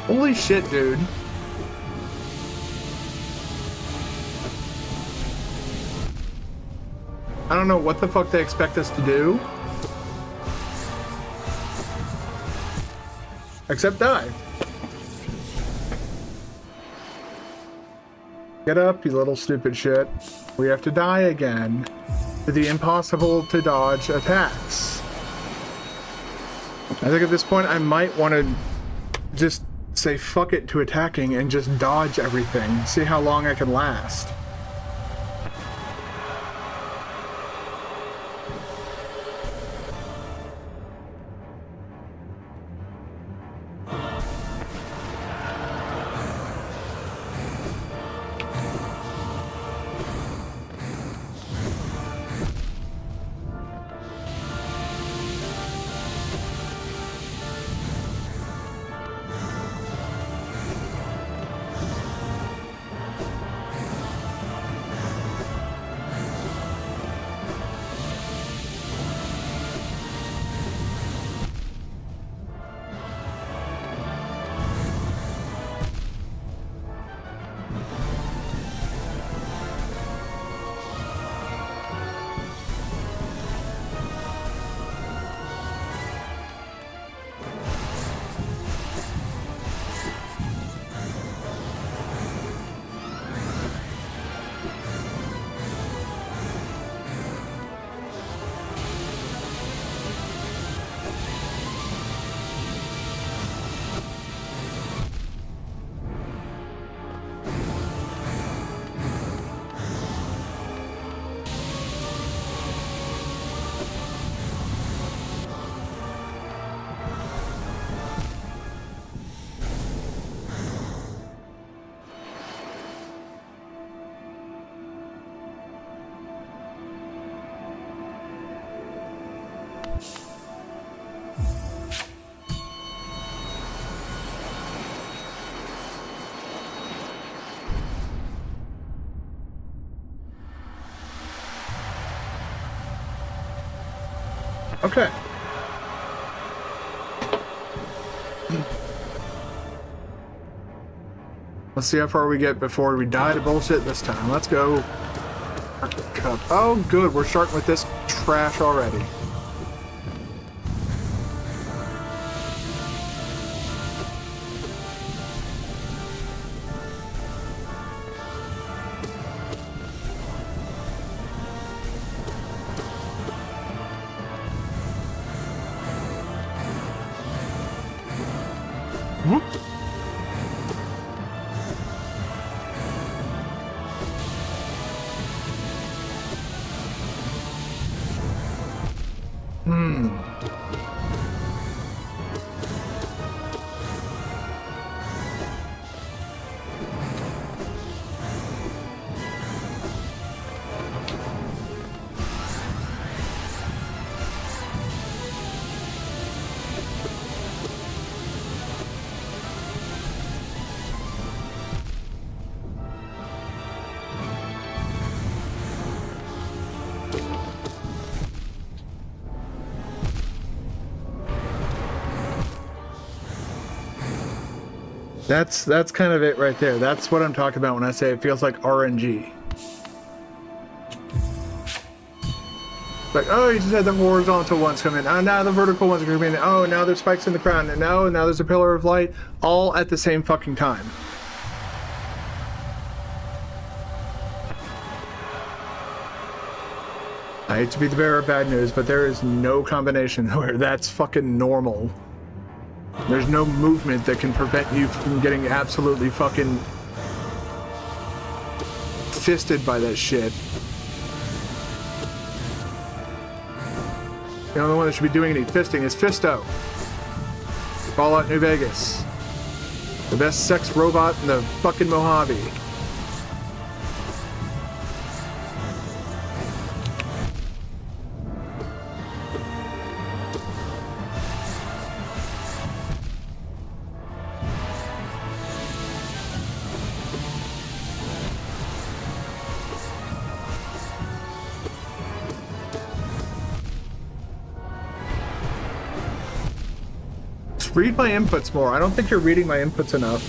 Holy shit, dude. I don't know what the fuck they expect us to do. Except die. Get up, you little stupid shit. We have to die again to the impossible to dodge attacks. I think at this point I might want to just say fuck it to attacking and just dodge everything. See how long I can last. Okay. Let's see how far we get before we die to bullshit this time. Let's go. Cup. Oh, good. We're starting with this trash already. Whoop. That's kind of it right there. That's what I'm talking about when I say it feels like RNG. Like, oh, you just had the horizontal ones come in. Oh, now the vertical ones are coming in. Oh, now there's spikes in the crown. And now there's a pillar of light. All at the same fucking time. I hate to be the bearer of bad news, but there is no combination where that's fucking normal. There's no movement that can prevent you from getting absolutely fucking fisted by that shit. The only one that should be doing any fisting is Fisto. Fallout New Vegas. The best sex robot in the fucking Mojave. Read my inputs more. I don't think you're reading my inputs enough.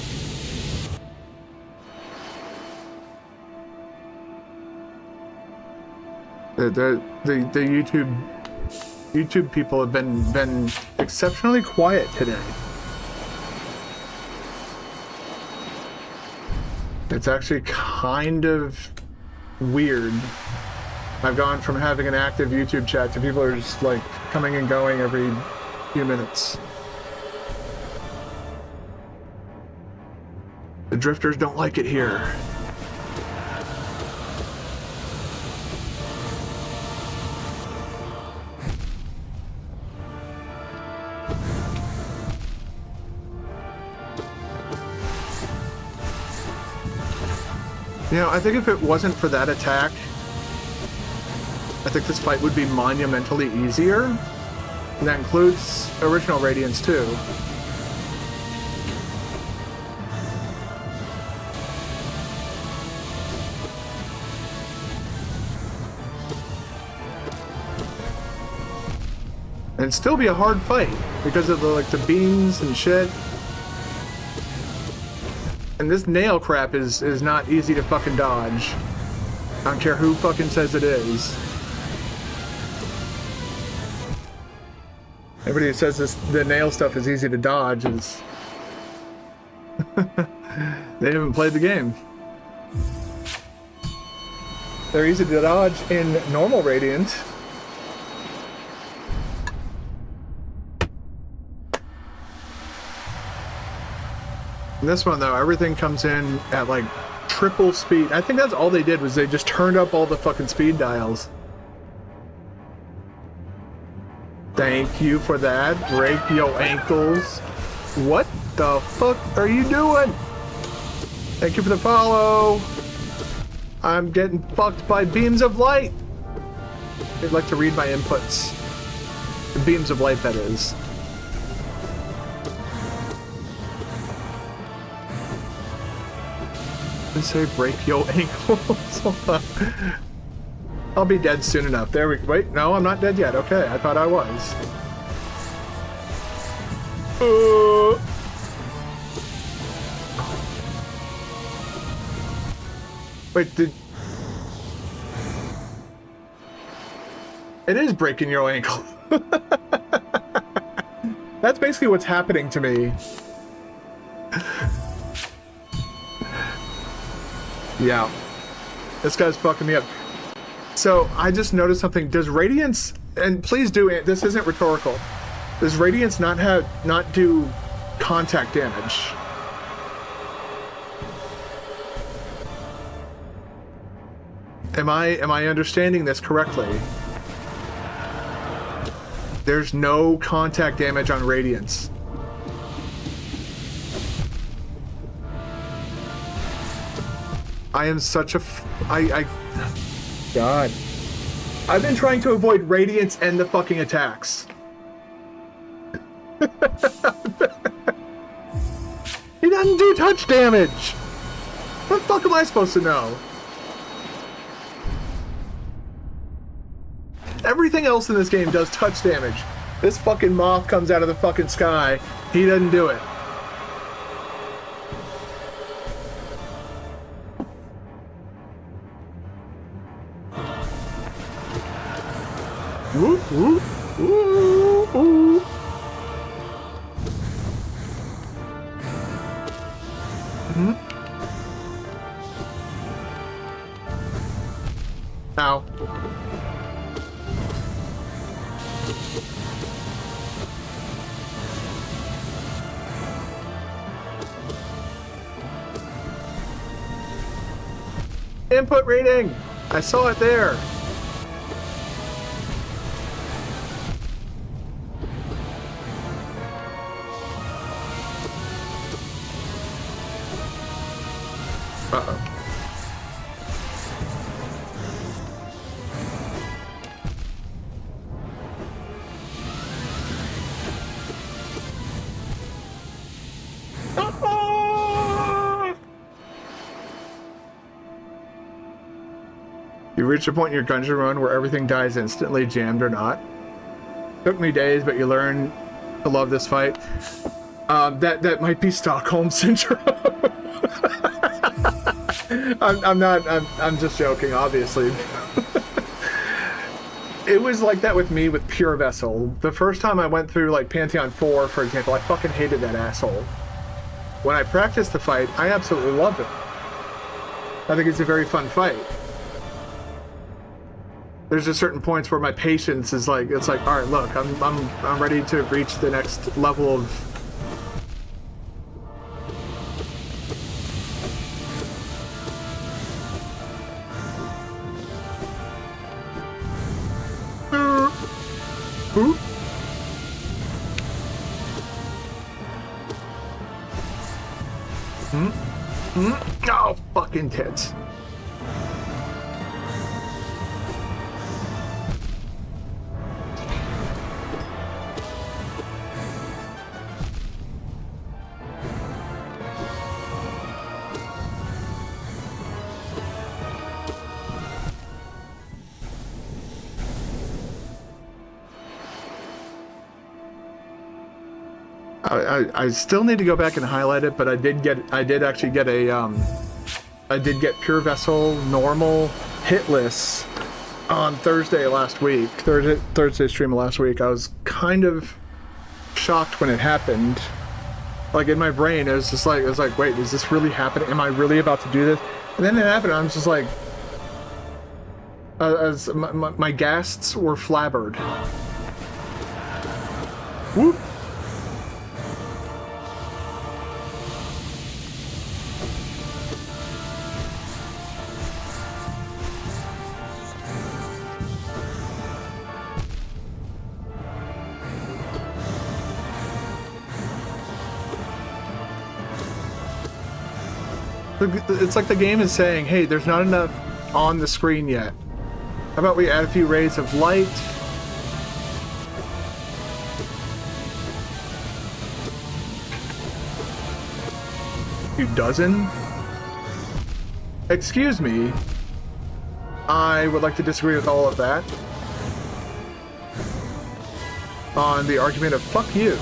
The YouTube people have been exceptionally quiet today. It's actually kind of weird. I've gone from having an active YouTube chat to people are just like coming and going every few minutes. The drifters don't like it here. You know, I think if it wasn't for that attack, I think this fight would be monumentally easier. And that includes original Radiance too. And it'd still be a hard fight because of the beams and shit. And this nail crap is not easy to fucking dodge. I don't care who fucking says it is. Everybody who says the nail stuff is easy to dodge is they haven't played the game. They're easy to dodge in normal Radiant. In this one though, everything comes in at like triple speed. I think that's all they did was they just turned up all the fucking speed dials. Thank you for that. Break your ankles. What the fuck are you doing? Thank you for the follow. I'm getting fucked by beams of light. I'd like to read my inputs. The beams of light, that is. I say break your ankles. Hold on. I'll be dead soon enough. There we... Wait, no, I'm not dead yet. Okay, I thought I was. Wait, did... It is breaking your ankle. That's basically what's happening to me. Yeah. This guy's fucking me up. So, I just noticed something. Does Radiance... And please do... This isn't rhetorical. Does Radiance not do contact damage? Am I understanding this correctly? There's no contact damage on Radiance. I am such a... God. I've been trying to avoid Radiance and the fucking attacks. He doesn't do touch damage! What the fuck am I supposed to know? Everything else in this game does touch damage. This fucking moth comes out of the fucking sky. He doesn't do it. Whoop, whoop, whoop, whoop. Ow. Input reading! I saw it there! Uh-oh. You reach a point in your dungeon run where everything dies instantly, jammed or not. Took me days, but you learn to love this fight. That might be Stockholm Syndrome. I'm just joking, obviously. It was like that with me with Pure Vessel. The first time I went through like Pantheon 4, for example, I fucking hated that asshole. When I practiced the fight, I absolutely loved it. I think it's a very fun fight. There's just certain points where my patience is like, it's like, all right, look, I'm ready to reach the next level of... Ooh. Oh, fucking tits. I still need to go back and highlight it, but I did actually get Pure Vessel normal hitless on Thursday last week. Thursday stream last week. I was kind of shocked when it happened. Like in my brain, it was like, wait, is this really happening? Am I really about to do this? And then it happened. I'm just like, as my ghasts were flabbered. Whoop. It's like the game is saying, hey, there's not enough on the screen yet. How about we add a few rays of light? You dozen? Excuse me. I would like to disagree with all of that on the argument of fuck you.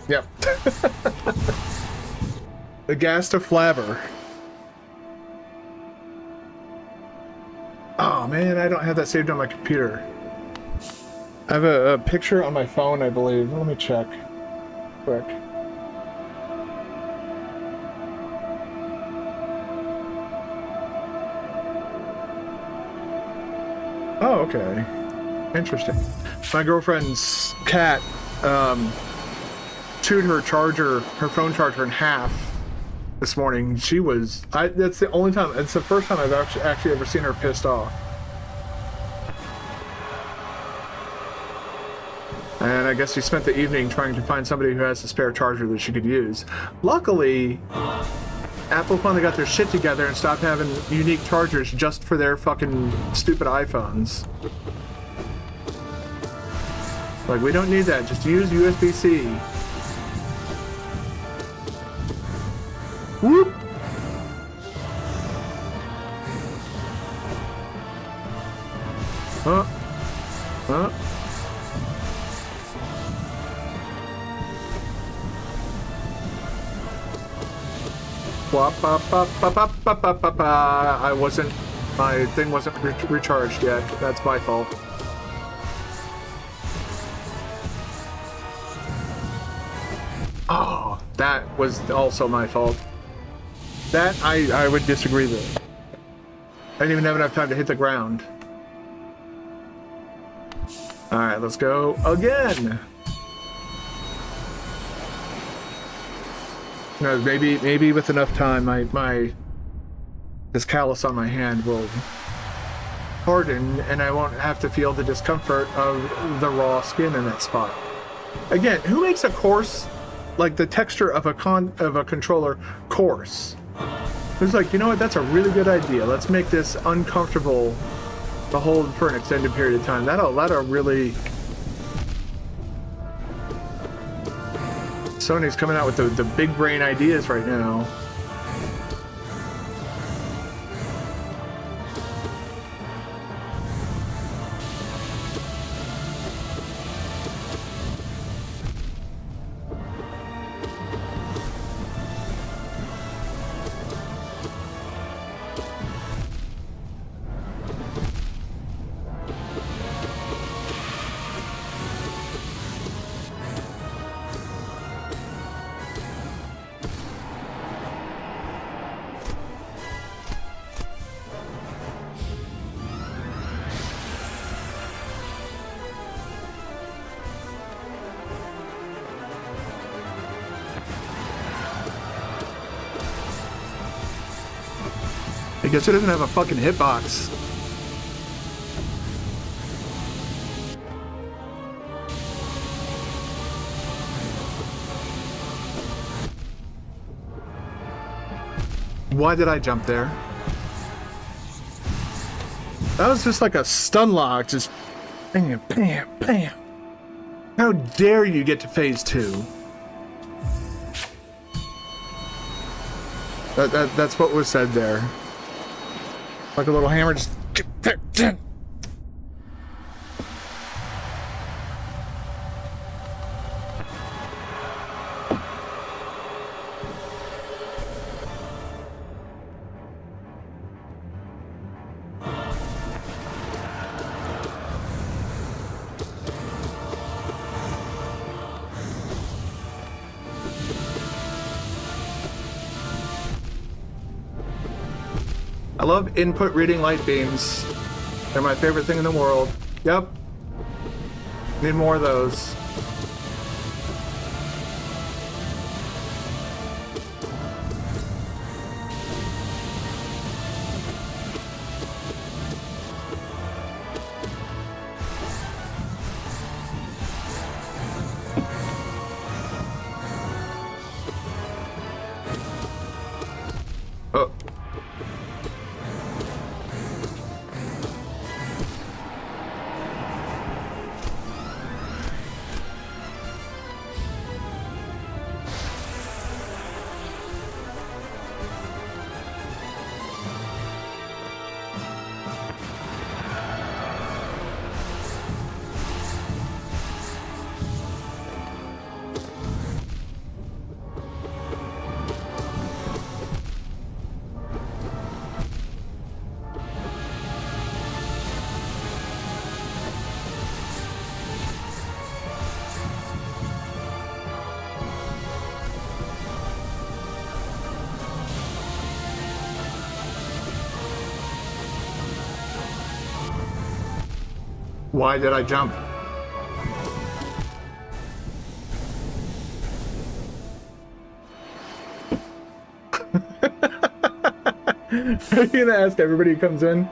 Yep. The gas to flabber. Oh man, I don't have that saved on my computer. I have a picture on my phone, I believe. Let me check quick. Oh, okay. Interesting. My girlfriend's cat chewed her charger, her phone charger in half this morning. She was, that's the only time, it's the first time I've actually ever seen her pissed off. And I guess she spent the evening trying to find somebody who has a spare charger that she could use. Luckily, Apple finally got their shit together and stopped having unique chargers just for their fucking stupid iPhones. Like, we don't need that. Just use USB-C. Whoop! Huh? Huh? I wasn't, my thing wasn't recharged yet. That's my fault. Oh, that was also my fault. That I would disagree with. I didn't even have enough time to hit the ground. Alright, let's go again. No, maybe with enough time, this callus on my hand will harden, and I won't have to feel the discomfort of the raw skin in that spot. Again, who makes a coarse, like the texture of a controller coarse? It's like, you know what? That's a really good idea. Let's make this uncomfortable to hold for an extended period of time. That'll really. Sony's coming out with the big brain ideas right now. I guess it doesn't have a fucking hitbox. Why did I jump there? That was just like a stun lock, just bam, bam, bam. How dare you get to phase 2? That's what was said there. Like a little hammer, just. I love input reading light beams. They're my favorite thing in the world. Yep. Need more of those. Oh. Why did I jump? Are you gonna ask everybody who comes in?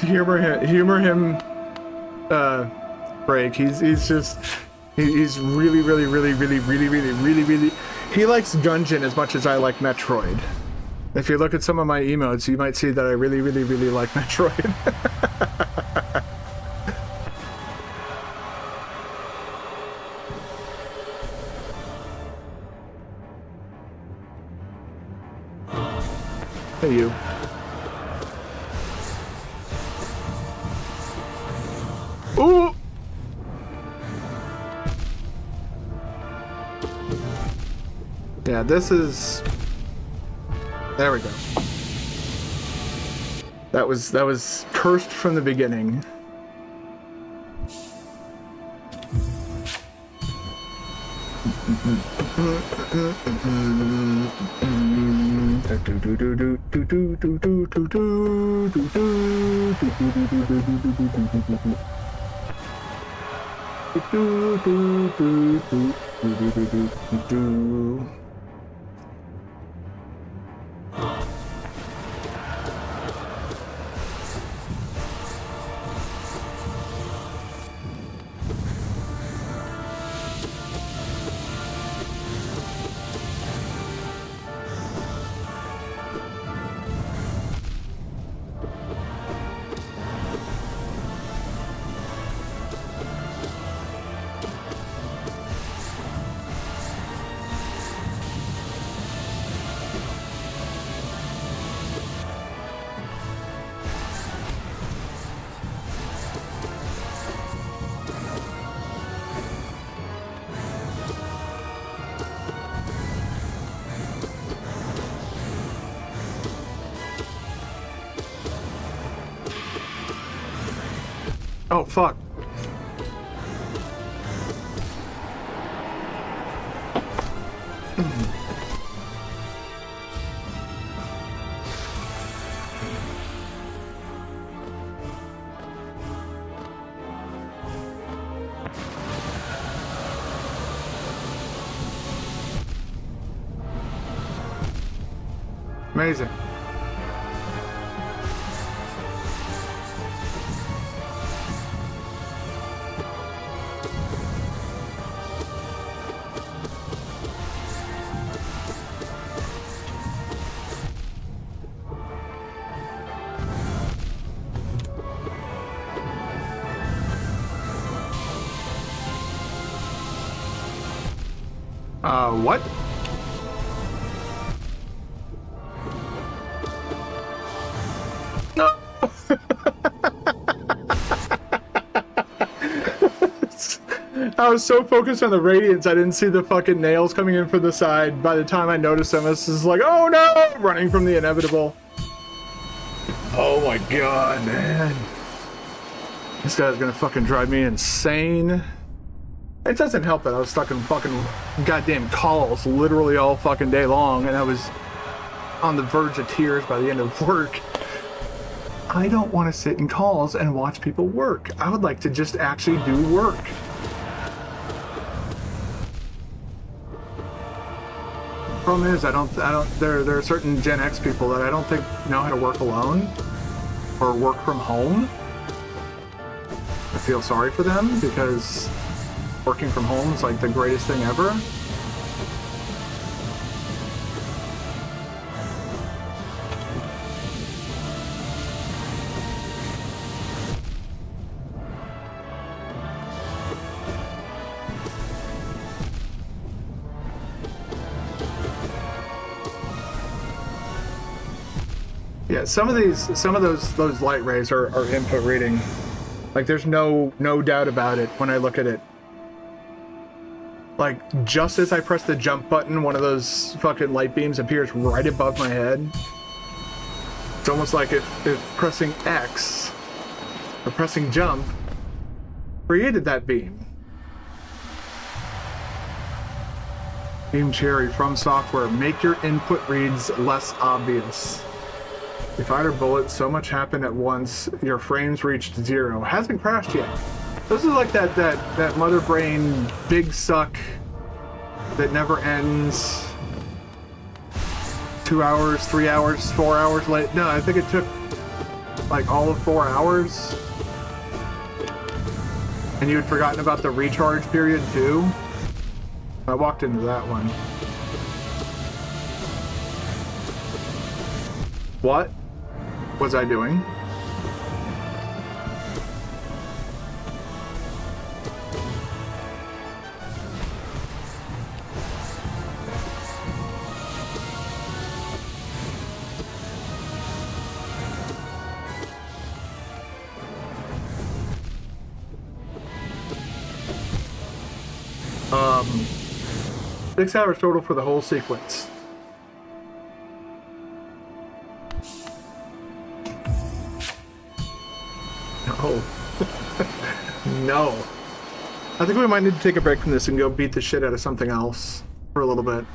Humor him, Break. He's really. He likes Gungeon as much as I like Metroid. If you look at some of my emotes, you might see that I really like Metroid. Hey, you. Ooh! Yeah, this is... There we go. That was cursed from the beginning. Oh, fuck. Amazing. What? No. I was so focused on the radiance, I didn't see the fucking nails coming in from the side. By the time I noticed them, this is like, oh no! Running from the inevitable. Oh my god, man. This guy's gonna fucking drive me insane. It doesn't help that I was stuck in fucking goddamn calls literally all fucking day long, and I was on the verge of tears by the end of work. I don't want to sit in calls and watch people work. I would like to just actually do work. Problem is, there are certain Gen X people that I don't think know how to work alone or work from home. I feel sorry for them because working from home is like the greatest thing ever. Yeah, some of those light rays are input reading. Like there's no doubt about it when I look at it. Like, just as I press the jump button, one of those fucking light beams appears right above my head. It's almost like if pressing X, or pressing jump, created that beam. Team Cherry from software. Make your input reads less obvious. You fired a bullet, so much happened at once, your frames reached 0. Hasn't crashed yet. This is like that mother brain big suck that never ends. 2 hours, 3 hours, 4 hours late. No, I think it took like all of 4 hours. And you had forgotten about the recharge period too. I walked into that one. What was I doing? Um, 6 hours total for the whole sequence. No. No. I think we might need to take a break from this and go beat the shit out of something else for a little bit.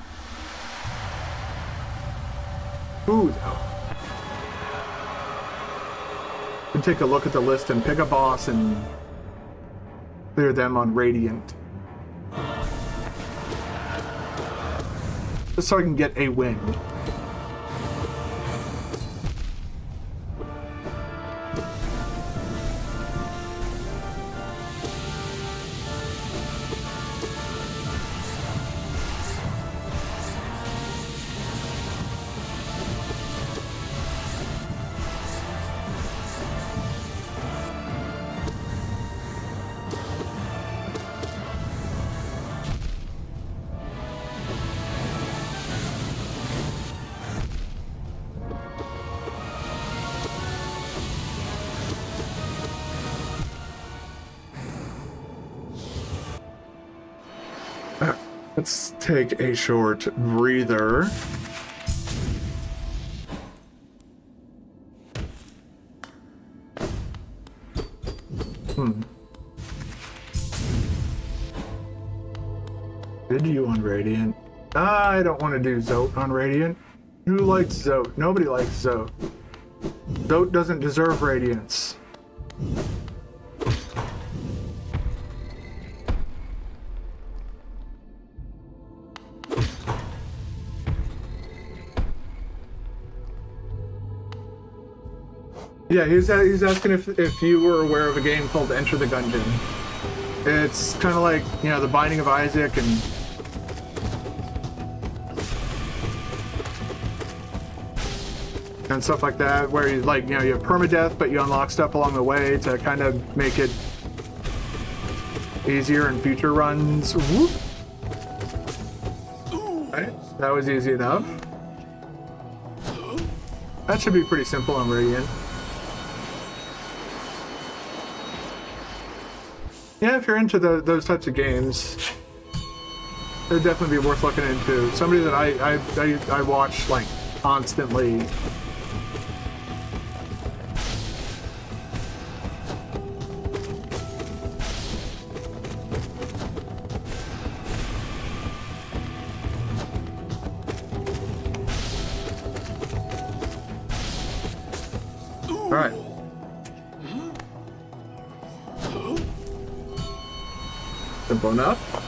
Ooh, though. And take a look at the list and pick a boss and clear them on Radiant. Just so I can get a win. Let's take a short breather. Did you on Radiant? I don't want to do Zote on Radiant. Who likes Zote? Nobody likes Zote. Zote doesn't deserve Radiance. Yeah, he's asking if you were aware of a game called Enter the Gungeon. It's kind of like, you know, the Binding of Isaac and stuff like that, where you like, you know, you have permadeath, but you unlock stuff along the way to kind of make it easier in future runs. Whoop. Right, that was easy enough. That should be pretty simple on Radiant. Yeah, if you're into those types of games, it'd definitely be worth looking into. Somebody that I watch like constantly. All right. Simple enough.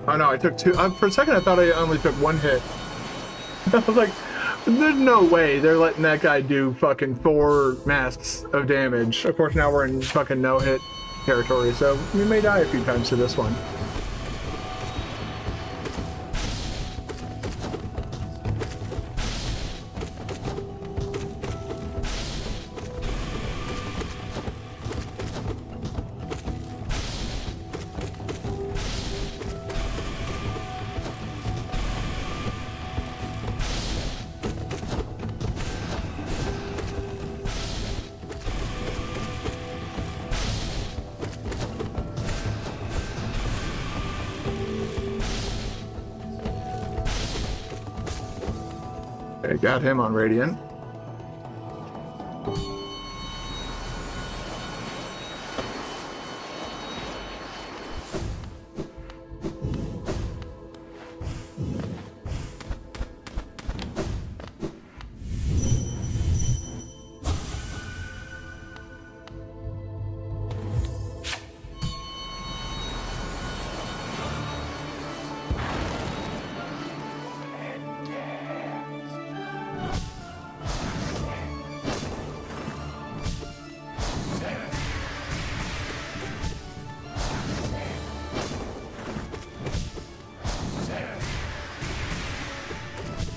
Oh no, I took two. For a second, I thought I only took one hit. I was like, there's no way they're letting that guy do fucking 4 masks of damage. Of course, now we're in fucking no-hit territory, so we may die a few times to this one. Okay, got him on Radiant.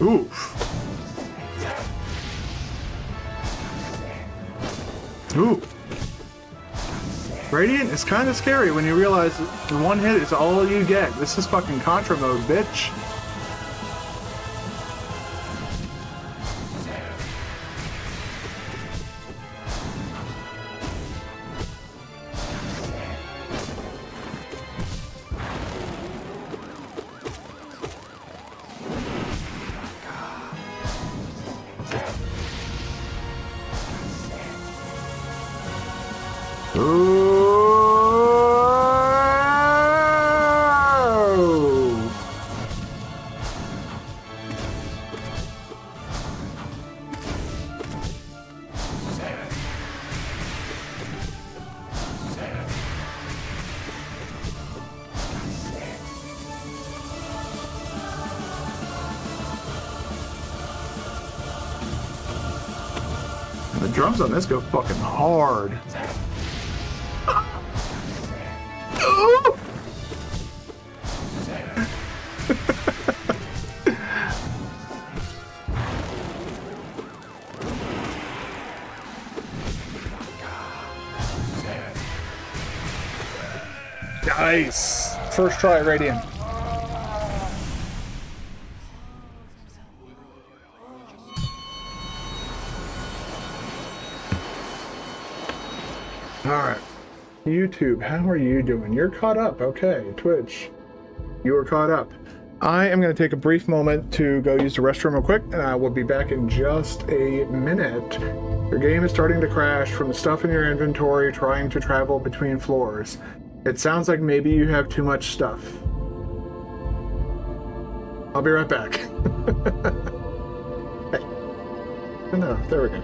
Oof. Ooh. Radiant is kind of scary when you realize that one hit is all you get. This is fucking Contra mode, bitch. Ooh. The drums on this go fucking hard. Ooh. Nice. First try, Radiant. Alright. YouTube, how are you doing? You're caught up. Okay. Twitch, you are caught up. I am going to take a brief moment to go use the restroom real quick, and I will be back in just a minute. Your game is starting to crash from the stuff in your inventory trying to travel between floors. It sounds like maybe you have too much stuff. I'll be right back. Hey. No, there we go.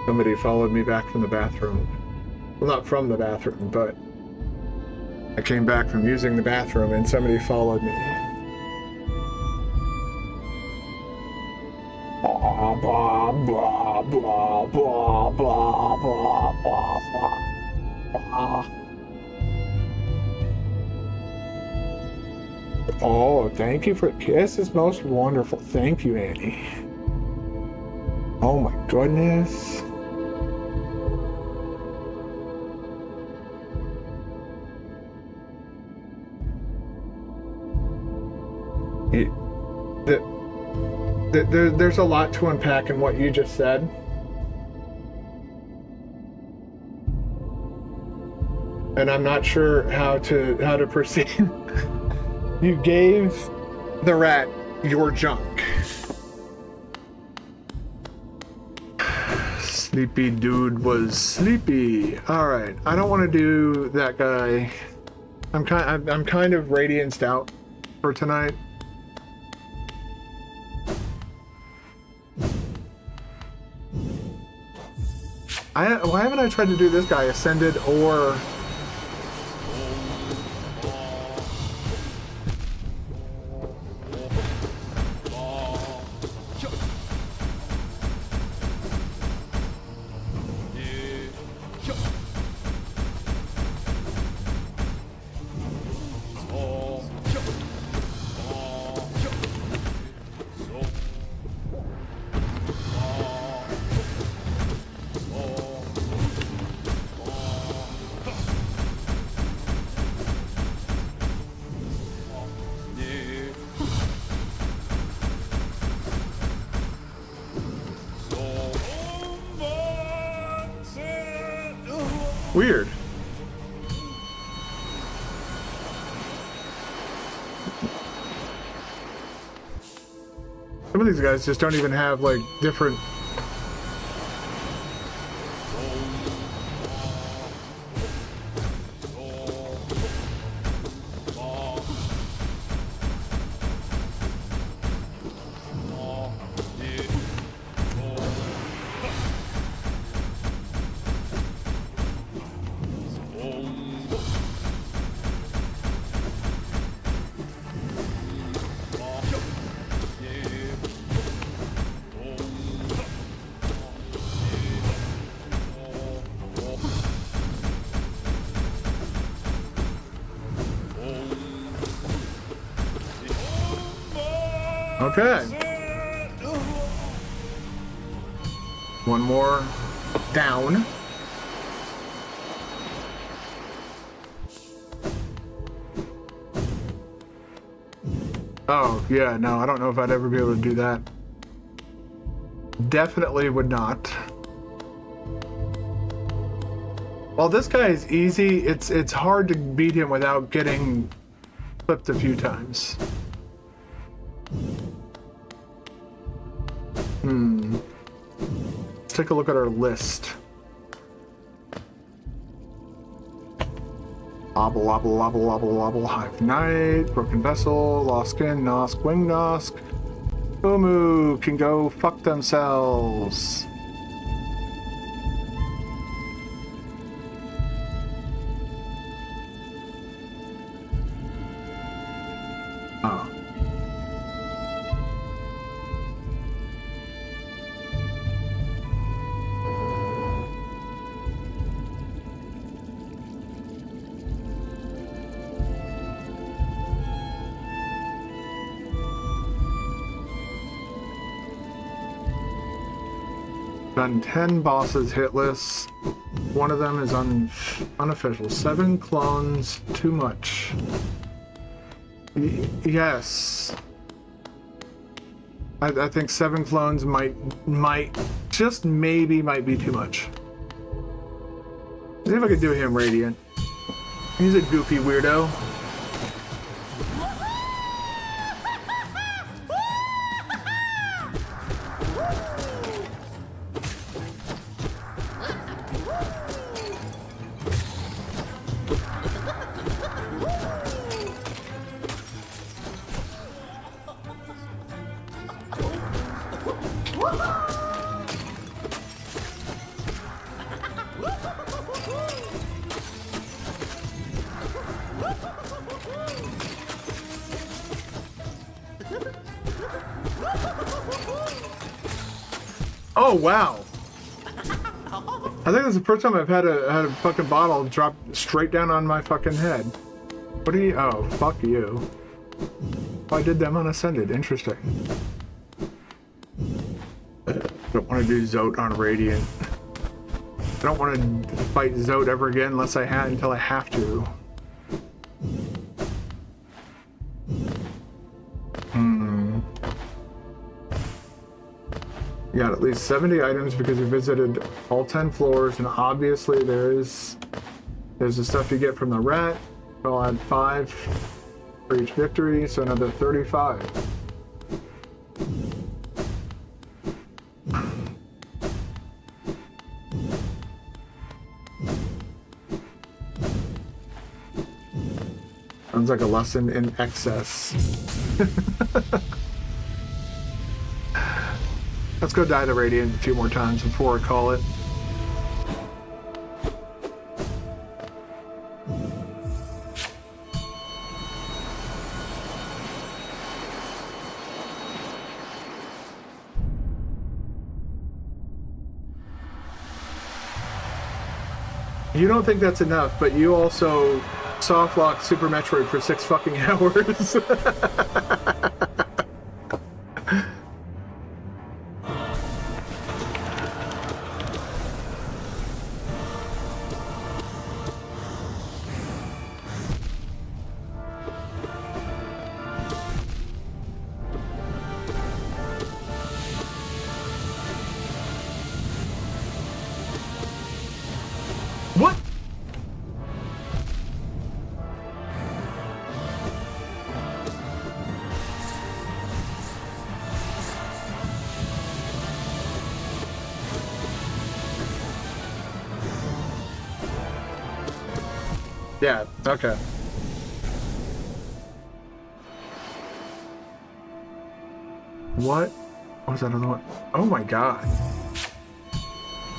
Somebody followed me back from the bathroom. Well, not from the bathroom, but I came back from using the bathroom and somebody followed me. Blah, blah, blah, blah, blah, blah, blah, blah, blah. Oh, thank you for kisses, most wonderful. Thank you, Annie. Oh my goodness. There's a lot to unpack in what you just said. And I'm not sure how to proceed. You gave the rat your junk. Sleepy dude was sleepy. All right, I don't want to do that guy. I'm kind of radianced out for tonight. Why haven't I tried to do this guy ascended or? Weird. Some of these guys just don't even have like different. Okay. One more down. Oh, yeah, no, I don't know if I'd ever be able to do that. Definitely would not. While this guy is easy, it's hard to beat him without getting flipped a few times. Let's take a look at our list. Obble, obble, obble, obble, obble, Hive Knight, Broken Vessel, Lost Skin, Nosk, Wing Nosk. Umu can go fuck themselves. Oh. Done 10 bosses hitless. One of them is unofficial. 7 clones, too much. Yes. I think 7 clones might just maybe might be too much. See if I could do him radiant. He's a goofy weirdo. Oh, wow. I think that's the first time I've had a fucking bottle drop straight down on my fucking head. What are you? Oh, fuck you. Oh, I did them unascended. Interesting. I don't want to do Zote on Radiant. I don't want to fight Zote ever again unless I had until I have to. You got at least 70 items because you visited all 10 floors, and obviously there's the stuff you get from the rat. I'll add 5 for each victory, so another 35. Sounds like a lesson in excess. Let's go die the Radiant a few more times before I call it. You don't think that's enough, but you also softlock Super Metroid for 6 fucking hours. What? Yeah, okay. What was that other one? Oh my god.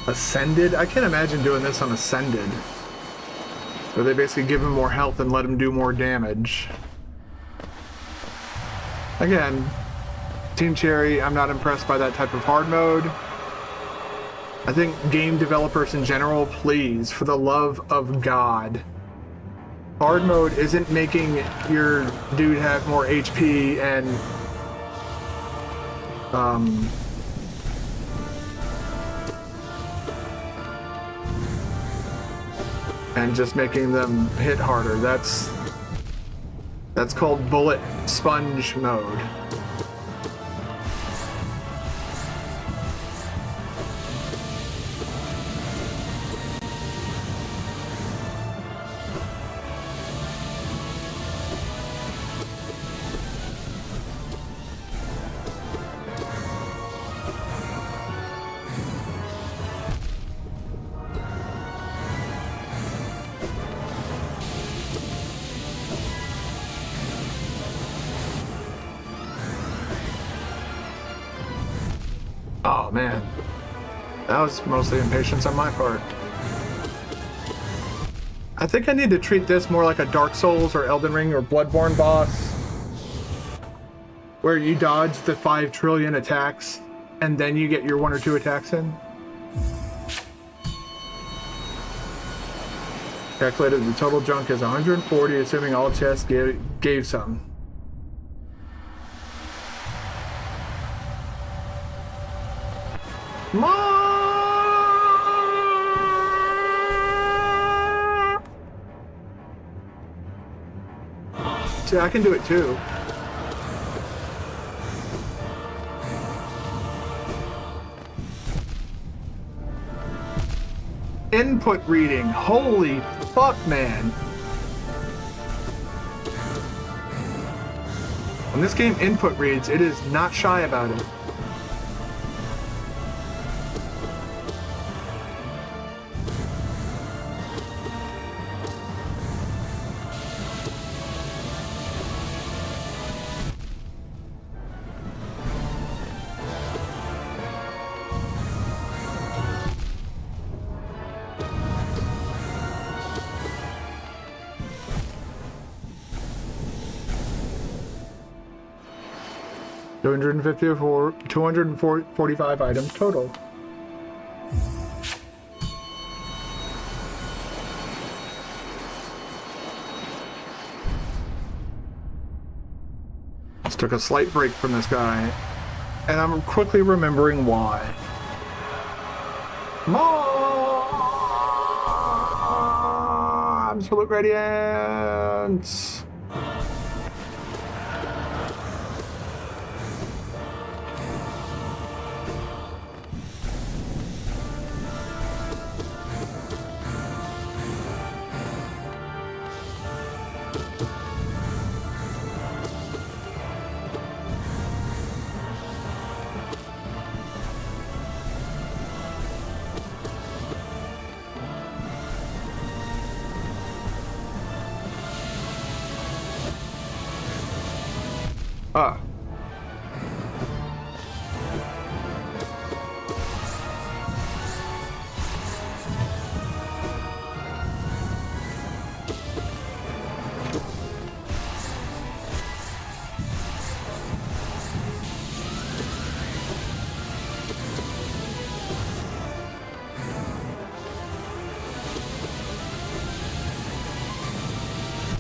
Ascended? I can't imagine doing this on Ascended. Where they basically give him more health and let him do more damage. Again, Team Cherry, I'm not impressed by that type of hard mode. I think game developers in general, please, for the love of God, hard mode isn't making your dude have more HP and just making them hit harder. That's called bullet sponge mode. Oh man, that was mostly impatience on my part. I think I need to treat this more like a Dark Souls or Elden Ring or Bloodborne boss, where you dodge the 5 trillion attacks and then you get your 1 or 2 attacks in. Calculated the total junk is 140, assuming all chests gave some. See, I can do it too. Input reading. Holy fuck, man. When this game input reads, it is not shy about it. $245 items total. Just took a slight break from this guy, and I'm quickly remembering why. Absolute radiance. Ah.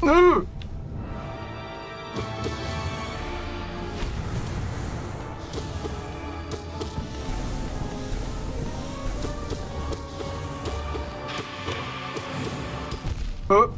No! Oh.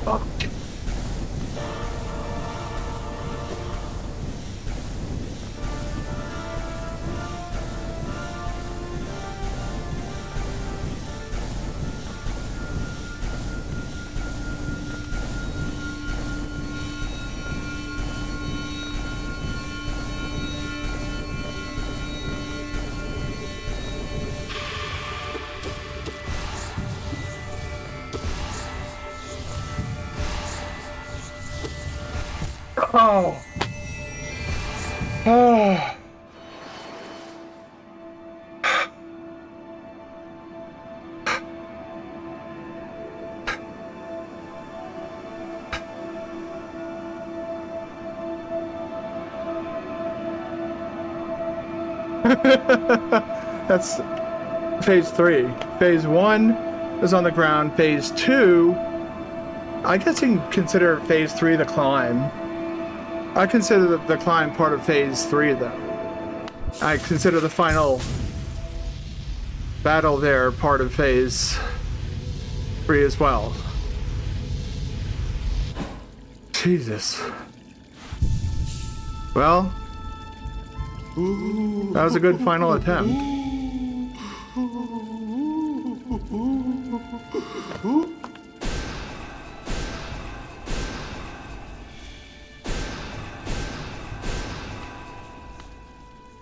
Fuck. Oh. Oh. That's phase 3. Phase 1 is on the ground. Phase 2, I guess you can consider phase 3 the climb. I consider the climb part of phase 3 though. I consider the final battle there part of phase 3 as well. Jesus. Well, that was a good final attempt.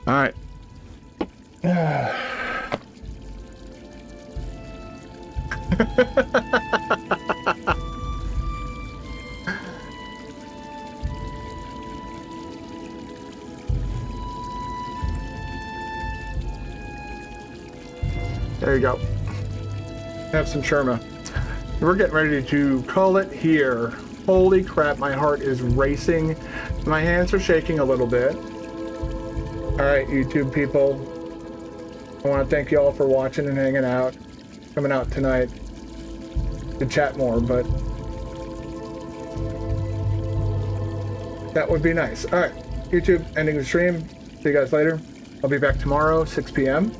All right. There you go. Have some Sherma. We're getting ready to call it here. Holy crap, my heart is racing. My hands are shaking a little bit. All right, YouTube people. I want to thank you all for watching and hanging out. Coming out tonight to chat more, but that would be nice. All right, YouTube, ending the stream. See you guys later. I'll be back tomorrow, 6 p.m.